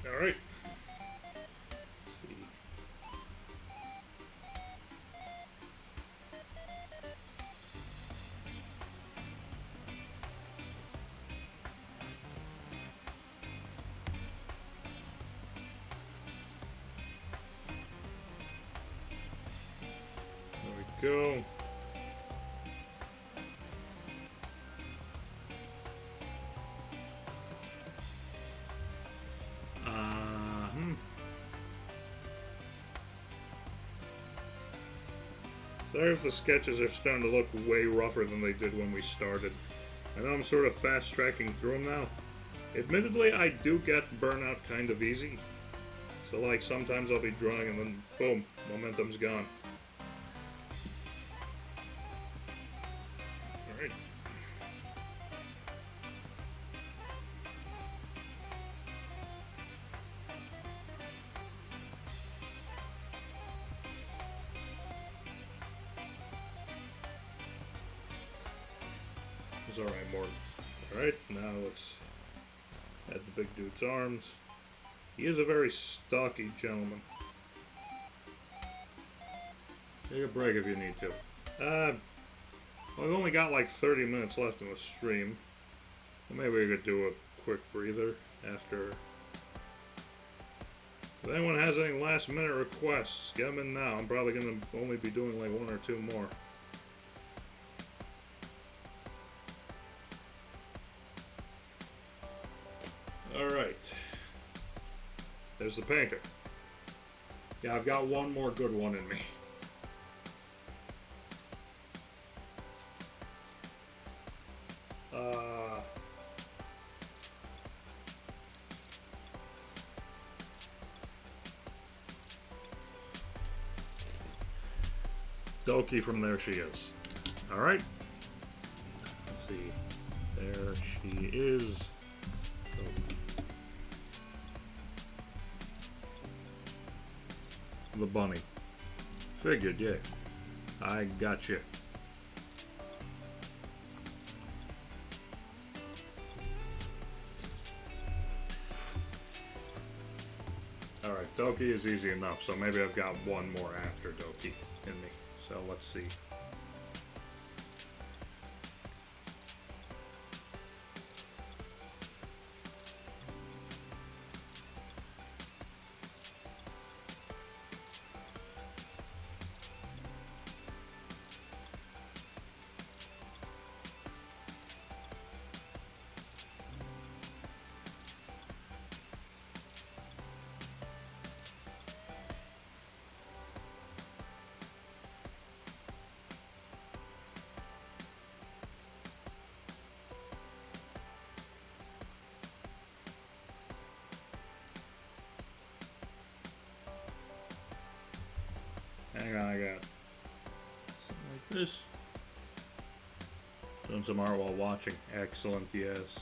Alright. Go. Sorry if the sketches are starting to look way rougher than they did when we started. I know I'm sort of fast tracking through them now. Admittedly, I do get burnout kind of easy. So like sometimes I'll be drawing and then boom, momentum's gone. Alright. It's alright, Morton. Alright, now let's add the big dude's arms. He is a very stocky gentleman. Take a break if you need to. Well, I've only got like 30 minutes left in the stream. Maybe we could do a quick breather after. If anyone has any last minute requests, get them in now. I'm probably going to only be doing like 1 or 2 more. Alright. There's the painter. Yeah, I've got one more good one in me. Doki from There She Is. Alright. Let's see. There she is. The bunny. Figured, yeah. I got you. Alright, Doki is easy enough, so maybe I've got one more after Doki in me. So let's see. Hang on, I got something like this. Doing some art while watching. Excellent, yes.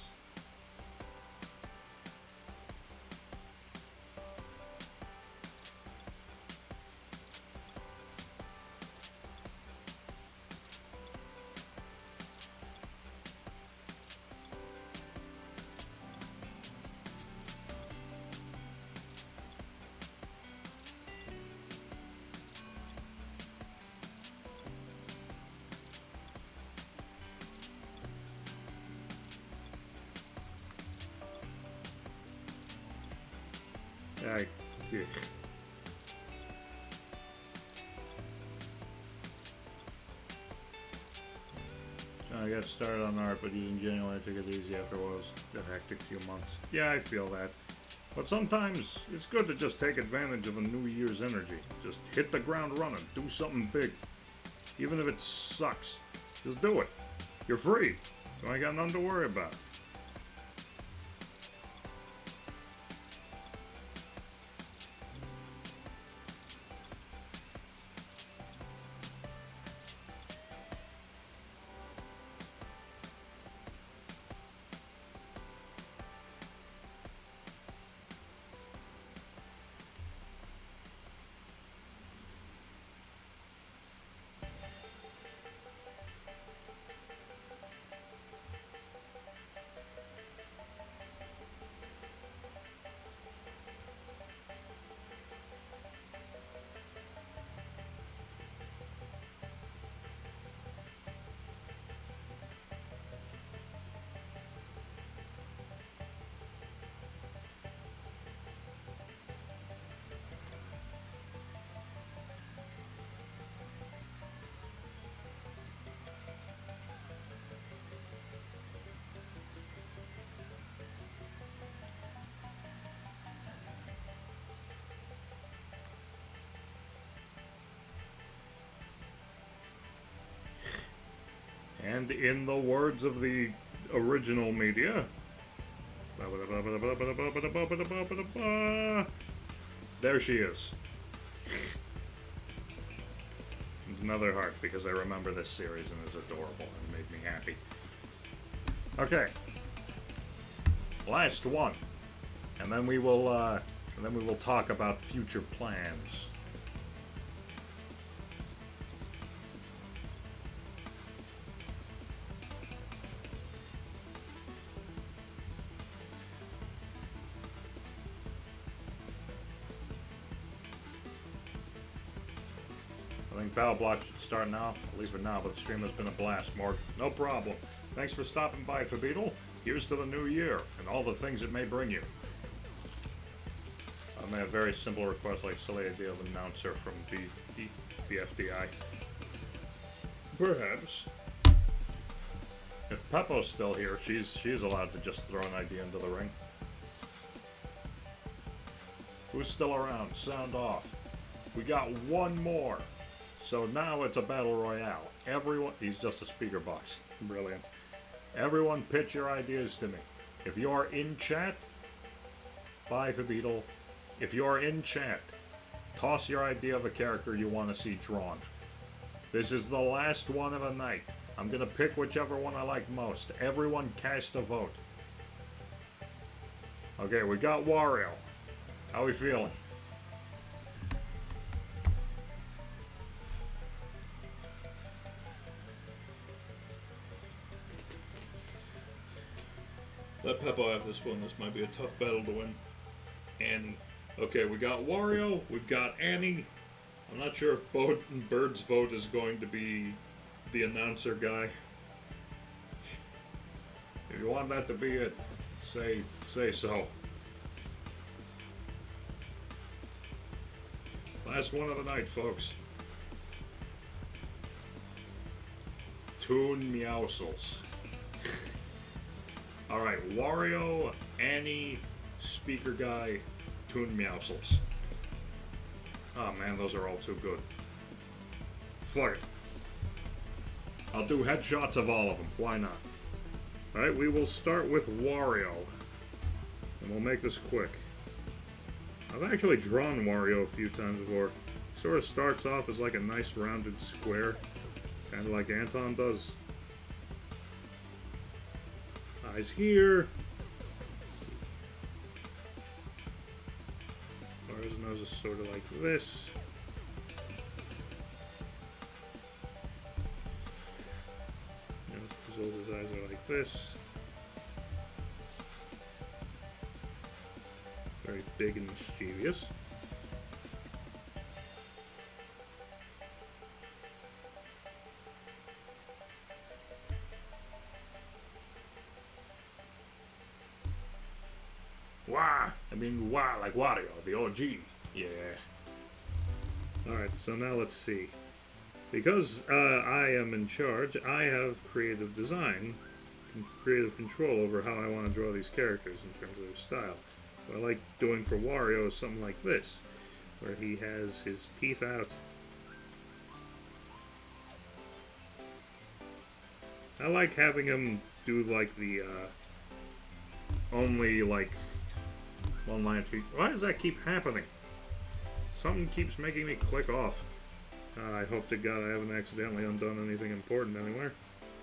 I see. I got started on art, but using January, I took it easy after what was a hectic few months. Yeah, I feel that. But sometimes it's good to just take advantage of a New Year's energy. Just hit the ground running. Do something big. Even if it sucks. Just do it. You're free. You ain't got nothing to worry about. And in the words of the original media, there she is. Another heart, because I remember this series and it's adorable and made me happy. Okay. Last one. And then we will talk about future plans. I think Battle Block should start now. I'll leave it now, but the stream has been a blast, Morg. No problem. Thanks for stopping by, Fabeetle. Here's to the new year and all the things it may bring you. I may have very simple requests like silly idea of announcer from BFDI. Perhaps. If Peppo's still here, she's allowed to just throw an idea into the ring. Who's still around? Sound off. We got one more. So now it's a battle royale. Everyone, he's just a speaker box. Brilliant. Everyone pitch your ideas to me. If you're in chat, bye Fabeetle. If you're in chat, toss your idea of a character you want to see drawn. This is the last one of the night. I'm gonna pick whichever one I like most. Everyone cast a vote. Okay, we got Wario. How we feeling? Let Peppo have this one. This might be a tough battle to win. Annie. Okay, we got Wario. We've got Annie. I'm not sure if Bird's vote is going to be the announcer guy. If you want that to be it, say so. Last one of the night, folks. Toon Meowscles. Alright, Wario, Annie, Speaker Guy, Toon Meowscles. Oh man, those are all too good. Fuck it. I'll do headshots of all of them. Why not? Alright, we will start with Wario. And we'll make this quick. I've actually drawn Wario a few times before. Sort of starts off as like a nice rounded square, kind of like Anton does. Eyes here. Mario's nose is sort of like this. His eyes are like this. Very big and mischievous. Wah! I mean, wah, like Wario, the OG. Yeah. Alright, so now let's see. Because I am in charge, I have creative design, creative control over how I want to draw these characters in terms of their style. What I like doing for Wario is something like this, where he has his teeth out. I like having him do like the only like one line tweet. Why does that keep happening? Something keeps making me click off. I hope to God I haven't accidentally undone anything important anywhere.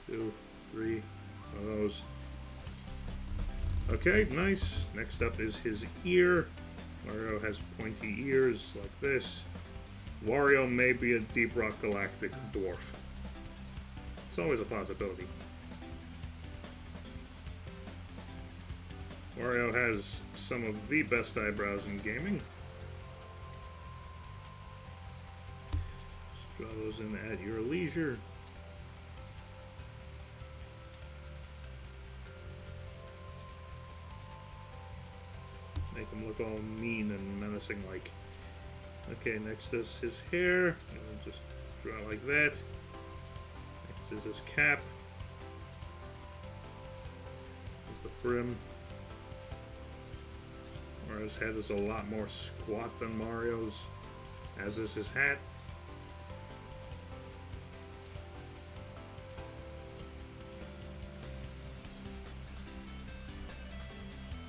2, 3, one of those. Okay, nice. Next up is his ear. Wario has pointy ears like this. Wario may be a Deep Rock Galactic dwarf. It's always a possibility. Wario has some of the best eyebrows in gaming. Draw those in at your leisure. Make him look all mean and menacing like. Okay, next is his hair. And just draw like that. Next is his cap. There's the brim. Mario's head is a lot more squat than Mario's, as is his hat.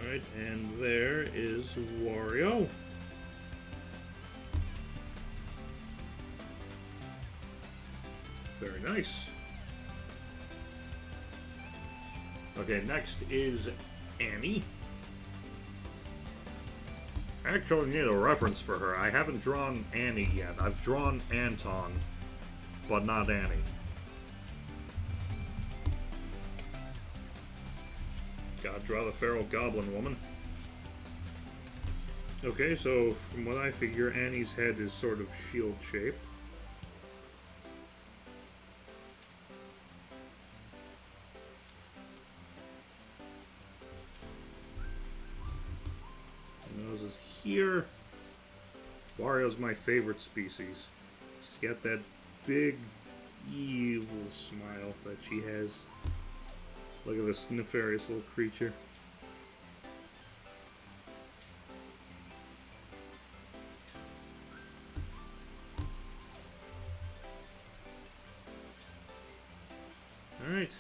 Alright, and there is Wario. Very nice. Okay, next is Annie. I actually need a reference for her. I haven't drawn Annie yet. I've drawn Anton, but not Annie. Gotta draw the feral goblin woman. Okay, so from what I figure, Annie's head is sort of shield-shaped. Nose is here. Wario's my favorite species. She's got that big, evil smile that she has. Look at this nefarious little creature. Alright.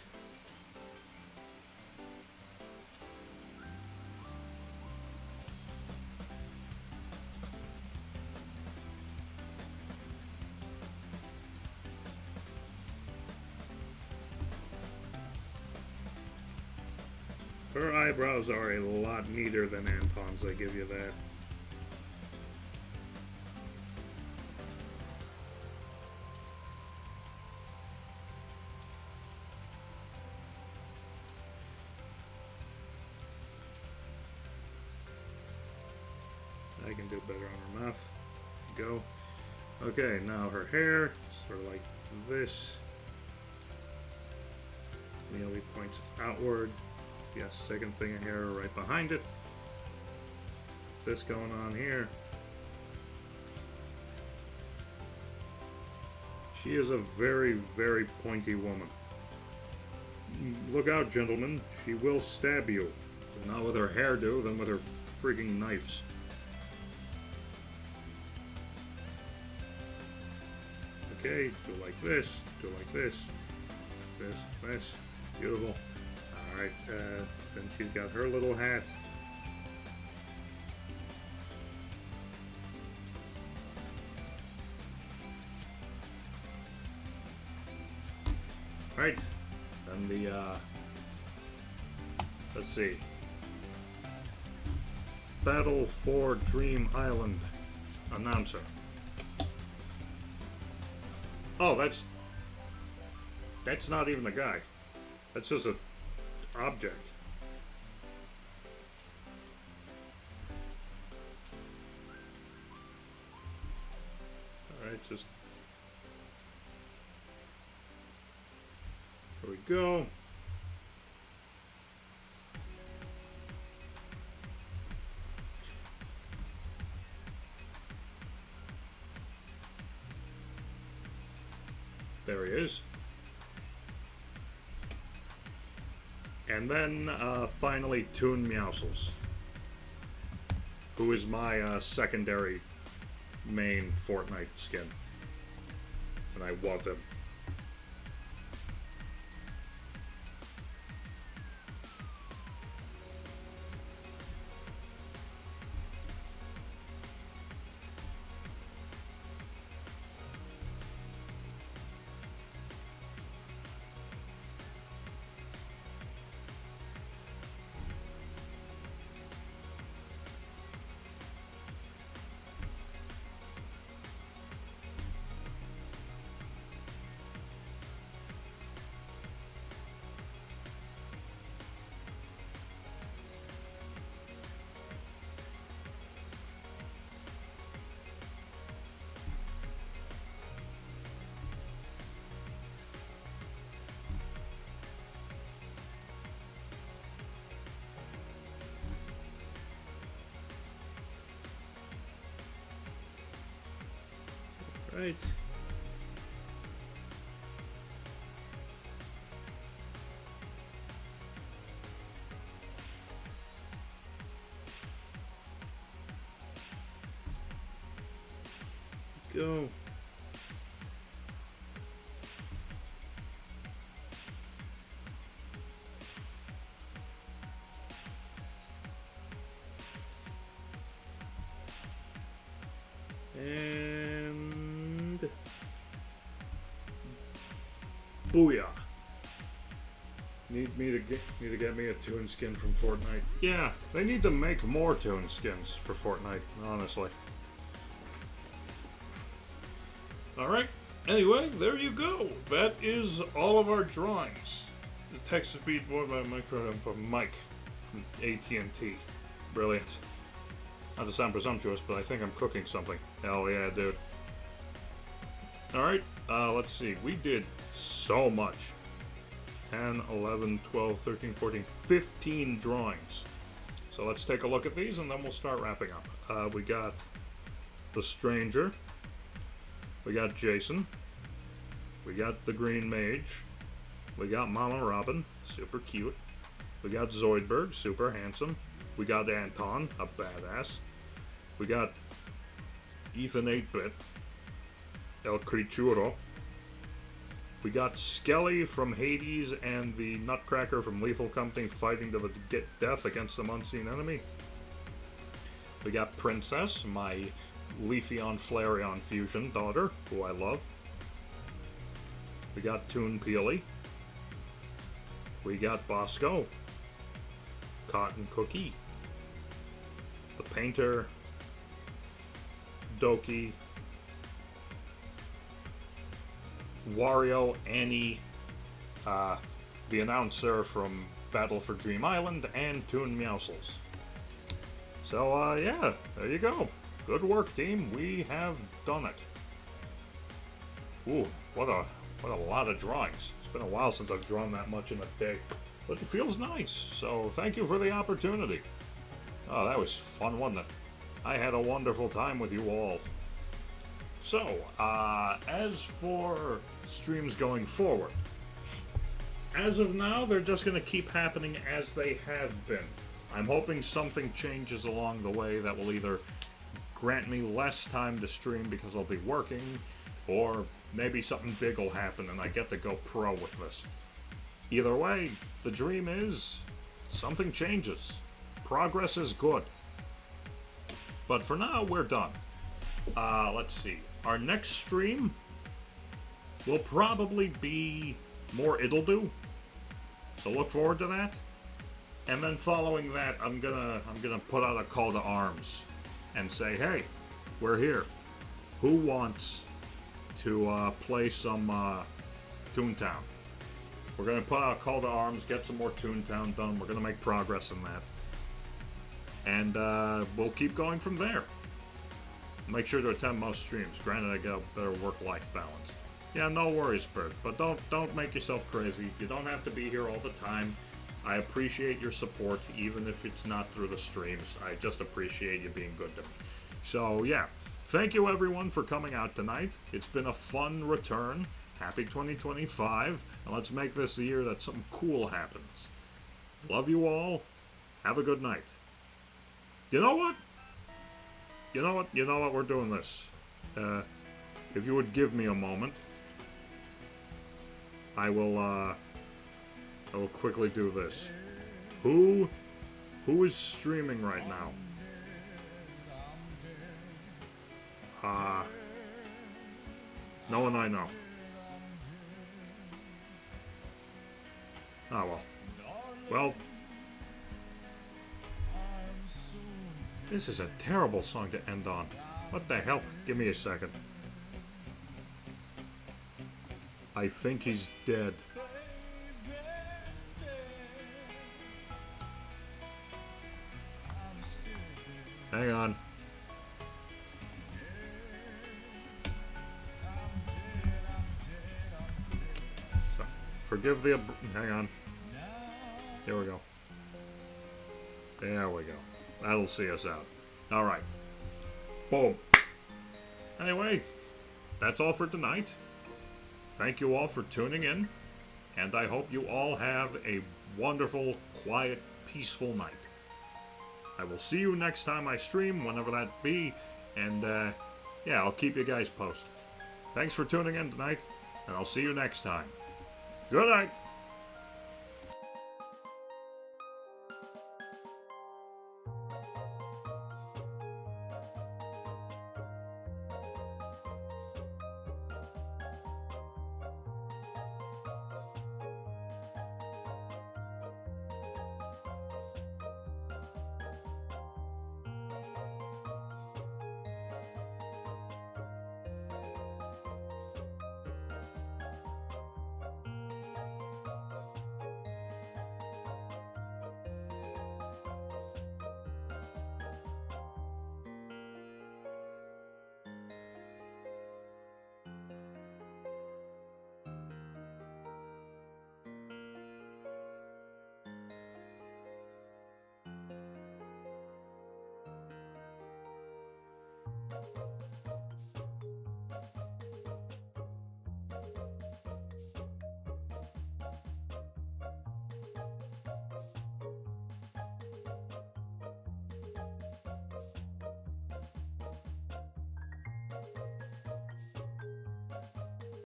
Her eyebrows are a lot neater than Anton's, I give you that. I can do better on her mouth. Go. Okay, now her hair, sort of like this. Nearly points outward. Yes, second thing of hair right behind it. This going on here. She is a very, very pointy woman. Look out, gentlemen. She will stab you. But not with her hairdo, then with her freaking knives. Okay, do like this, do like this. This. Beautiful. Alright, then she's got her little hat. Alright. Then the, let's see. Battle for Dream Island announcer. Oh, that's not even the guy. That's just an object. Alright, just... Here we go. There he is. And then, finally, Toon Meowscles, who is my secondary main Fortnite skin. And I love him. Right. Go. And booyah! Need to get me a Toon skin from Fortnite. Yeah, they need to make more Toon skins for Fortnite, honestly. Alright, anyway, there you go. That is all of our drawings. The text is being born by Micro from Mike from AT&T. Brilliant. Not to sound presumptuous, but I think I'm cooking something. Hell yeah, dude. Alright, let's see. We did so much. 10, 11, 12, 13, 14, 15 drawings. So let's take a look at these and then we'll start wrapping up. We got the Stranger. We got Jason. We got the Green Mage. We got Mama Robin, super cute. We got Zoidberg, super handsome. We got Anton, a badass. We got Ethan 8-Bit, El Crichuro. We got Skelly from Hades and the Nutcracker from Lethal Company fighting to get death against some unseen enemy. We got Princess, my Leafeon Flareon fusion daughter, who I love. We got Toon Peely. We got Bosco. Cotton Cookie. The Painter. Doki. Wario, Annie, the announcer from Battle for Dream Island, and Toon Meowscles. So, yeah, there you go. Good work, team. We have done it. Ooh, what a lot of drawings. It's been a while since I've drawn that much in a day. But it feels nice, so thank you for the opportunity. Oh, that was fun, wasn't it? I had a wonderful time with you all. So, as for streams going forward, as of now, they're just going to keep happening as they have been. I'm hoping something changes along the way that will either grant me less time to stream because I'll be working, or maybe something big will happen and I get to go pro with this. Either way, the dream is something changes. Progress is good. But for now, we're done. Let's see. Our next stream will probably be more It'll Do. So look forward to that. And then following that, I'm gonna put out a call to arms and say, hey, we're here. Who wants to play some Toontown? We're gonna put out a call to arms, get some more Toontown done. We're gonna make progress in that, and we'll keep going from there. Make sure to attend most streams. Granted, I got a better work-life balance. Yeah, no worries, Bert. But don't make yourself crazy. You don't have to be here all the time. I appreciate your support, even if it's not through the streams. I just appreciate you being good to me. So, yeah. Thank you, everyone, for coming out tonight. It's been a fun return. Happy 2025. And let's make this the year that something cool happens. Love you all. Have a good night. You know what? We're doing this. If you would give me a moment, I will quickly do this. Who is streaming right now? No one I know. Oh well. Well, this is a terrible song to end on. What the hell? Give me a second. I think he's dead. Hang on. So, forgive the... Hang on. Here we go. There we go. That'll see us out. Alright. Boom. Anyway, that's all for tonight. Thank you all for tuning in, and I hope you all have a wonderful, quiet, peaceful night. I will see you next time I stream, whenever that be, and yeah, I'll keep you guys posted. Thanks for tuning in tonight, and I'll see you next time. Good night!